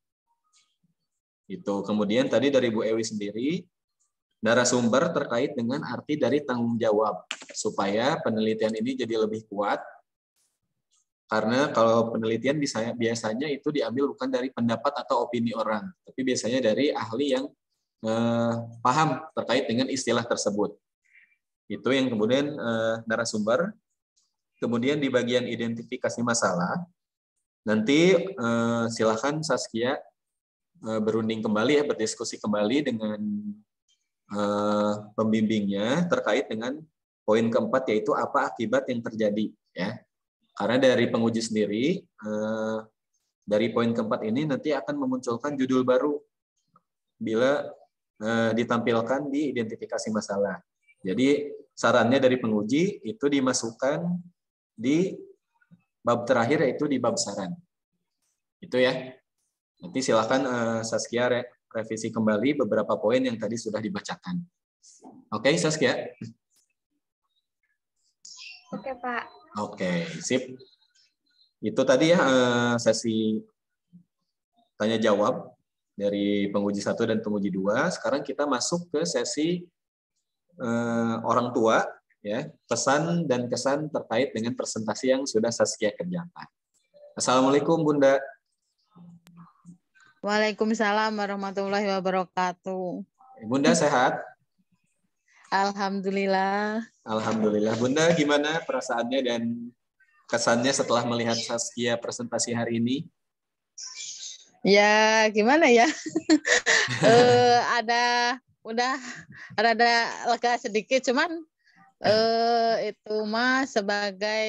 Itu. Kemudian tadi dari Bu Ewi sendiri, narasumber terkait dengan arti dari tanggung jawab, supaya penelitian ini jadi lebih kuat. Karena kalau penelitian biasanya itu diambil bukan dari pendapat atau opini orang, tapi biasanya dari ahli yang paham terkait dengan istilah tersebut. Itu yang kemudian narasumber. Kemudian di bagian identifikasi masalah, nanti silakan Saskia berunding kembali ya, berdiskusi kembali dengan pembimbingnya terkait dengan poin keempat, yaitu apa akibat yang terjadi ya. Karena dari penguji sendiri dari poin keempat ini nanti akan memunculkan judul baru bila ditampilkan di identifikasi masalah. Jadi sarannya dari penguji itu dimasukkan di bab terakhir, yaitu di bab saran. Itu ya. Nanti silakan Saskia revisi kembali beberapa poin yang tadi sudah dibacakan. Oke, Saskia? Oke, Pak. Oke, sip. Itu tadi ya sesi tanya jawab dari penguji 1 dan penguji 2. Sekarang kita masuk ke sesi orang tua ya, pesan dan kesan terkait dengan presentasi yang sudah Saskia kerjakan. Assalamualaikum Bunda. Waalaikumsalam warahmatullahi wabarakatuh. Bunda sehat? Alhamdulillah. Alhamdulillah. Bunda gimana perasaannya dan kesannya setelah melihat Saskia presentasi hari ini? Ya gimana ya? Udah rada lega sedikit, cuman itu mah sebagai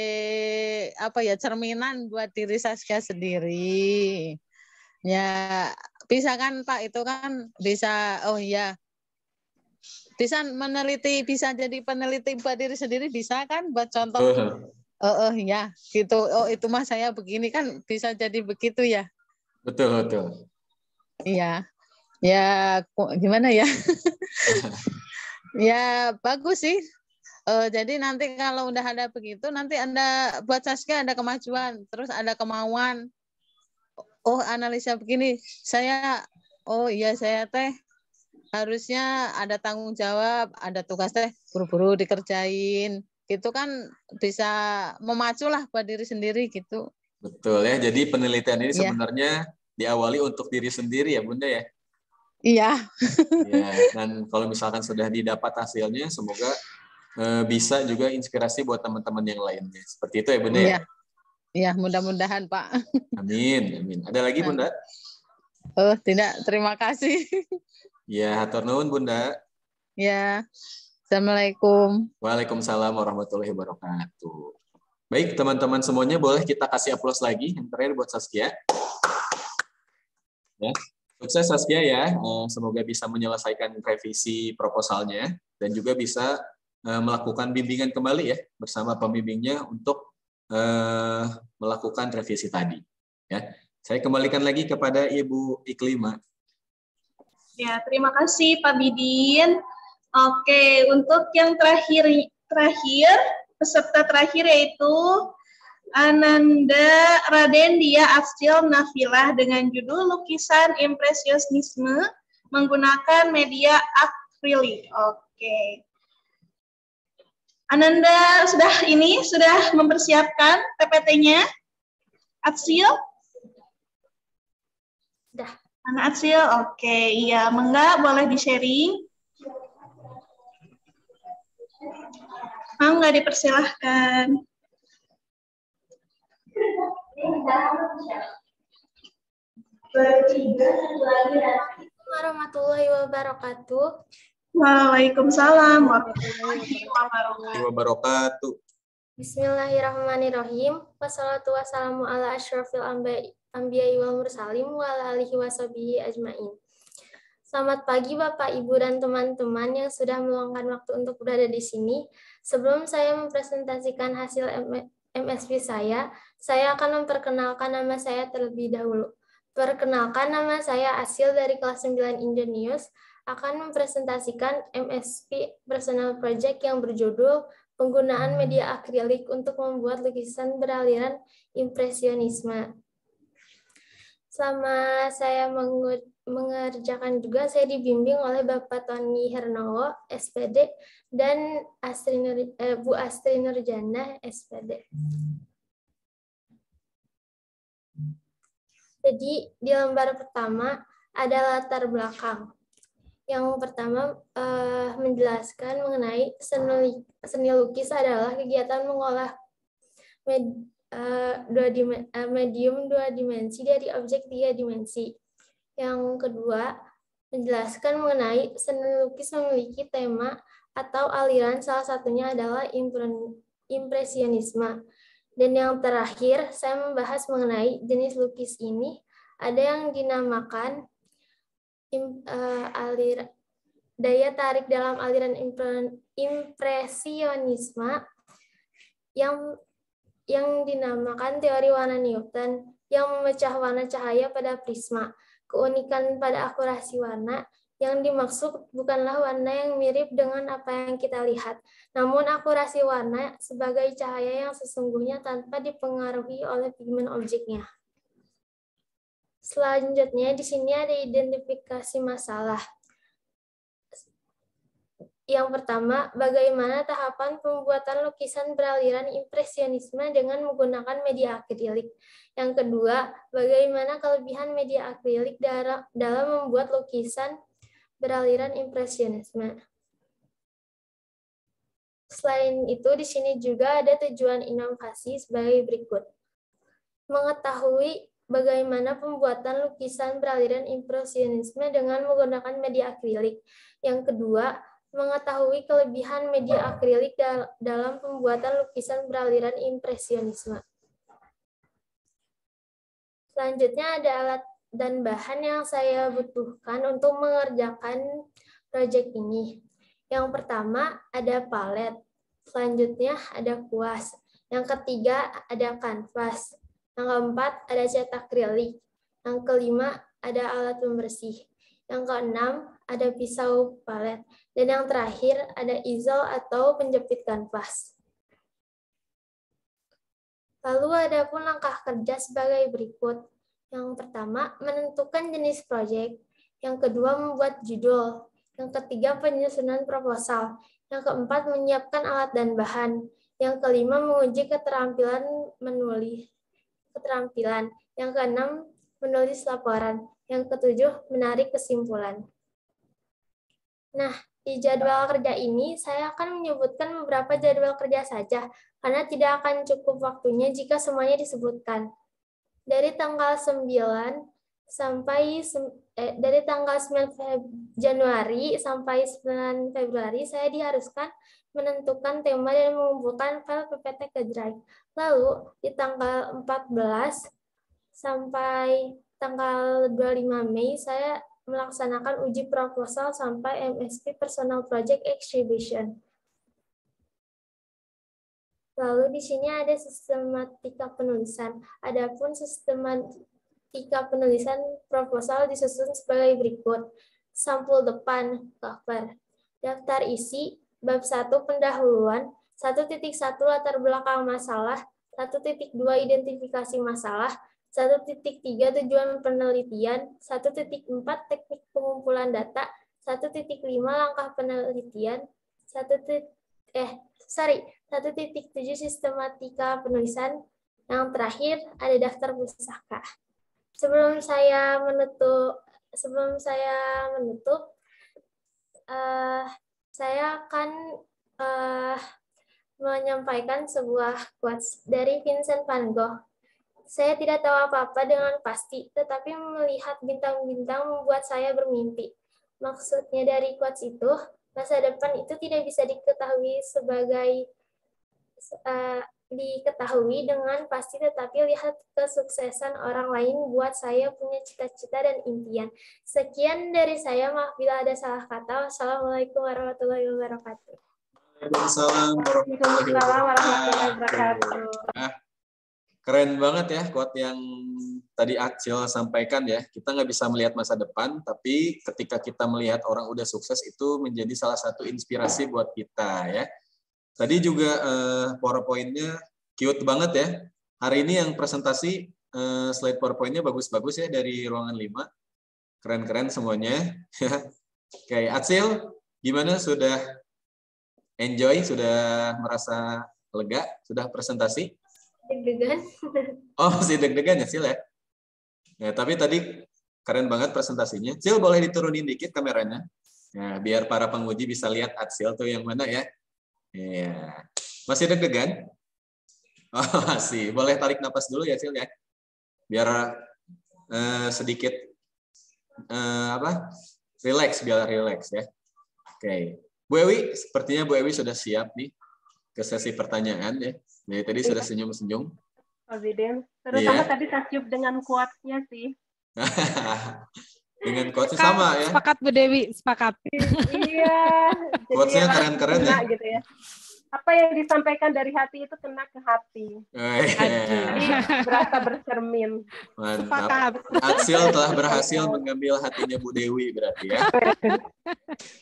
apa ya, cerminan buat diri Saskia sendiri. Ya bisa kan Pak, itu kan bisa, oh ya, bisa meneliti, bisa jadi peneliti buat diri sendiri, bisa kan buat contoh. Ya gitu. Oh itu mah saya begini kan, bisa jadi begitu ya. Betul. Iya. Ya gimana ya? Ya bagus sih. Jadi nanti kalau udah ada begitu, nanti Anda buat Saskia ada kemajuan, terus ada kemauan. Oh analisa begini, saya teh harusnya ada tanggung jawab, ada tugas teh buru-buru dikerjain. Itu kan bisa memacu lah buat diri sendiri gitu. Betul ya, jadi penelitian ini sebenarnya diawali untuk diri sendiri ya Bunda ya? Iya. Ya, dan kalau misalkan sudah didapat hasilnya, semoga bisa juga inspirasi buat teman-teman yang lainnya. Seperti itu ya Bunda ya? Iya, mudah-mudahan Pak. Amin. Ada lagi Bunda? Oh, tidak. Terima kasih. Ya, hatur nuhun Bunda. Ya. Assalamualaikum. Waalaikumsalam warahmatullahi wabarakatuh. Baik, teman-teman semuanya, boleh kita kasih aplaus lagi. Yang terakhir buat Saskia. Ya. Sukses Saskia ya. Semoga bisa menyelesaikan revisi proposalnya dan juga bisa melakukan bimbingan kembali ya bersama pembimbingnya untuk melakukan revisi tadi. Ya, saya kembalikan lagi kepada Ibu Iklima. Ya, terima kasih Pak Bidin. Oke, untuk yang terakhir peserta terakhir yaitu Ananda Raden Dia Arstil Nafilah dengan judul lukisan impresionisme menggunakan media akrilik. Oke. Ananda sudah mempersiapkan PPT-nya? Atsil? Sudah. Anak Atsil, oke. Iya, Mangga boleh di-sharing? Mangga dipersilahkan. Warahmatullahi wabarakatuh. Waalaikumsalam warahmatullahi wabarakatuh. Bismillahirrahmanirrahim. Wassalatu wassalamu ala asyrafil anbiya'i wal mursalin wa ala alihi washabihi ajmain. Selamat pagi Bapak, Ibu, dan teman-teman yang sudah meluangkan waktu untuk berada di sini. Sebelum saya mempresentasikan hasil MSP saya akan memperkenalkan nama saya terlebih dahulu. Perkenalkan, nama saya Asil dari kelas 9 Indonius. akan mempresentasikan MSP Personal Project yang berjudul Penggunaan Media Akrilik untuk Membuat Lukisan Beraliran Impresionisme. Selama saya mengerjakan juga, saya dibimbing oleh Bapak Tony Hernowo, SPD, dan Bu Astri Nurjana, SPD. Jadi di lembar pertama ada latar belakang. Yang pertama menjelaskan mengenai seni lukis adalah kegiatan mengolah medium dua dimensi dari objek tiga dimensi. Yang kedua menjelaskan mengenai seni lukis memiliki tema atau aliran, salah satunya adalah impresionisme. Dan yang terakhir saya membahas mengenai jenis lukis ini. Ada yang dinamakan daya tarik dalam aliran impresionisme, yang dinamakan teori warna Newton, yang memecah warna cahaya pada prisma. Keunikan pada akurasi warna yang dimaksud bukanlah warna yang mirip dengan apa yang kita lihat, namun akurasi warna sebagai cahaya yang sesungguhnya tanpa dipengaruhi oleh pigmen objeknya. Selanjutnya di sini ada identifikasi masalah. Yang pertama, bagaimana tahapan pembuatan lukisan beraliran impresionisme dengan menggunakan media akrilik. Yang kedua, bagaimana kelebihan media akrilik dalam membuat lukisan beraliran impresionisme. Selain itu, di sini juga ada tujuan inovasi sebagai berikut. Mengetahui bagaimana pembuatan lukisan beraliran impresionisme dengan menggunakan media akrilik. Yang kedua, mengetahui kelebihan media akrilik dalam pembuatan lukisan beraliran impresionisme. Selanjutnya ada alat dan bahan yang saya butuhkan untuk mengerjakan proyek ini. Yang pertama ada palet, selanjutnya ada kuas, yang ketiga ada kanvas, yang keempat ada cat akrilik, yang kelima ada alat pembersih, yang keenam ada pisau palet, dan yang terakhir ada easel atau penjepit kanvas. Lalu ada pun langkah kerja sebagai berikut. Yang pertama, menentukan jenis proyek. Yang kedua, membuat judul. Yang ketiga, penyusunan proposal. Yang keempat, menyiapkan alat dan bahan. Yang kelima, menguji keterampilan menulis. Yang keenam, menulis laporan. Yang ketujuh, menarik kesimpulan. Nah, di jadwal kerja ini, saya akan menyebutkan beberapa jadwal kerja saja, karena tidak akan cukup waktunya jika semuanya disebutkan. Dari tanggal 9 Januari sampai 9 Februari, saya diharuskan menentukan tema dan mengumpulkan file PPT ke Drive. Lalu, di tanggal 14 sampai tanggal 25 Mei, saya melaksanakan uji proposal sampai MSP Personal Project Exhibition. Lalu di sini ada sistematika penulisan. Adapun sistematika penulisan proposal disusun sebagai berikut. Sampul depan, cover. Daftar isi, bab 1 pendahuluan, 1.1 latar belakang masalah, 1.2 identifikasi masalah, 1.3 tujuan penelitian, 1.4 teknik pengumpulan data, 1.5 langkah penelitian, 1.7 sistematika penulisan. Yang terakhir ada daftar pustaka. Sebelum saya menutup, saya akan menyampaikan sebuah quotes dari Vincent van Gogh. Saya tidak tahu apa-apa dengan pasti, tetapi melihat bintang-bintang membuat saya bermimpi. Maksudnya dari quotes itu, masa depan itu tidak bisa diketahui dengan pasti, tetapi lihat kesuksesan orang lain buat saya punya cita-cita dan impian. Sekian dari saya, maaf bila ada salah kata. Wassalamualaikum warahmatullahi wabarakatuh. Waalaikumsalam warahmatullahi wabarakatuh. Keren banget ya quote yang tadi Acil sampaikan ya. Kita nggak bisa melihat masa depan, tapi ketika kita melihat orang udah sukses itu menjadi salah satu inspirasi buat kita ya. Tadi juga PowerPoint-nya cute banget ya. Hari ini yang presentasi slide PowerPoint-nya bagus-bagus ya dari ruangan 5. Keren-keren semuanya. Oke, Acil, gimana? Sudah enjoy? Sudah merasa lega? Sudah presentasi? Deg-degan. Oh, masih deg-degan ya, Sil ya? Ya, tapi tadi keren banget presentasinya. Sil, boleh diturunin dikit kameranya? Ya, biar para penguji bisa lihat Acil tuh yang mana ya. Ya. Masih deg-degan? Oh, masih. Boleh tarik napas dulu ya, Sil ya? Biar sedikit relax, biar relax ya. Oke. Bu Ewi, sepertinya Bu Ewi sudah siap nih ke sesi pertanyaan ya. Jadi tadi sudah senyum-senyum. Pak Bidin, terutama tadi takjub dengan quotes-nya sih. Dengan quotes sama ya. Sepakat Bu Dewi, sepakat. Iya. Quotes-nya keren-keren ya. Gitu ya. Apa yang disampaikan dari hati itu kena ke hati. Jadi berasa bercermin. Mantap. Acil telah berhasil mengambil hatinya Bu Dewi berarti ya.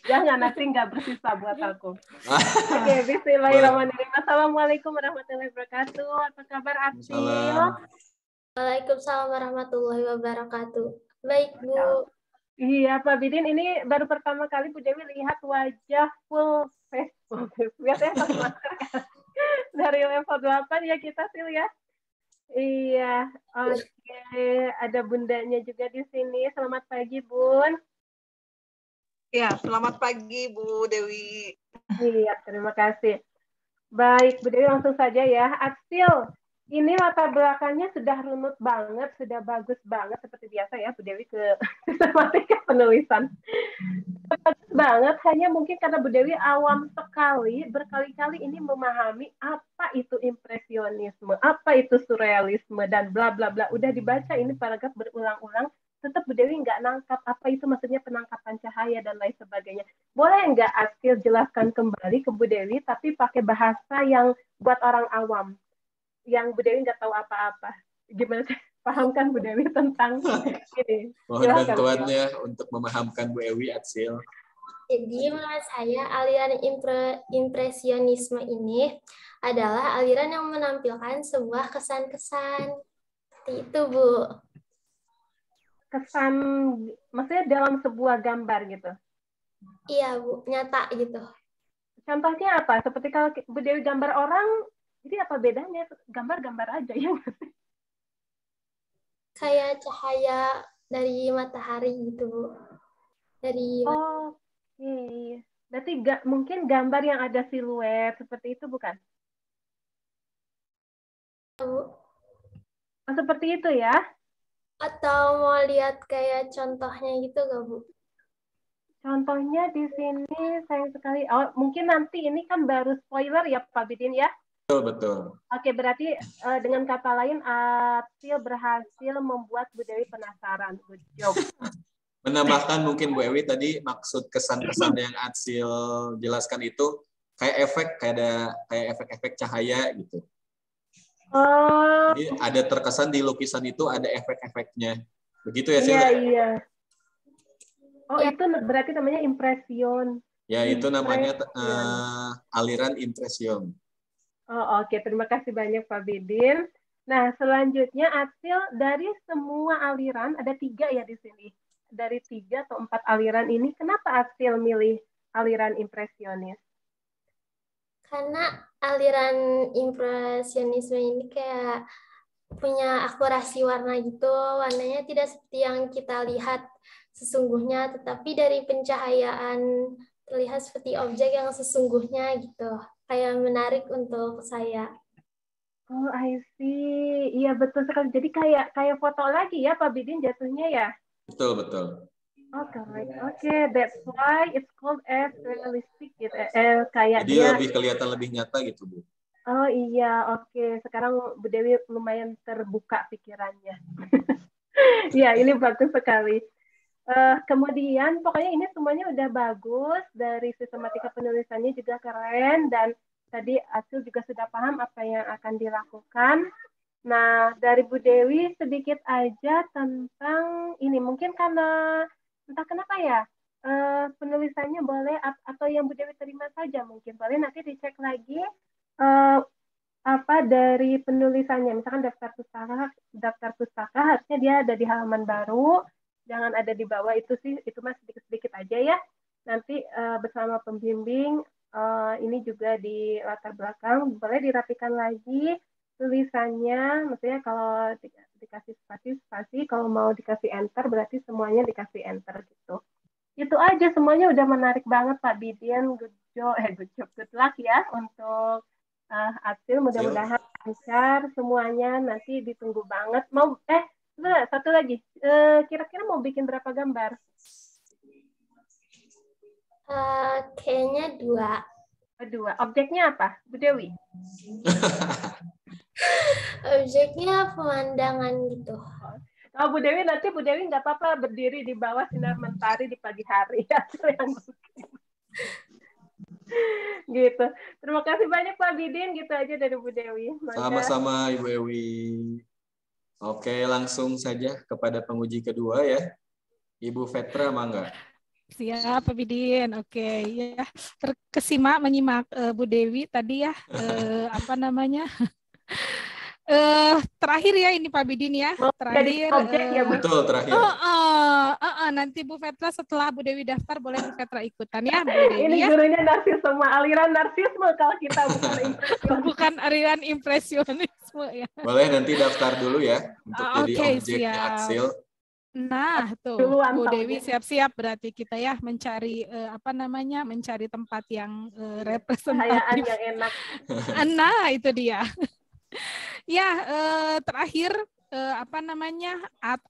Jangan, nanti nggak bersisa buat aku. Oke, bismillahirrahmanirrahim. Assalamualaikum warahmatullahi wabarakatuh. Apa kabar Acil? Waalaikumsalam warahmatullahi wabarakatuh. Baik, Bu. Iya, Pak Bidin, ini baru pertama kali Bu Dewi lihat wajah full face. Biasanya pas masker kan. Dari level 8 ya kita sih ya. Iya, oke. Ada bundanya juga di sini. Selamat pagi, Bun. Ya, selamat pagi Bu Dewi. Iya, terima kasih. Baik, Bu Dewi langsung saja ya. Acil, ini latar belakangnya sudah runut banget, sudah bagus banget seperti biasa ya Bu Dewi ke sistematika penulisan. Bagus banget, hanya mungkin karena Bu Dewi awam sekali, berkali-kali ini memahami apa itu impresionisme, apa itu surrealisme, dan bla bla bla. Udah dibaca ini paragraf berulang-ulang, tetap Bu Dewi nggak nangkap apa itu maksudnya penangkapan cahaya dan lain sebagainya. Boleh nggak Acil jelaskan kembali ke Bu Dewi, tapi pakai bahasa yang buat orang awam, yang Bu Dewi nggak tahu apa-apa. Gimana sih? Pahamkan Bu Dewi tentang ini. Mohon bantuannya untuk memahamkan Bu Ewi, Acil. Jadi menurut saya aliran impresionisme ini adalah aliran yang menampilkan sebuah kesan-kesan. Seperti itu, Bu. Kesan, maksudnya dalam sebuah gambar gitu? Iya, Bu. Nyata gitu. Contohnya apa? Seperti kalau Bu Dewi gambar orang, jadi apa bedanya? Gambar-gambar aja ya? Kayak cahaya dari matahari gitu, Bu. Dari Oke. Berarti mungkin gambar yang ada siluet seperti itu bukan? Bu. Oh, seperti itu ya? Atau mau lihat kayak contohnya gitu gak, Bu? Contohnya di sini sayang sekali. Oh, mungkin nanti ini kan baru spoiler ya Pak Bidin ya? Betul. Oke, berarti dengan kata lain Acil berhasil membuat Bu Dewi penasaran. Good job. Menambahkan mungkin Bu Ewi tadi maksud kesan-kesan yang Acil jelaskan itu kayak efek-efek cahaya gitu. Jadi ada terkesan di lukisan itu ada efek-efeknya. Begitu ya, Sil? Iya. Oh, itu berarti namanya impresion. Ya, itu namanya aliran impresion. Oh, oke. Terima kasih banyak Pak Bidin. Nah, selanjutnya Acil dari semua aliran, ada 3 ya di sini. Dari 3 atau 4 aliran ini, kenapa Acil milih aliran impresionis? Karena aliran impresionisme ini kayak punya akurasi warna gitu. Warnanya tidak seperti yang kita lihat sesungguhnya, tetapi dari pencahayaan terlihat seperti objek yang sesungguhnya gitu. Kayak menarik untuk saya. Oh, I see. Iya, betul sekali. Jadi kayak foto lagi ya Pak Bidin jatuhnya ya? Betul. Oh, correct. Oke, that's why it's called as realistic gitu. Kayak jadi lebih kelihatan lebih nyata gitu, Bu. Oh iya, oke. Sekarang Bu Dewi lumayan terbuka pikirannya. Ya, ini bagus sekali. Kemudian pokoknya ini semuanya udah bagus, dari sistematika penulisannya juga keren, dan tadi Acil juga sudah paham apa yang akan dilakukan. Nah, dari Bu Dewi sedikit aja tentang ini. Mungkin karena entah kenapa ya, penulisannya boleh atau yang Bu Dewi terima saja mungkin. Boleh nanti dicek lagi apa dari penulisannya. Misalkan daftar pustaka harusnya dia ada di halaman baru, jangan ada di bawah itu sih, itu mas sedikit-sedikit aja ya. Nanti bersama pembimbing ini juga di latar belakang boleh dirapikan lagi tulisannya, maksudnya kalau dikasih spasi, kalau mau dikasih enter berarti semuanya dikasih enter gitu. Itu aja, semuanya udah menarik banget Pak Bidin. Good luck ya untuk Adsil, mudah-mudahan lancar semuanya, nanti ditunggu banget. Mau satu lagi, kira-kira mau bikin berapa gambar? Kayaknya 2. 2. Objeknya apa, Bu Dewi? Objeknya pemandangan gitu. Oh, Bu Dewi, nanti Bu Dewi nggak apa-apa berdiri di bawah sinar mentari di pagi hari. Gitu. Terima kasih banyak Pak Bidin, gitu aja dari Bu Dewi. Sama-sama Ibu Ewi. Oke, langsung saja kepada penguji kedua ya. Ibu Vetra, mangga. Siap, Pak Bidin. Oke, ya. Terkesima menyimak Bu Dewi tadi ya. Apa namanya? Terakhir ya ini Pak Bidin ya. Terakhir. Ya, betul, terakhir. Nanti Bu Vetra setelah Bu Dewi daftar boleh Bu Vetra ikutan ya, Bu Dewi. Ini ya. gurunya narsis, semua aliran narsisme kalau kita bukan impresionis. Bukan aliran impresionisme ya. Boleh nanti daftar dulu ya untuk jadi objeknya Adsil. Nah, tuh Bu Dewi siap-siap berarti kita ya mencari mencari tempat yang representatif yang enak. Nah, itu dia. Ya, terakhir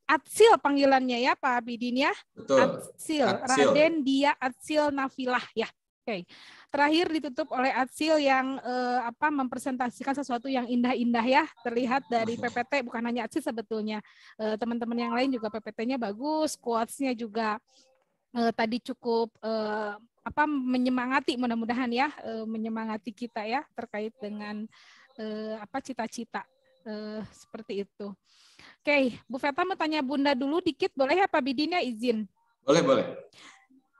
Adsil panggilannya ya Pak Bidin ya. Betul. Adsil. Raden Dia Adsil Nafilah ya. Oke. Terakhir ditutup oleh Adsil yang mempresentasikan sesuatu yang indah-indah ya. Terlihat dari PPT, bukan hanya Adsil sebetulnya. Teman-teman yang lain juga PPT-nya bagus, quotes-nya juga tadi cukup menyemangati, mudah-mudahan ya, menyemangati kita ya terkait dengan cita-cita seperti itu. Oke, Bu Vetra mau tanya Bunda dulu dikit, boleh ya Pak Bidin ya, izin? Boleh.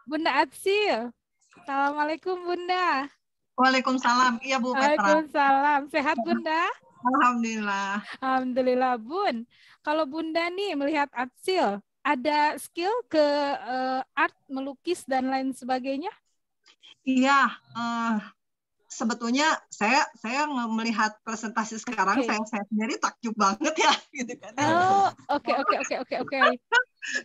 Bunda Adsil. Assalamualaikum Bunda. Waalaikumsalam. Iya Bu Vetra. Waalaikumsalam. Sehat Bunda? Alhamdulillah. Alhamdulillah Bun. Kalau Bunda nih melihat Adsil, ada skill ke art, melukis dan lain sebagainya? Iya. Sebetulnya saya melihat presentasi sekarang, saya sendiri takjub banget ya, gitu kan. Oh, oke.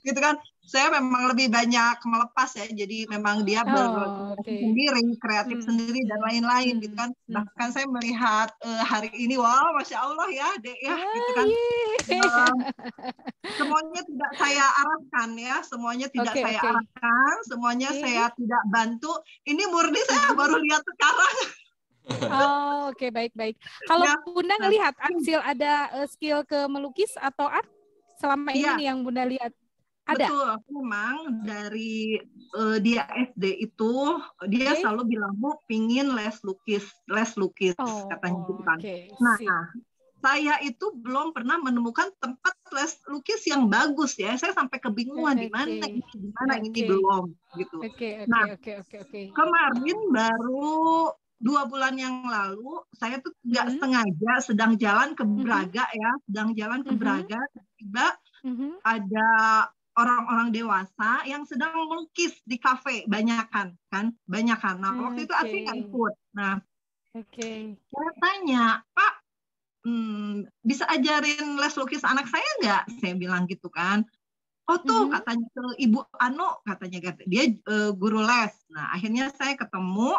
Gitu kan, saya memang lebih banyak melepas ya, jadi memang dia sendiri, kreatif sendiri dan lain-lain gitu kan. Bahkan saya melihat hari ini, wow, masya Allah ya, Dek ya, gitu kan. Semuanya tidak saya arahkan ya, semuanya tidak saya arahkan, semuanya saya tidak bantu. Ini murni saya baru lihat sekarang. Oh, oke, baik. Kalau Bunda ngelihat Adsil ada skill ke melukis atau art selama ini yang Bunda lihat? Ada? Betul, memang dari dia SD itu dia selalu bilang, Bu, pingin les lukis katanya gitu kan. Nah, saya itu belum pernah menemukan tempat les lukis yang bagus ya. Saya sampai kebingungan di mana ini belum gitu. Nah, kemarin baru 2 bulan yang lalu saya tuh nggak sengaja sedang jalan ke Braga ya, tiba-tiba ada orang-orang dewasa yang sedang melukis di kafe, banyakan. Nah, waktu itu asli nggak ikut. Nah, saya tanya, Pak, bisa ajarin les lukis anak saya nggak? Saya bilang gitu kan. Oh tuh, katanya ke Ibu Ano, katanya dia guru les. Nah, akhirnya saya ketemu.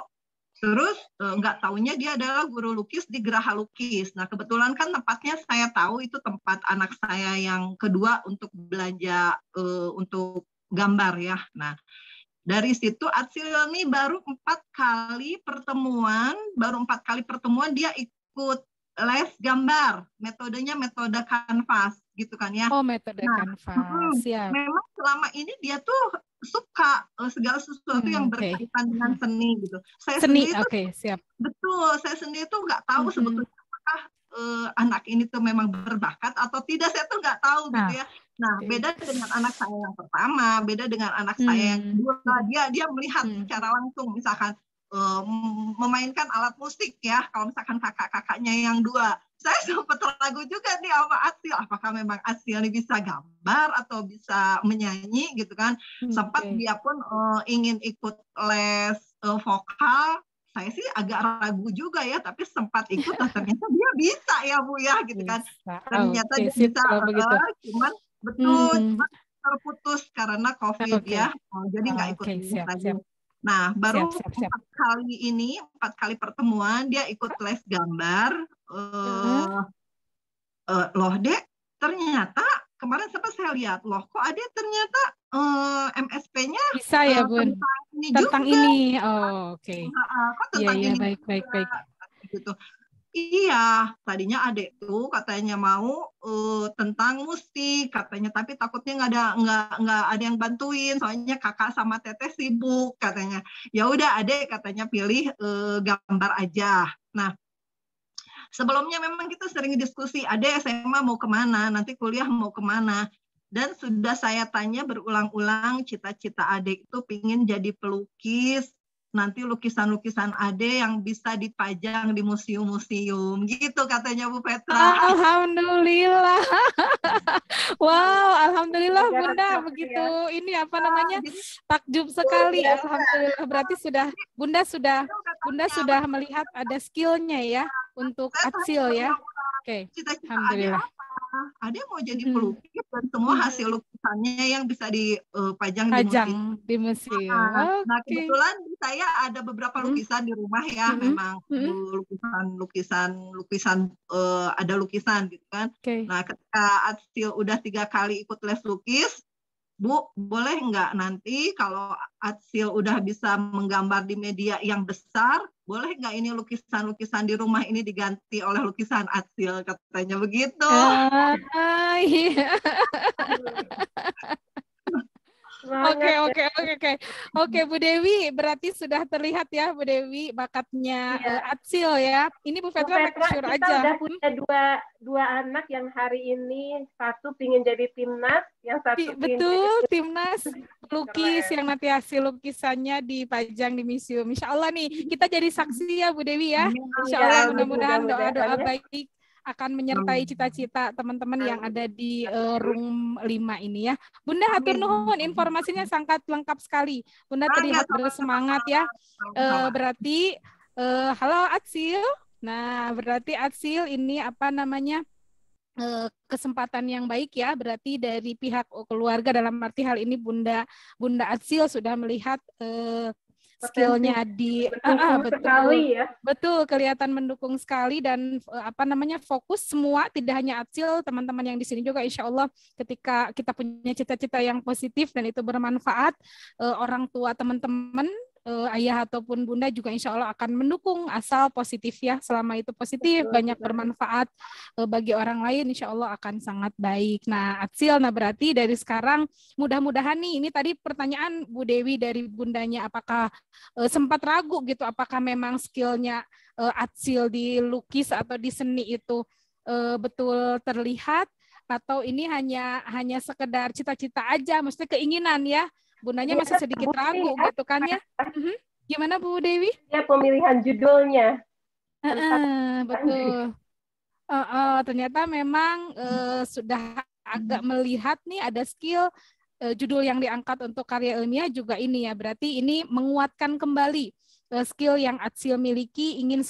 Terus nggak taunya dia adalah guru lukis di Geraha Lukis. Nah, kebetulan kan tempatnya saya tahu itu tempat anak saya yang kedua untuk belanja untuk gambar ya. Nah, dari situ Adsil ini baru 4 kali pertemuan dia ikut les gambar. Metodenya metode kanvas gitu kan ya. Oh, metode kanvas. Ya. Memang selama ini dia tuh suka segala sesuatu yang berkaitan dengan seni gitu. Saya sendiri siap. Betul, saya sendiri tuh nggak tahu sebetulnya apakah anak ini tuh memang berbakat atau tidak, saya tuh nggak tahu gitu ya. Nah, beda dengan anak saya yang pertama, beda dengan anak saya yang kedua. Dia melihat secara langsung, misalkan memainkan alat musik ya. Kalau misalkan kakak-kakaknya yang dua, saya sempat ragu juga nih sama Asil, apakah memang Asil ini bisa gambar atau bisa menyanyi gitu kan. Sempat dia pun ingin ikut les vokal. Saya sih agak ragu juga ya, tapi sempat ikut, ternyata dia bisa ya Bu ya gitu kan. Ternyata dia bisa, cuman betul terputus karena COVID ya. Jadi nggak ikut lagi. Nah, baru 4 kali pertemuan dia ikut les gambar. Loh Dek, ternyata kemarin sempat saya lihat, loh kok ada ternyata MSP-nya bisa ya Bun tentang ini. Oh, oke. Kok tentang ini? Baik. Gitu. Iya, tadinya adek tuh katanya mau tentang musik katanya, tapi takutnya nggak ada yang bantuin, soalnya kakak sama teteh sibuk katanya. Ya udah adek katanya pilih gambar aja. Nah, sebelumnya memang kita sering diskusi, adek SMA mau kemana, nanti kuliah mau kemana. Dan sudah saya tanya berulang-ulang, cita-cita adek itu pingin jadi pelukis. Nanti lukisan-lukisan Ade yang bisa dipajang di museum-museum gitu katanya Bu Petra. Alhamdulillah. Wow, alhamdulillah Bunda begitu ini apa namanya? Takjub sekali. Alhamdulillah, berarti Bunda sudah melihat ada skillnya ya untuk Atsil ya. Oke. Alhamdulillah. Ade mau jadi pelukis dan semua hasil lukisannya yang bisa dipajang di museum. Nah, kebetulan saya ada beberapa lukisan di rumah ya, memang lukisan ada lukisan gitu kan. Nah, ketika Atsil udah 3 kali ikut les lukis, Bu, boleh nggak nanti kalau Atsil udah bisa menggambar di media yang besar, boleh nggak ini lukisan-lukisan di rumah ini diganti oleh lukisan Atsil, katanya begitu. Oke, Bu Dewi, berarti sudah terlihat ya Bu Dewi bakatnya Atsil ya. Ini Bu Petra make sure kita aja. Udah punya dua anak yang hari ini satu pingin jadi timnas, yang satu betul timnas lukis yang nanti hasil lukisannya dipajang di museum. Insya Allah nih kita jadi saksi ya Bu Dewi ya. Insya Allah mudah-mudahan doa-doa baik akan menyertai cita-cita teman-teman yang ada di room 5 ini ya. Bunda hatur nuhun, informasinya sangat lengkap sekali. Bunda terlihat bersemangat ya. Berarti halo Atsil. Nah, berarti Atsil ini apa namanya? Kesempatan yang baik ya, berarti dari pihak keluarga dalam arti hal ini Bunda Atsil sudah melihat skillnya betul kelihatan mendukung sekali dan apa namanya fokus semua, tidak hanya Atsil, teman-teman yang di sini juga insya Allah ketika kita punya cita-cita yang positif dan itu bermanfaat, orang tua teman-teman ayah ataupun bunda juga insya Allah akan mendukung asal positif ya, selama itu positif banyak bermanfaat bagi orang lain insya Allah akan sangat baik. Nah Atsil, nah berarti dari sekarang mudah-mudahan nih, ini tadi pertanyaan Bu Dewi dari bundanya, apakah sempat ragu gitu apakah memang skillnya Atsil di lukis atau di seni itu betul terlihat atau ini hanya sekedar cita-cita aja, maksudnya keinginan ya. Bundanya masih sedikit ragu gitu kan ya. Gimana Bu Dewi? Ya pemilihan judulnya. Betul. Ternyata memang sudah agak melihat nih ada skill judul yang diangkat untuk karya ilmiah juga ini ya. Berarti ini menguatkan kembali skill yang Atsil miliki, ingin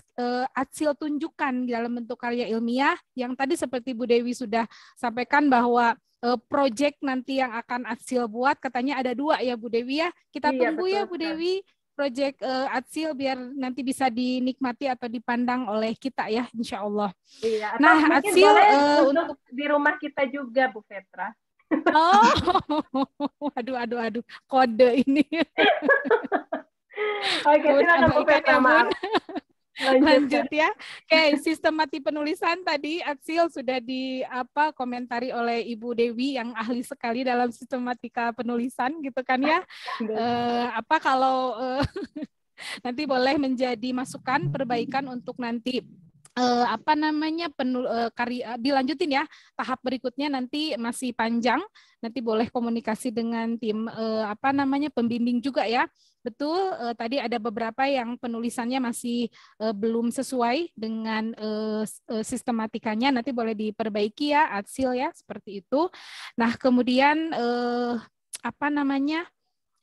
Atsil tunjukkan dalam bentuk karya ilmiah yang tadi seperti Bu Dewi sudah sampaikan bahwa project nanti yang akan Atsil buat katanya ada 2 ya Bu Dewi ya. Kita tunggu ya Bu Dewi project Atsil biar nanti bisa dinikmati atau dipandang oleh kita ya insya Allah. Iya, nah Atsil untuk di rumah kita juga Bu Petra. Aduh kode ini. Oke, silakan Bu Petra, maaf. Lanjut ya. Oke, sistematik penulisan tadi Atsil sudah komentari oleh Ibu Dewi yang ahli sekali dalam sistematika penulisan gitu kan ya. Kalau nanti boleh menjadi masukan perbaikan untuk nanti dilanjutin ya, tahap berikutnya nanti masih panjang, nanti boleh komunikasi dengan tim pembimbing juga ya. Betul, tadi ada beberapa yang penulisannya masih belum sesuai dengan sistematikanya, nanti boleh diperbaiki ya, Adsil ya, seperti itu. Nah, kemudian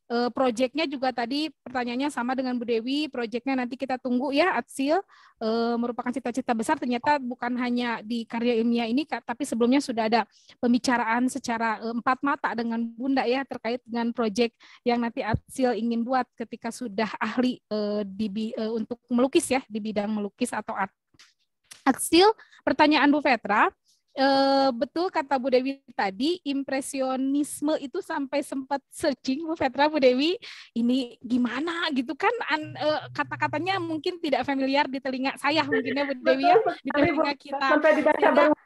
proyeknya juga tadi pertanyaannya sama dengan Bu Dewi, proyeknya nanti kita tunggu ya, Adsil, merupakan cita-cita besar, ternyata bukan hanya di karya ilmiah ini, tapi sebelumnya sudah ada pembicaraan secara empat mata dengan Bunda ya, terkait dengan proyek yang nanti Adsil ingin buat ketika sudah ahli untuk melukis ya, di bidang melukis atau art. Adsil, pertanyaan Bu Petra, betul kata Bu Dewi tadi, impresionisme itu sampai sempat searching Bu Petra, Bu Dewi, ini gimana gitu kan, kata-katanya mungkin tidak familiar di telinga saya mungkin ya Bu Dewi ya, di telinga kita. Sampai dibaca baru.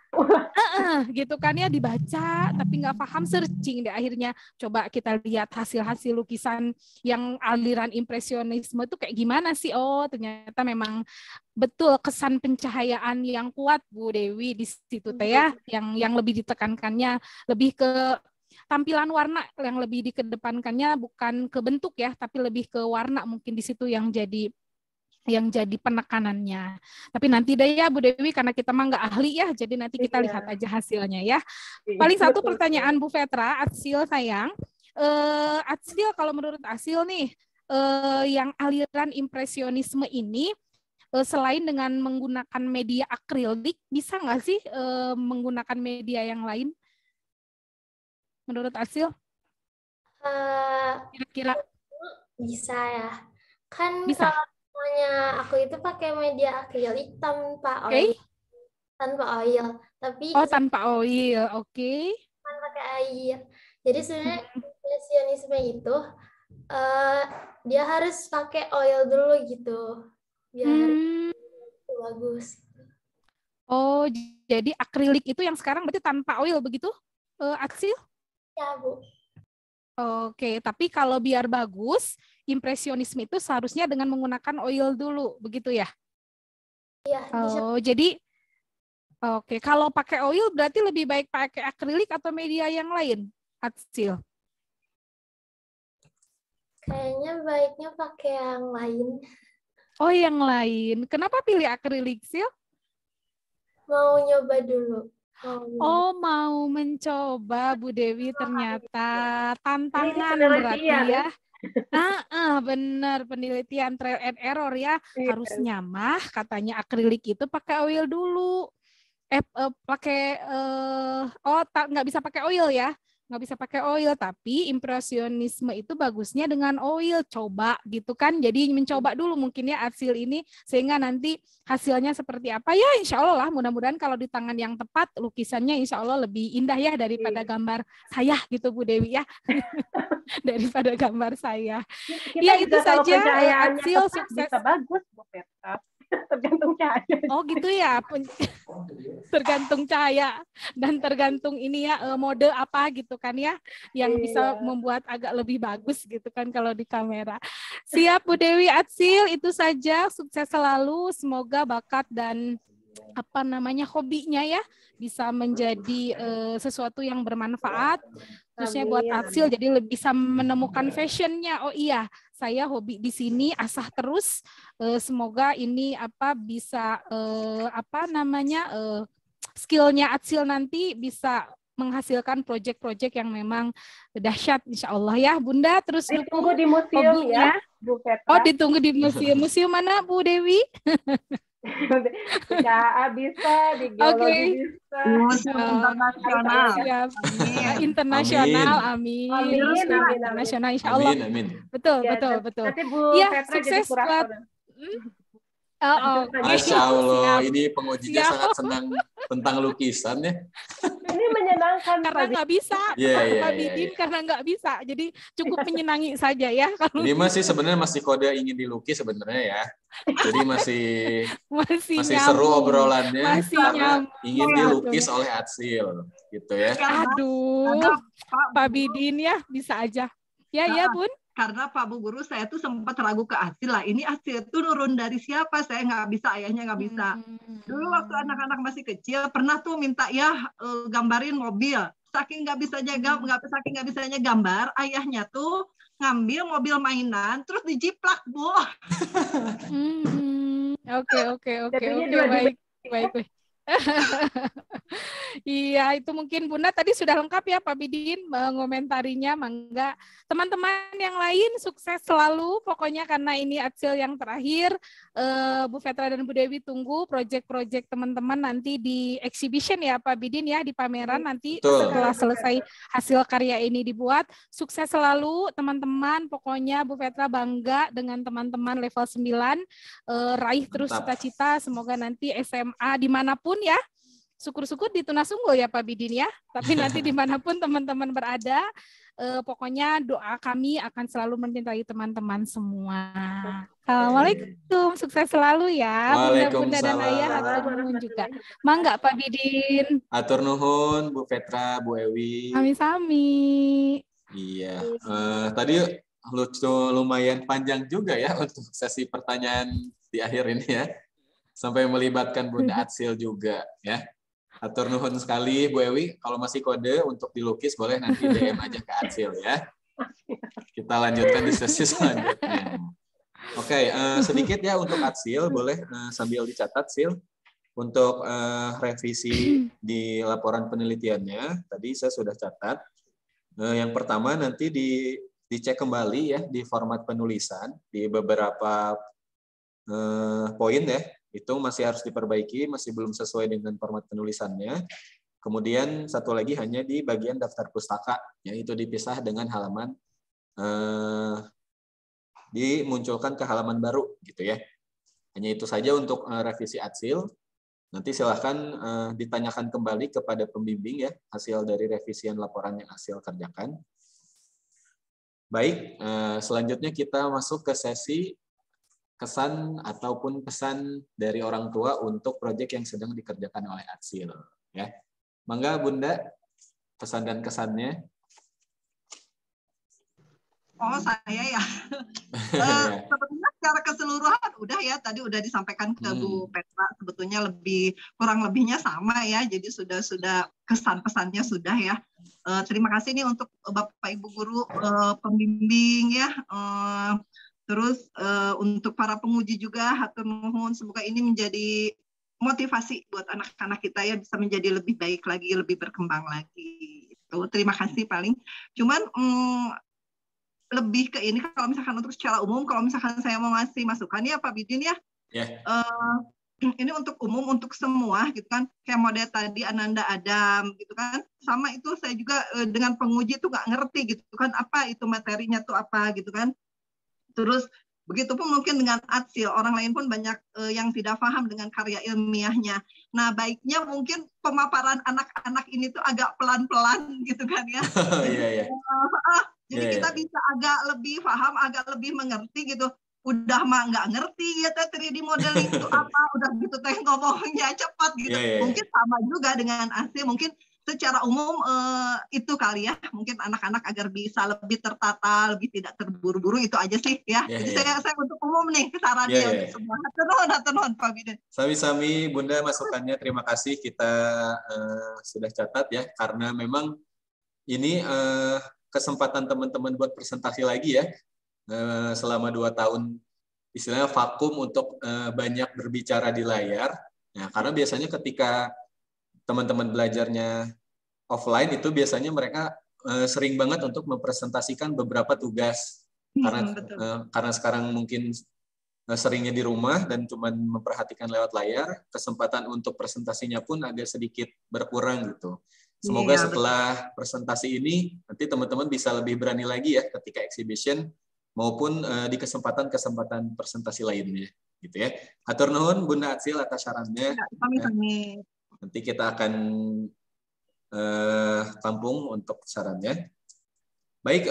Gitu kan ya, dibaca tapi nggak paham, searching deh akhirnya. Coba kita lihat hasil-hasil lukisan yang aliran impresionisme itu kayak gimana sih. Oh ternyata memang betul kesan pencahayaan yang kuat Bu Dewi di situ teh ya, yang lebih ditekankannya lebih ke tampilan warna, yang lebih dikedepankannya bukan ke bentuk ya, tapi lebih ke warna mungkin di situ yang jadi penekanannya. Tapi nanti deh ya Bu Dewi, karena kita mah nggak ahli ya, jadi nanti kita lihat aja hasilnya ya. Paling satu pertanyaan Bu Petra, Adsil sayang. Adsil, kalau menurut Adsil nih, yang aliran impresionisme ini, selain dengan menggunakan media akrilik, bisa nggak sih menggunakan media yang lain? Menurut Adsil? Kira-kira? Bisa ya. Kan bisa. Kalau aku itu pakai media akrilik tanpa oil. Tanpa oil. Tapi tanpa oil, oke. Pakai air. Jadi sebenarnya impresionisme itu dia harus pakai oil dulu gitu. Biar bagus. Oh, jadi akrilik itu yang sekarang berarti tanpa oil begitu, Adsil? Ya, Bu. Oke, tapi kalau biar bagus, impresionisme itu seharusnya dengan menggunakan oil dulu, begitu ya? Iya. Oh, jadi, oke, kalau pakai oil berarti lebih baik pakai akrilik atau media yang lain, Adsil? Kayaknya baiknya pakai yang lain. Oh, yang lain. Kenapa pilih akrilik, Sil? Mau nyoba dulu. Mau mencoba Bu Dewi, ternyata tantangan berarti ya. Benar, penelitian trial and error ya. Harusnya mah katanya akrilik itu pakai oil dulu. Nggak bisa pakai oil ya. Nggak bisa pakai oil, tapi impresionisme itu bagusnya dengan oil, coba gitu kan. Jadi mencoba dulu mungkin ya Adsil ini, sehingga nanti hasilnya seperti apa ya, insya Allah lah, mudah-mudahan kalau di tangan yang tepat lukisannya insya Allah lebih indah ya daripada gambar saya gitu Bu Dewi ya. Daripada gambar saya. Ya itu saja, Adsil sukses. Bisa bagus Bu Petra. Tergantung cahaya. Oh gitu ya, tergantung cahaya dan tergantung ini ya, mode apa gitu kan ya, yang bisa membuat agak lebih bagus gitu kan kalau di kamera. Siap Bu Dewi, Adsil, itu saja, sukses selalu, semoga bakat dan hobinya ya bisa menjadi sesuatu yang bermanfaat, khususnya buat Adsil, jadi lebih bisa menemukan fashionnya. Oh iya, saya hobi di sini, asah terus, semoga ini bisa skillnya Adsil nanti bisa menghasilkan proyek-proyek yang memang dahsyat insya Allah ya Bunda. Terus ditunggu di museum ya Bu Petra. Oh, ditunggu di museum mana Bu Dewi? Bisa, di geologi bisa. Internasional. Internasional, amin. Internasional, insya Allah. Amin. Betul. Nanti Bu Petra jadi kurator. Masya Allah, ini pengujinya sangat senang tentang lukisan ya. Ini menyenangkan karena nggak bisa, Pak Bidin karena nggak bisa, jadi cukup menyenangi saja ya. Ini masih sebenarnya masih kode ingin dilukis sebenarnya ya. Jadi masih seru obrolannya karena ingin dilukis oleh Adsil, gitu ya. Aduh, Pak Bidin ya bisa aja. Ya Bun. karena Pak Bu Guru saya tuh sempat ragu ke Acil lah. Ini Acil tuh nurun dari siapa? Saya nggak bisa, ayahnya nggak bisa. Dulu waktu anak-anak masih kecil pernah tuh minta ya gambarin mobil. Saking nggak bisanya gambar, ayahnya tuh ngambil mobil mainan terus dijiplak, Bu. Oke, baik. Iya, itu mungkin Bunda tadi sudah lengkap ya Pak Bidin mengomentarinya. Mangga teman-teman yang lain sukses selalu pokoknya, karena ini Acil yang terakhir. Bu Fetra dan Bu Dewi tunggu proyek-proyek teman-teman nanti di exhibition ya Pak Bidin ya, di pameran nanti. Betul. Setelah selesai hasil karya ini dibuat. Sukses selalu teman-teman, pokoknya Bu Fetra bangga dengan teman-teman level 9. Raih terus cita-cita, semoga nanti SMA dimanapun ya, syukur-syukur di Tunasunggul ya Pak Bidin ya, tapi nanti dimanapun teman-teman berada, pokoknya doa kami akan selalu mencintai teman-teman semua. Assalamualaikum, sukses selalu ya Bunda-Bunda dan Ayah, atur nuhun juga. Mangga Pak Bidin. Atur nuhun Bu Fetra, Bu Ewi. Sami-sami. Iya, tadi lumayan panjang juga ya untuk sesi pertanyaan di akhir ini ya, sampai melibatkan Bunda Acil juga ya. Atur nuhun sekali Bu Ewi, kalau masih kode untuk dilukis boleh nanti DM aja ke Acil ya. Kita lanjutkan di sesi selanjutnya. Oke, sedikit ya untuk Acil, boleh sambil dicatat Sil untuk revisi di laporan penelitiannya. Tadi saya sudah catat. Yang pertama nanti dicek kembali ya di format penulisan di beberapa poin ya. Itu masih harus diperbaiki, masih belum sesuai dengan format penulisannya. Kemudian satu lagi hanya di bagian daftar pustaka, yaitu dipisah dengan halaman, dimunculkan ke halaman baru, gitu ya. Hanya itu saja untuk revisi Acil. Nanti silahkan ditanyakan kembali kepada pembimbing ya, hasil dari revisian laporan yang Acil kerjakan. Baik, selanjutnya kita masuk ke sesi kesan ataupun pesan dari orang tua untuk proyek yang sedang dikerjakan oleh Acil. Ya, mangga Bunda, pesan dan kesannya. Oh saya ya. Sebetulnya secara keseluruhan udah ya, tadi udah disampaikan ke Bu Petra. Sebetulnya kurang lebihnya sama ya. Jadi sudah kesan pesannya sudah ya. Terima kasih nih untuk Bapak Ibu guru pembimbing ya. Terus untuk para penguji juga, hatur nuhun, semoga ini menjadi motivasi buat anak-anak kita ya, bisa menjadi lebih baik lagi, lebih berkembang lagi. Itu terima kasih paling. Cuman lebih ke ini kalau misalkan untuk secara umum, kalau misalkan saya mau ngasih masukan ya Pak Bidin ya. Yeah. Ini untuk umum, untuk semua gitu kan. Kayak model tadi Ananda Adam gitu kan. Sama itu saya juga dengan penguji itu nggak ngerti gitu kan, apa itu materinya tuh apa gitu kan. Terus begitu pun mungkin dengan Acil, orang lain pun banyak yang tidak paham dengan karya ilmiahnya. Nah, baiknya mungkin pemaparan anak-anak ini tuh agak pelan-pelan gitu kan ya. Jadi kita bisa agak lebih paham, agak lebih mengerti gitu. Udah mah nggak ngerti ya 3D modeling itu apa, udah gitu teh ngomongnya cepat gitu. Mungkin sama juga dengan Acil, mungkin secara umum itu kali ya, mungkin anak-anak agar bisa lebih tertata, lebih tidak terburu-buru, itu aja sih ya. Jadi saya untuk umum nih sarannya untuk semua. Hatur nuhun Pak Bidin. Sami-sami Bunda masukannya, terima kasih, kita sudah catat ya, karena memang ini kesempatan teman-teman buat presentasi lagi ya, selama 2 tahun istilahnya vakum untuk banyak berbicara di layar. Nah, karena biasanya ketika teman-teman belajarnya offline itu biasanya mereka sering banget untuk mempresentasikan beberapa tugas karena sekarang mungkin seringnya di rumah dan cuma memperhatikan lewat layar, kesempatan untuk presentasinya pun agak sedikit berkurang gitu. Semoga setelah presentasi ini nanti teman-teman bisa lebih berani lagi ya ketika exhibition maupun di kesempatan-kesempatan presentasi lainnya gitu ya. Hatur nuhun Bunda Acil atas sarannya. Nanti kita akan tampung untuk sarannya. Baik,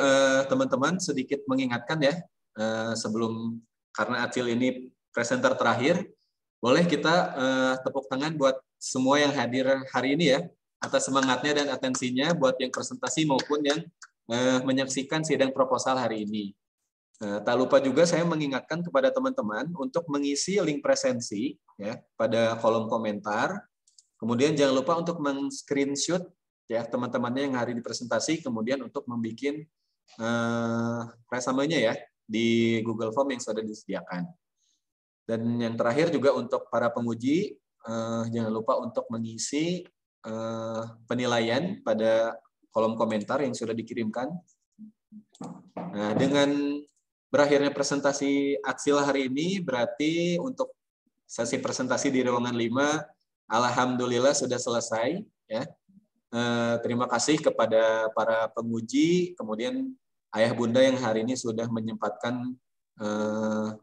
teman-teman, sedikit mengingatkan ya, sebelum, karena Acil ini presenter terakhir, boleh kita tepuk tangan buat semua yang hadir hari ini ya, atas semangatnya dan atensinya buat yang presentasi maupun yang menyaksikan sidang proposal hari ini. Nah, tak lupa juga saya mengingatkan kepada teman-teman untuk mengisi link presensi ya pada kolom komentar. Kemudian jangan lupa untuk men-screenshot ya teman-temannya yang hari di presentasi, kemudian untuk membuat resamenya ya di Google Form yang sudah disediakan. Dan yang terakhir juga untuk para penguji, jangan lupa untuk mengisi penilaian pada kolom komentar yang sudah dikirimkan. Nah, dengan berakhirnya presentasi Aksil hari ini, berarti untuk sesi presentasi di ruangan 5, alhamdulillah sudah selesai. Ya. Terima kasih kepada para penguji, kemudian ayah bunda yang hari ini sudah menyempatkan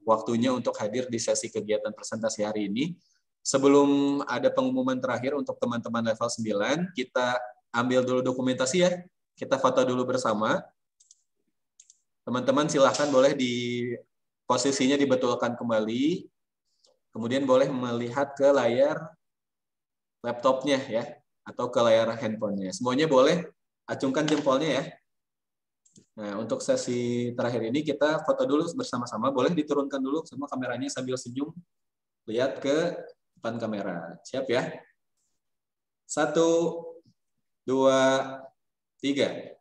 waktunya untuk hadir di sesi kegiatan presentasi hari ini. Sebelum ada pengumuman terakhir untuk teman-teman level 9, kita ambil dulu dokumentasi ya. Kita foto dulu bersama. Teman-teman silahkan boleh di posisinya dibetulkan kembali. Kemudian boleh melihat ke layar laptopnya ya, atau ke layar handphonenya. Semuanya boleh acungkan jempolnya ya. Nah, untuk sesi terakhir ini kita foto dulu bersama-sama. Boleh diturunkan dulu semua kameranya sambil senyum. Lihat ke depan kamera. Siap ya? 1, 2, 3.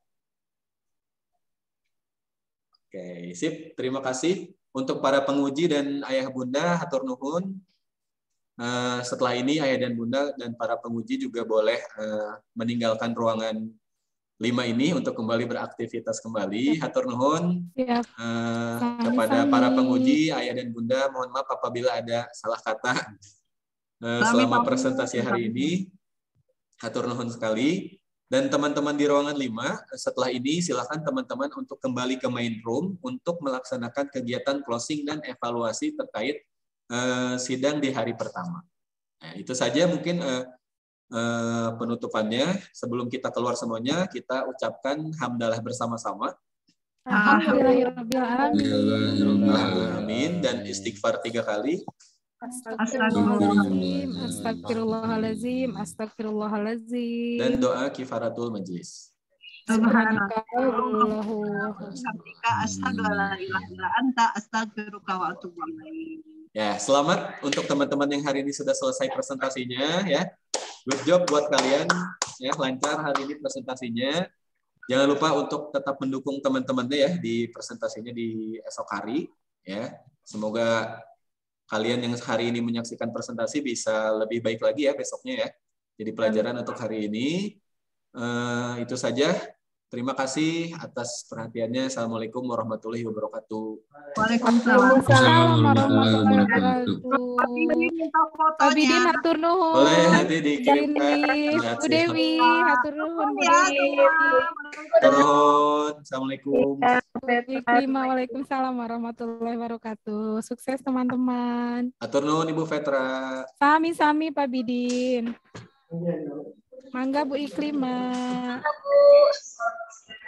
Oke, sip. Terima kasih untuk para penguji dan ayah bunda, hatur nuhun. Setelah ini ayah dan bunda dan para penguji juga boleh meninggalkan ruangan 5 ini untuk kembali beraktivitas kembali. Hatur nuhun kepada para penguji, ayah dan bunda. Mohon maaf apabila ada salah kata selama presentasi hari ini. Hatur nuhun sekali. Dan teman-teman di ruangan 5, setelah ini silakan teman-teman untuk kembali ke main room untuk melaksanakan kegiatan closing dan evaluasi terkait sidang di hari pertama. Nah, itu saja mungkin penutupannya. Sebelum kita keluar semuanya, kita ucapkan hamdalah bersama-sama. Amin. Dan istighfar 3 kali. Astagfirullahaladzim, astagfirullahaladzim, astagfirullahaladzim. Dan doa kifaratul majlis. Ya, selamat untuk teman-teman yang hari ini sudah selesai presentasinya ya. Good job buat kalian ya, lancar hari ini presentasinya. Jangan lupa untuk tetap mendukung teman-temannya ya di presentasinya di esok hari ya. Semoga kalian yang hari ini menyaksikan presentasi bisa lebih baik lagi ya besoknya ya. Jadi pelajaran untuk hari ini itu saja. Terima kasih atas perhatiannya. Assalamualaikum warahmatullahi wabarakatuh. Waalaikumsalam warahmatullahi wabarakatuh. Pak Bidin hatur nuhun. Boleh nanti dikirimkan. Bu Dewi hatur nuhun. Bu Dewi. Hatur nuhun. Assalamualaikum. Waalaikumsalam warahmatullahi wabarakatuh. Sukses teman-teman. Hatur nuhun Ibu Vetra. Sami-sami Pak Bidin. Mangga Bu Iklimah.